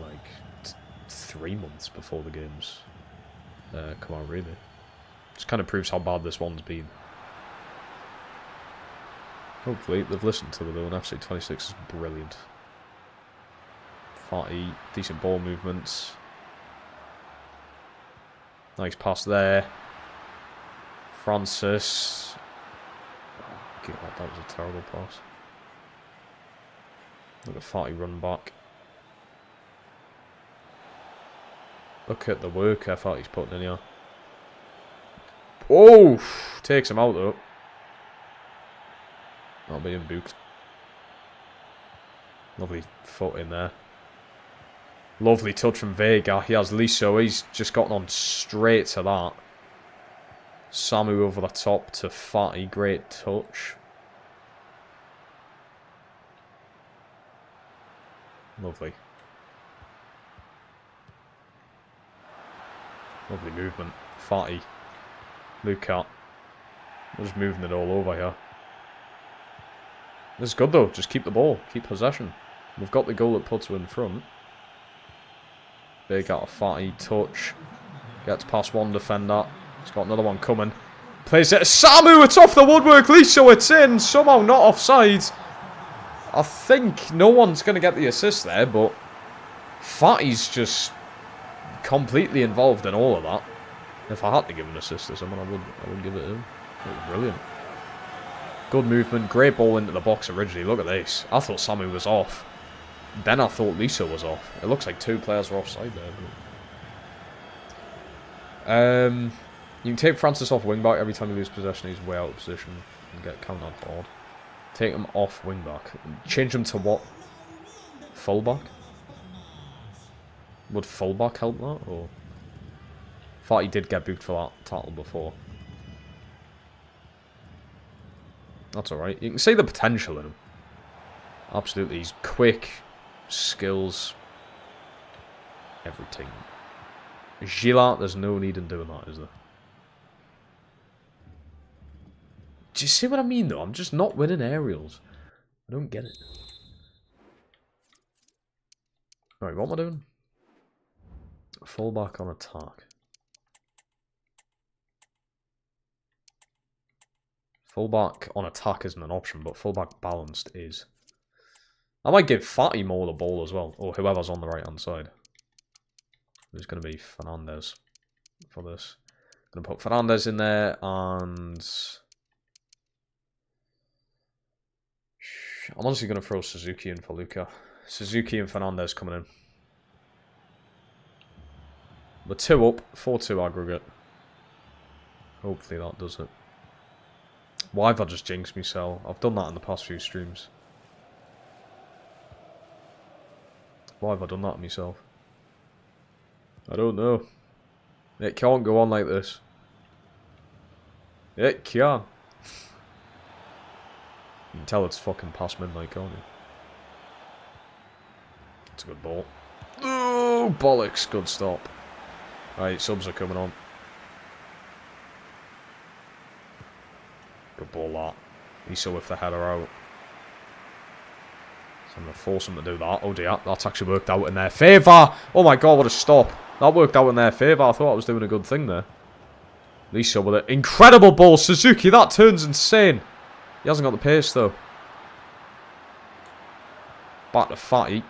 Like 3 months before the games come out, really. Just kind of proves how bad this one's been. Hopefully they've listened to the though, and FC26 is brilliant. 40, decent ball movements. Nice pass there. Francis. God, that was a terrible pass. Look at 40 run back. Look at the work effort he's putting in here. Oh! Takes him out though. Not being booked. Lovely foot in there. Lovely touch from Vega. He has Liso. He's just gotten on straight to that. Samu over the top to Fatty. Great touch. Lovely. Lovely movement. Fatty. Luka. We're just moving it all over here. This is good though. Just keep the ball. Keep possession. We've got the goal that puts her in front. Big out of Fatty. Touch. Gets past one defender. He's got another one coming. Plays it to Samu. It's off the woodwork. Liso, it's in. Somehow not offside. I think no one's going to get the assist there, but Fatty's just completely involved in all of that. If I had to give an assist to someone, I would give it to him. It was brilliant. Good movement. Great ball into the box originally. Look at this. I thought Samu was off. Then I thought Liso was off. It looks like 2 players were offside there. You can take Francis off wing back every time you lose possession. He's way out of position and get counted board. Take him off wing back. Change him to what? Fullback? Would fullback help that? Or thought he did get booked for that tackle before. That's alright. You can see the potential in him. Absolutely. He's quick, skills, everything. Gillard, there's no need in doing that, is there? Do you see what I mean, though? I'm just not winning aerials. I don't get it. Right, what am I doing? Fullback on attack. Fullback on attack isn't an option, but fullback balanced is. I might give Fatty more the ball as well, or whoever's on the right hand side. There's going to be Fernandez for this. Going to put Fernandez in there, and I'm honestly going to throw Suzuki in for Luca. Suzuki and Fernandez coming in. We're 2 up, 4-2 aggregate. Hopefully that does it. Why have I just jinxed myself? I've done that in the past few streams. Why have I done that to myself? I don't know. It can't go on like this. It can. You can tell it's fucking past midnight, can't you? It's a good ball. Oh, bollocks. Good stop. Right, subs are coming on. Good ball, that. He's so with the header out. So I'm going to force him to do that. Oh dear, that's actually worked out in their favour. Oh my god, what a stop. That worked out in their favour. I thought I was doing a good thing there. Lisa with an incredible ball. Suzuki, that turns insane. He hasn't got the pace though. Back to Fatty.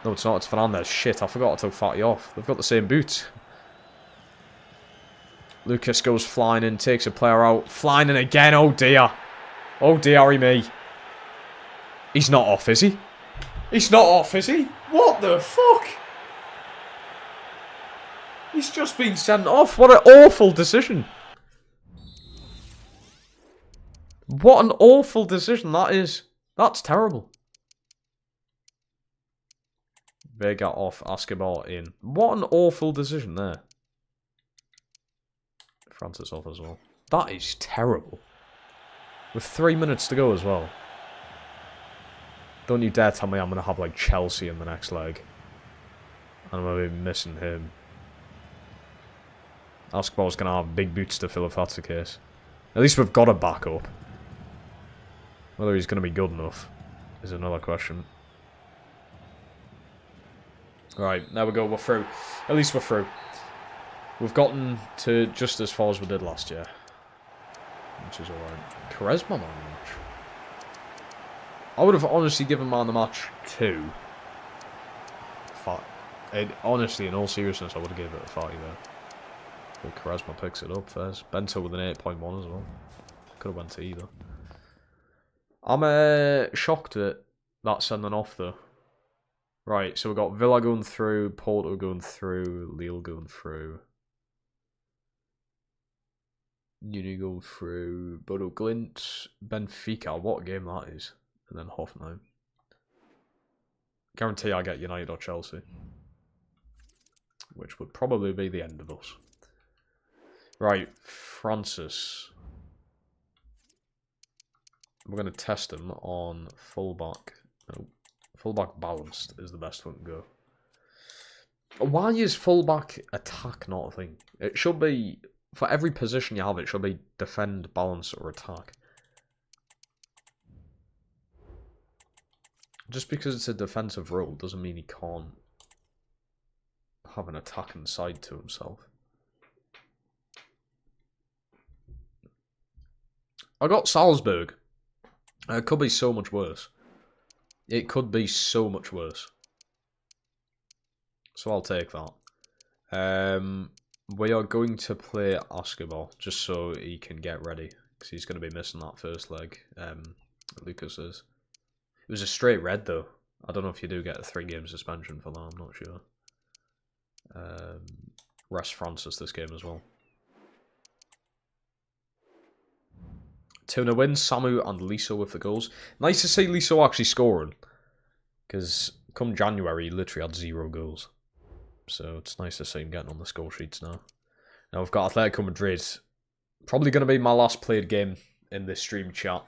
No, it's not. It's Fernandez. Shit, I forgot to take Fatty off. They've got the same boots. Lucas goes flying in, takes a player out. Flying in again. Oh dear. Oh dearie me. He's not off, is he? He's not off, is he? What the fuck? He's just been sent off. What an awful decision. What an awful decision that is. That's terrible. Vega off, Escobar in. What an awful decision there. Francis off as well. That is terrible. With 3 minutes to go as well. Don't you dare tell me I'm going to have like Chelsea in the next leg. And I'm going to be missing him. Escobar's going to have big boots to fill if that's the case. At least we've got a backup. Whether he's going to be good enough is another question. Right, there we go, we're through. At least we're through. We've gotten to just as far as we did last year. Which is alright. Charisma man of the match. I would have honestly given man of the match 2. Honestly, in all seriousness, I would have given it a 5 there. But Charisma picks it up first. Bento with an 8.1 as well. Could have went to either. I'm shocked at that sending off though. Right, so we've got Villa going through, Porto going through, Lille going through. Uni going through, Bodo Glint, Benfica, what a game that is. And then Hoffenheim. Guarantee I get United or Chelsea. Which would probably be the end of us. Right, Francis. We're going to test him on fullback. No, fullback balanced is the best one to go. Why is fullback attack not a thing? It should be, for every position you have, it should be defend, balance, or attack. Just because it's a defensive role doesn't mean he can't have an attacking side to himself. I got Salzburg. It could be so much worse. It could be so much worse. So I'll take that. We are going to play Escobar just so he can get ready. Because he's going to be missing that first leg. Lucas is. It was a straight red though. I don't know if you do get a 3-game suspension for that. I'm not sure. Rest Francis this game as well. 2-0 win, Samu and Liso with the goals. Nice to see Liso actually scoring. Because come January, he literally had 0 goals. So it's nice to see him getting on the score sheets now. Now we've got Atletico Madrid. Probably going to be my last played game in this stream chat.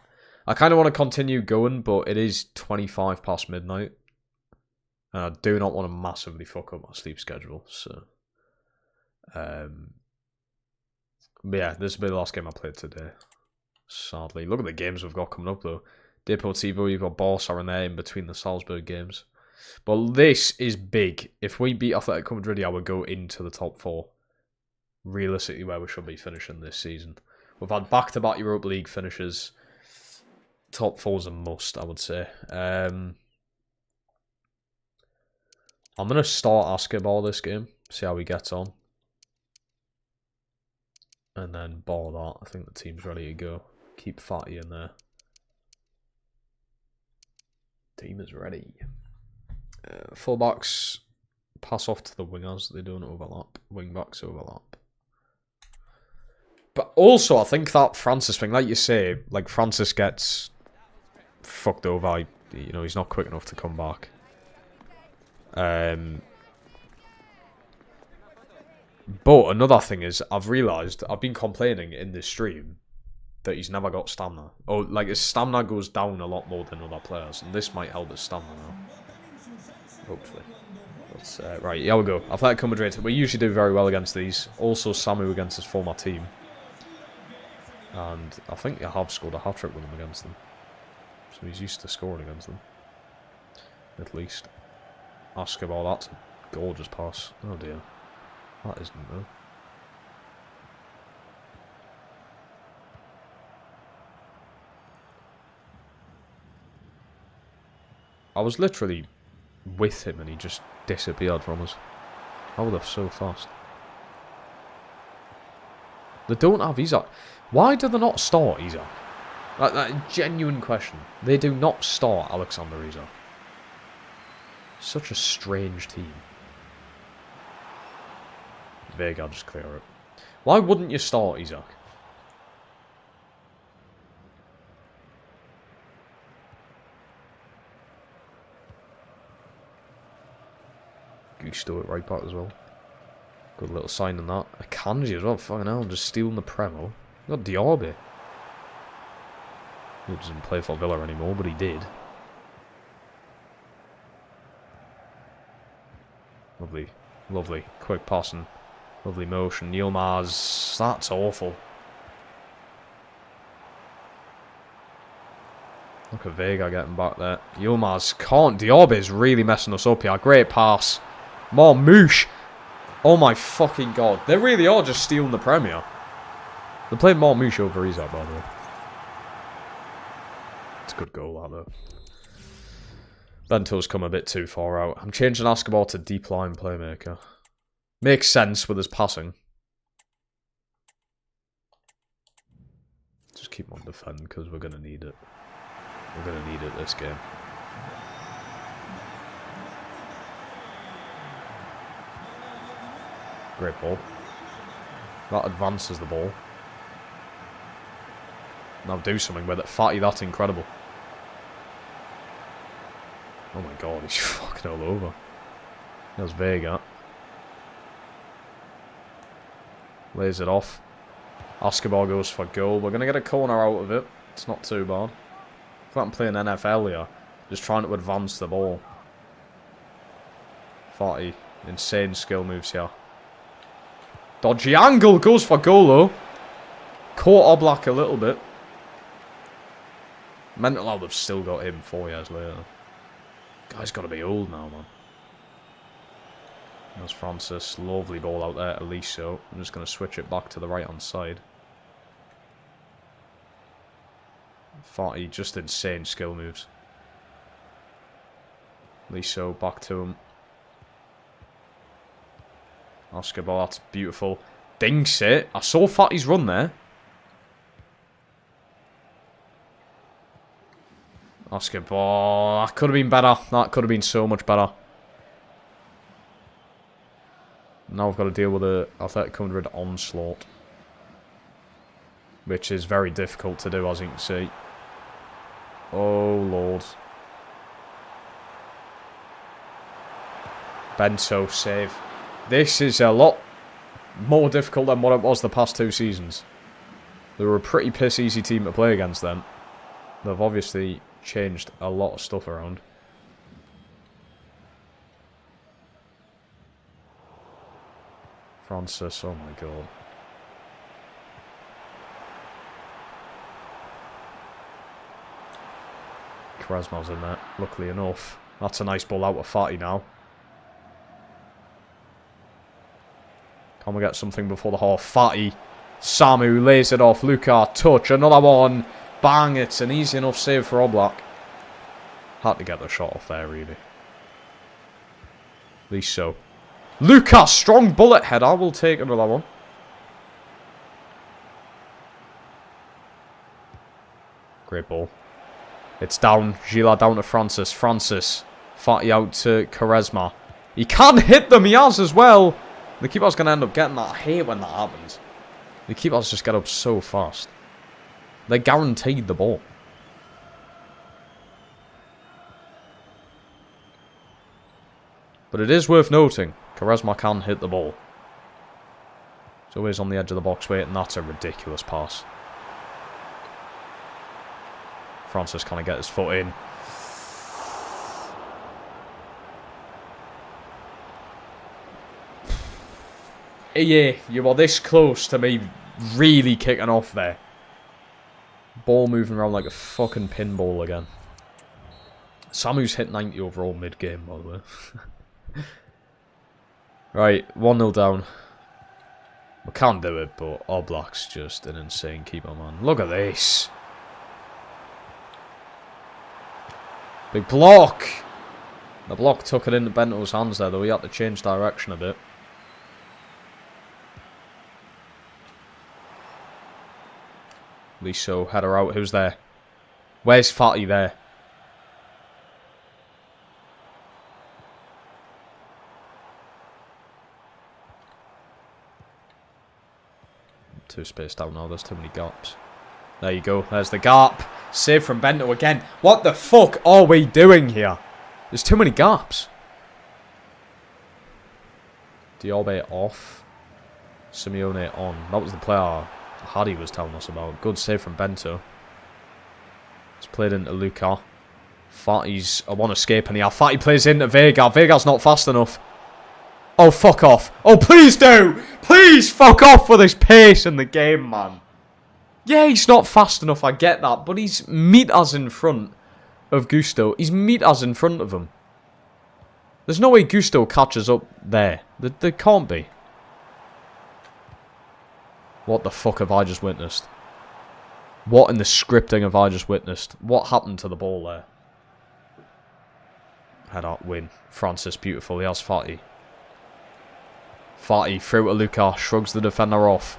I kind of want to continue going, but it is 25 past midnight. And I do not want to massively fuck up my sleep schedule. So, but yeah, this will be the last game I played today. Sadly. Look at the games we've got coming up though. Deportivo, you've got Barca in there in between the Salzburg games. But this is big. If we beat Atletico Madrid, I would go into the top 4. Realistically, where we should be finishing this season. We've had back-to-back Europa League finishes. Top 4's a must, I would say. I'm going to start Basketball this game. See how he gets on. And then ball that. I think the team's ready to go. Keep Fatty in there. Team is ready. Fullbacks pass off to the wingers. They don't overlap. Wingbacks overlap. But also, I think that Francis thing, like you say, like Francis gets fucked over. You know, he's not quick enough to come back. But another thing is, I've realised, I've been complaining in this stream that he's never got stamina. Or, like, his stamina goes down a lot more than other players. And this might help his stamina now. Hopefully. But, right, here we go. Atletico Madrid. We usually do very well against these. Also, Samu against his former team. And I think I have scored a hat-trick with him against them. So he's used to scoring against them. At least. Basketball, that's a gorgeous pass. Oh dear. That isn't though. I was literally with him and he just disappeared from us. How they're so fast. They don't have Isaac. Why do they not start Isaac? That genuine question. They do not start Alexander Isaac. Such a strange team. Vega, just clear it. Why wouldn't you start Isaac? Gusto it right back as well. Good little sign in that. Akanji as well. Fucking hell, just stealing the Premo. Got Diaby. He doesn't play for Villa anymore, but he did. Lovely, lovely. Quick passing. Lovely motion. Yilmaz. That's awful. Look at Vega getting back there. Yilmaz can't. Diaby's really messing us up here. Great pass. Marmouche. Oh my fucking god. They really are just stealing the Premier. They played Marmouche over Isak, by the way. It's a good goal, that though. Bento's come a bit too far out. I'm changing Basketball to deep line playmaker. Makes sense with his passing. Just keep him on defend because we're going to need it. We're going to need it this game. Great ball. That advances the ball. Now do something with it. Fatty, that's incredible. Oh my god, he's fucking all over. There's Vega. Lays it off. Basketball goes for goal. We're going to get a corner out of it. It's not too bad. I feel like I'm playing NFL here. Just trying to advance the ball. Fatty. Insane skill moves here. Dodgy angle. Goes for goal though. Caught Oblak a little bit. Mental how they've still got him 4 years later. Guy's got to be old now, man. There's Francis. Lovely ball out there, Aliso. I'm just going to switch it back to the right-hand side. Fatty, just insane skill moves. Aliso, back to him. Basketball, that's beautiful. Dinks it. I saw Fatty's run there. Basketball. That could have been better. That could have been so much better. Now I've got to deal with the Atletico Madrid onslaught. Which is very difficult to do, as you can see. Oh, Lord. Bento save. This is a lot more difficult than what it was the past 2 seasons. They were a pretty piss easy team to play against then. They've obviously changed a lot of stuff around. Francis, oh my god. Krasmal's in there, luckily enough. That's a nice ball out of Fatty now. Can we get something before the half? Fatty. Samu lays it off. Luka, touch. Another one. Bang. It's an easy enough save for Oblak. Had to get the shot off there, really. At least so. Luka, strong bullet header. We'll take another one. Great ball. It's down. Gila down to Francis. Francis. Fatty out to Quaresma. He can hit them. He has as well. The keeper's going to end up getting that. I hate when that happens. The keepers just get up so fast. They're guaranteed the ball. But it is worth noting, Quaresma can hit the ball. He's always on the edge of the box waiting. That's a ridiculous pass. Francis can't get his foot in. Yeah, you were this close to me really kicking off there. Ball moving around like a fucking pinball again. Samu's hit 90 overall mid-game, by the way. Right, 1-0 down. We can't do it, but Oblak's just an insane keeper, man. Look at this. Big block. The block took it into Bento's hands there, though. He had to change direction a bit. At least so. Header out. Who's there? Where's Fatty there? Too spaced out now. There's too many gaps. There you go. There's the gap. Save from Bento again. What the fuck are we doing here? There's too many gaps. Diorbe off. Simeone on. That was the player Hardy was telling us about. Good save from Bento. It's played into Luka. Fatty's a one escape and Fatty plays into Vega. Vega's not fast enough. Oh, fuck off. Oh, please do. Please fuck off with his pace in the game, man. Yeah, he's not fast enough, I get that. But he's meters in front of Gusto. He's meters in front of him. There's no way Gusto catches up there. There can't be. What the fuck have I just witnessed? What in the scripting have I just witnessed? What happened to the ball there? Head out, win. Francis, beautiful. He has Fatty. Fatty through to Luka. Shrugs the defender off.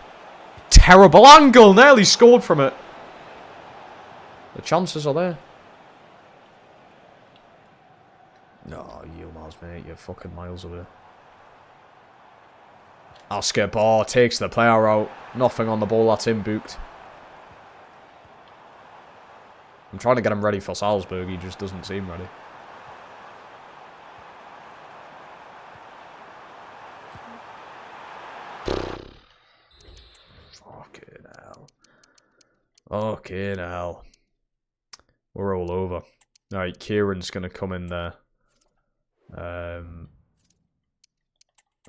Terrible angle. Nearly scored from it. The chances are there. No, Yilmaz, mate. You're fucking miles away. Askar takes the player out. Nothing on the ball. That's him booked. I'm trying to get him ready for Salzburg. He just doesn't seem ready. Fucking hell. Fucking hell. We're all over. Alright, Kieran's going to come in there.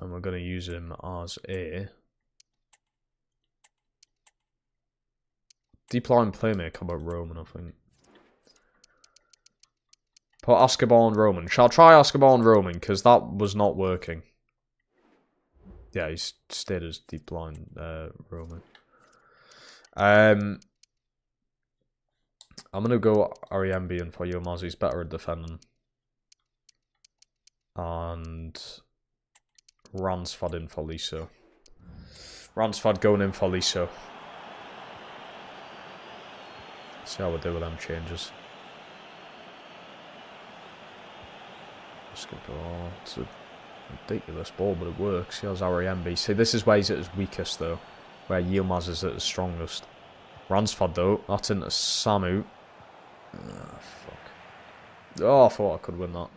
And we're going to use him as a deep line playmaker about Roman, I think. Put Askar on Roman. Shall I try Askar on Roman? Because that was not working. Yeah, he's stayed as deep line Roman. I'm going to go Ariambian for Yilmaz. He's better at defending. And Ransford in for Liso. Ransford going in for Liso. See how we do with them changes. Oh, it's a ridiculous ball, but it works. He has Ariambi. See, this is where he's at his weakest, though. Where Yilmaz is at his strongest. Ransford, though. That's into Samu. Ah, fuck. Oh, I thought I could win that.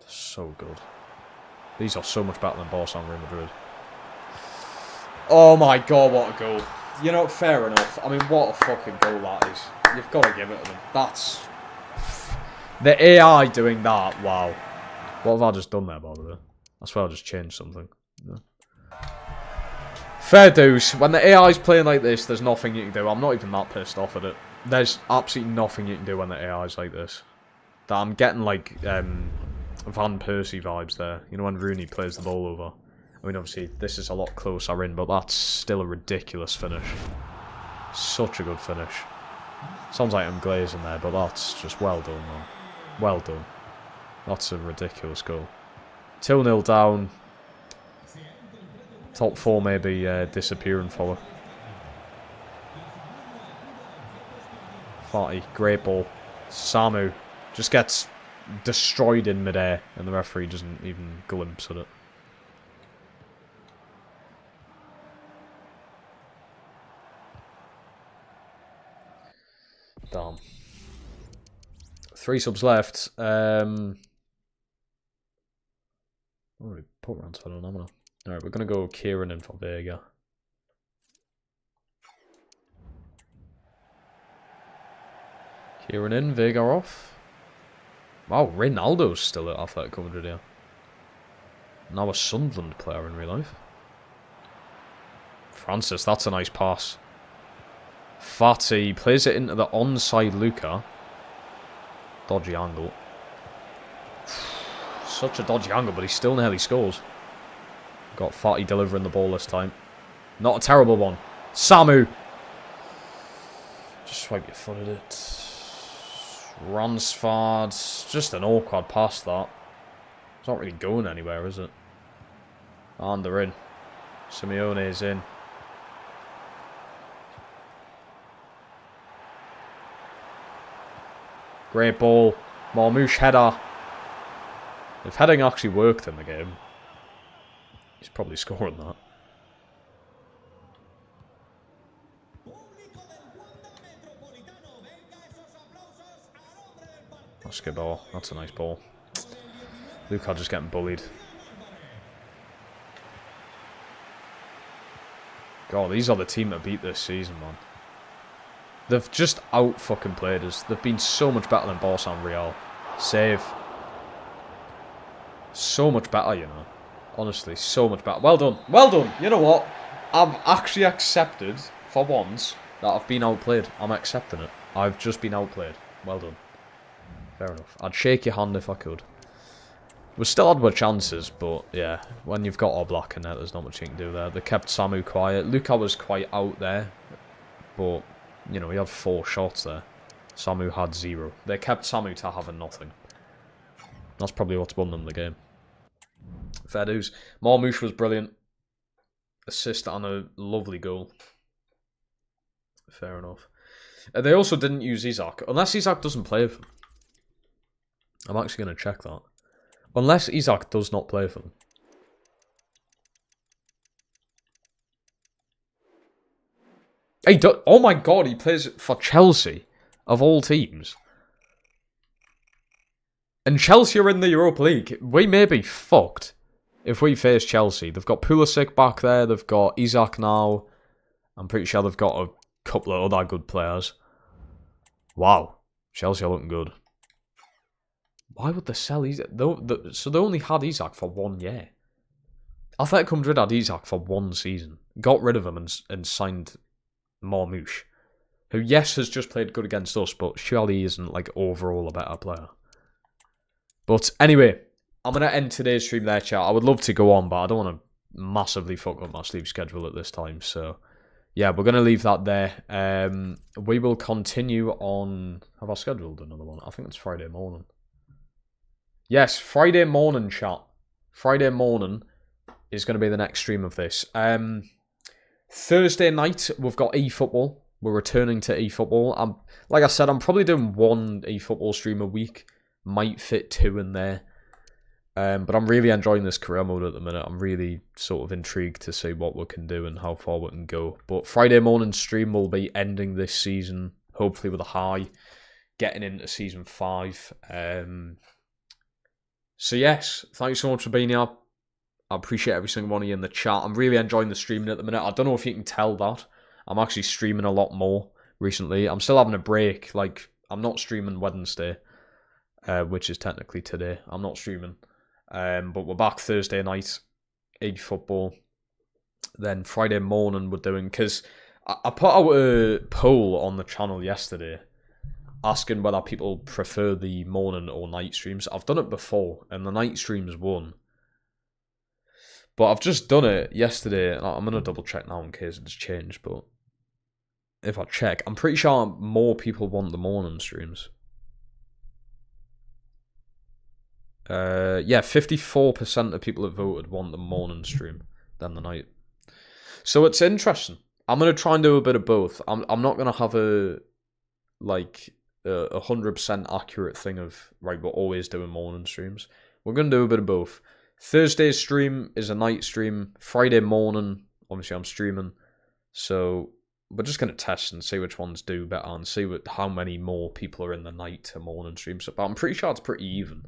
So good. These are so much better than Barca and Real Madrid. Oh my god, what a goal. You know, fair enough. I mean, what a fucking goal that is. You've got to give it to them. That's... The AI doing that, wow. What have I just done there, by the way? I swear I just changed something. No. Fair dues. When the AI's playing like this, there's nothing you can do. I'm not even that pissed off at it. There's absolutely nothing you can do when the AI is like this. That I'm getting like Van Persie vibes there. You know when Rooney plays the ball over. I mean, obviously this is a lot closer in, but that's still a ridiculous finish. Such a good finish. Sounds like I'm glazing there, but that's just well done, man. Well done. That's a ridiculous goal. 2-0 down. Top 4 maybe disappearing for her. Fatty, great ball. Samu just gets destroyed in midair, and the referee doesn't even glimpse at it. Damn. 3 subs left. Already put Ransford on, haven't I? Alright, we're going to go Kieran in for Vega. Kieran in, Vega off. Wow, Ronaldo's still at Athletic Madrid here. Now a Sunderland player in real life. Francis, that's a nice pass. Fatty plays it into the onside Luca. Dodgy angle. Such a dodgy angle, but he still nearly scores. Got Fatty delivering the ball this time. Not a terrible one. Samu! Just swipe your foot at it. Ransford. Just an awkward pass, that. It's not really going anywhere, is it? And they're in. Simeone is in. Great ball. Marmouche header. If heading actually worked in the game, he's probably scoring that. That's a good ball. That's a nice ball. Luca just getting bullied. God, these are the team that beat this season, man. They've just out-fucking played us. They've been so much better than Barca and Real. Save. So much better, you know. Honestly, so much better. Well done. Well done. You know what? I've actually accepted, for once, that I've been outplayed. I'm accepting it. I've just been outplayed. Well done. Fair enough. I'd shake your hand if I could. We still had more chances, but yeah, when you've got Oblak in there, there's not much you can do there. They kept Samu quiet. Luka was quite out there, but, you know, he had 4 shots there. Samu had 0. They kept Samu to having nothing. That's probably what's won them the game. Fair dues. Marmouche was brilliant. Assist and a lovely goal. Fair enough. They also didn't use Isak. Unless Isak doesn't play for them. I'm actually going to check that. Unless Isak does not play for them. Hey, oh my god, he plays for Chelsea. Of all teams. And Chelsea are in the Europa League. We may be fucked if we face Chelsea. They've got Pulisic back there. They've got Isak now. I'm pretty sure they've got a couple of other good players. Wow. Chelsea are looking good. Why would they sell Isak? So they only had Isak for 1 year. Athletic Madrid had Isak for 1 season. Got rid of him and signed Marmouche. Who, yes, has just played good against us, but surely isn't, like, overall a better player. But anyway, I'm going to end today's stream there, chat. I would love to go on, but I don't want to massively fuck up my sleep schedule at this time. So, yeah, we're going to leave that there. We will continue on... Have I scheduled another one? I think it's Friday morning. Yes, Friday morning, chat. Friday morning is going to be the next stream of this. Thursday night, we've got eFootball. We're returning to eFootball. Like I said, I'm probably doing 1 eFootball stream a week. Might fit 2 in there. But I'm really enjoying this career mode at the minute. I'm really sort of intrigued to see what we can do and how far we can go. But Friday morning stream will be ending this season, hopefully with a high, getting into season 5. So yes, thanks so much for being here. I appreciate every single one of you in the chat. I'm really enjoying the streaming at the minute. I don't know if you can tell that. I'm actually streaming a lot more recently. I'm still having a break. Like, I'm not streaming Wednesday, which is technically today. I'm not streaming. But we're back Thursday night, eFootball. Then Friday morning we're doing... Because I put out a poll on the channel yesterday asking whether people prefer the morning or night streams. I've done it before, and the night streams won. But I've just done it yesterday, and I'm going to double check now in case it's changed, but if I check, I'm pretty sure more people want the morning streams. Yeah, 54% of people that voted want the morning stream than the night. So it's interesting. I'm going to try and do a bit of both. I'm not going to have a 100% accurate thing of, right, we're always doing morning streams. We're going to do a bit of both. Thursday's stream is a night stream. Friday morning, obviously I'm streaming. So we're just going to test and see which ones do better and see how many more people are in the night to morning streams. But I'm pretty sure it's pretty even.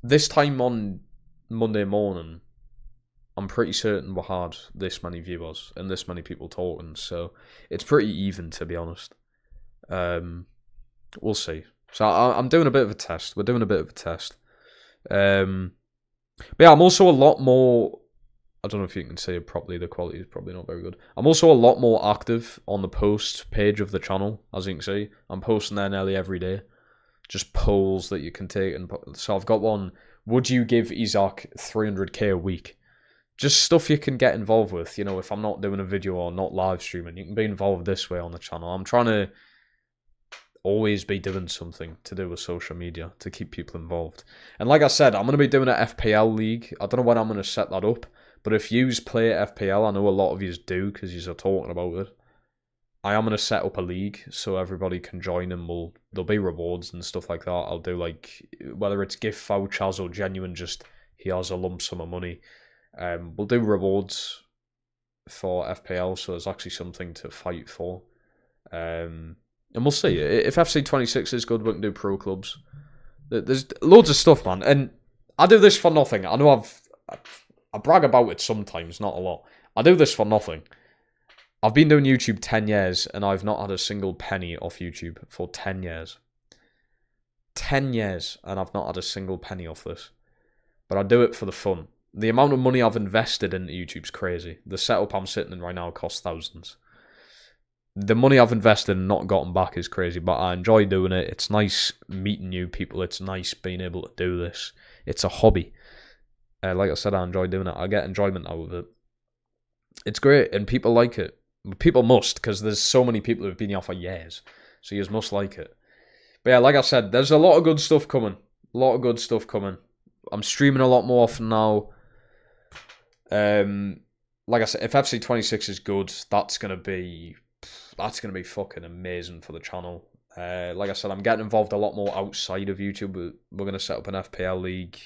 This time on Monday morning, I'm pretty certain we had this many viewers and this many people talking. So it's pretty even, to be honest. We'll see. So I'm doing a bit of a test. We're doing a bit of a test. But yeah, I'm also a lot more... I don't know if you can see it properly. The quality is probably not very good. I'm also a lot more active on the post page of the channel, as you can see. I'm posting there nearly every day. Just polls that you can take. So I've got one. Would you give Isaac 300k a week? Just stuff you can get involved with. You know, if I'm not doing a video or not live streaming, you can be involved this way on the channel. I'm trying to always be doing something to do with social media to keep people involved. And like I said, I'm going to be doing an FPL league. I don't know when I'm going to set that up. But if yous play FPL, I know a lot of yous do because yous are talking about it. I am going to set up a league so everybody can join and there'll be rewards and stuff like that. I'll do whether it's gift vouchers or genuine just here's a lump sum of money. We'll do rewards for FPL so there's actually something to fight for. And we'll see. If FC26 is good, we can do pro clubs. There's loads of stuff, man. And I do this for nothing. I know I brag about it sometimes, not a lot. I do this for nothing. I've been doing YouTube 10 years, and I've not had a single penny off YouTube for 10 years. 10 years, and I've not had a single penny off this. But I do it for the fun. The amount of money I've invested into YouTube's crazy. The setup I'm sitting in right now costs thousands. The money I've invested and not gotten back is crazy, but I enjoy doing it. It's nice meeting new people. It's nice being able to do this. It's a hobby. Like I said, I enjoy doing it. I get enjoyment out of it. It's great, and people like it. People must, because there's so many people who've been here for years. So you must like it. But yeah, like I said, there's a lot of good stuff coming. A lot of good stuff coming. I'm streaming a lot more often now. Like I said, if FC26 is good, that's gonna be fucking amazing for the channel. Like I said, I'm getting involved a lot more outside of YouTube. We're gonna set up an FPL league.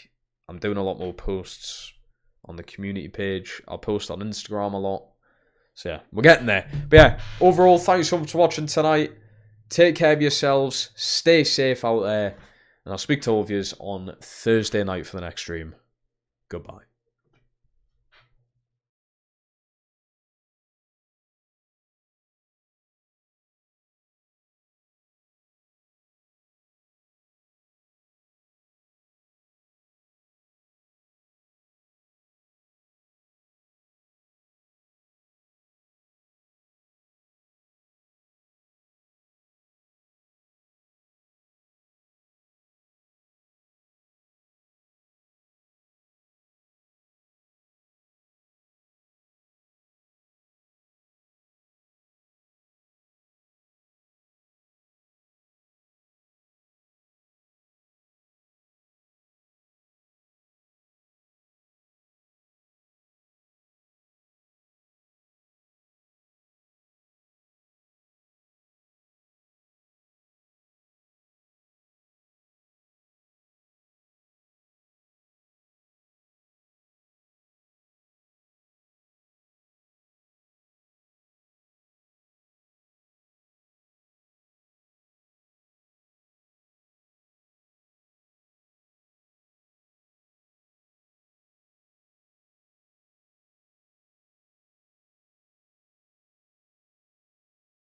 I'm doing a lot more posts on the community page. I'll post on Instagram a lot. So yeah, we're getting there. But yeah, overall, thanks so much for watching tonight. Take care of yourselves. Stay safe out there. And I'll speak to all of you on Thursday night for the next stream. Goodbye.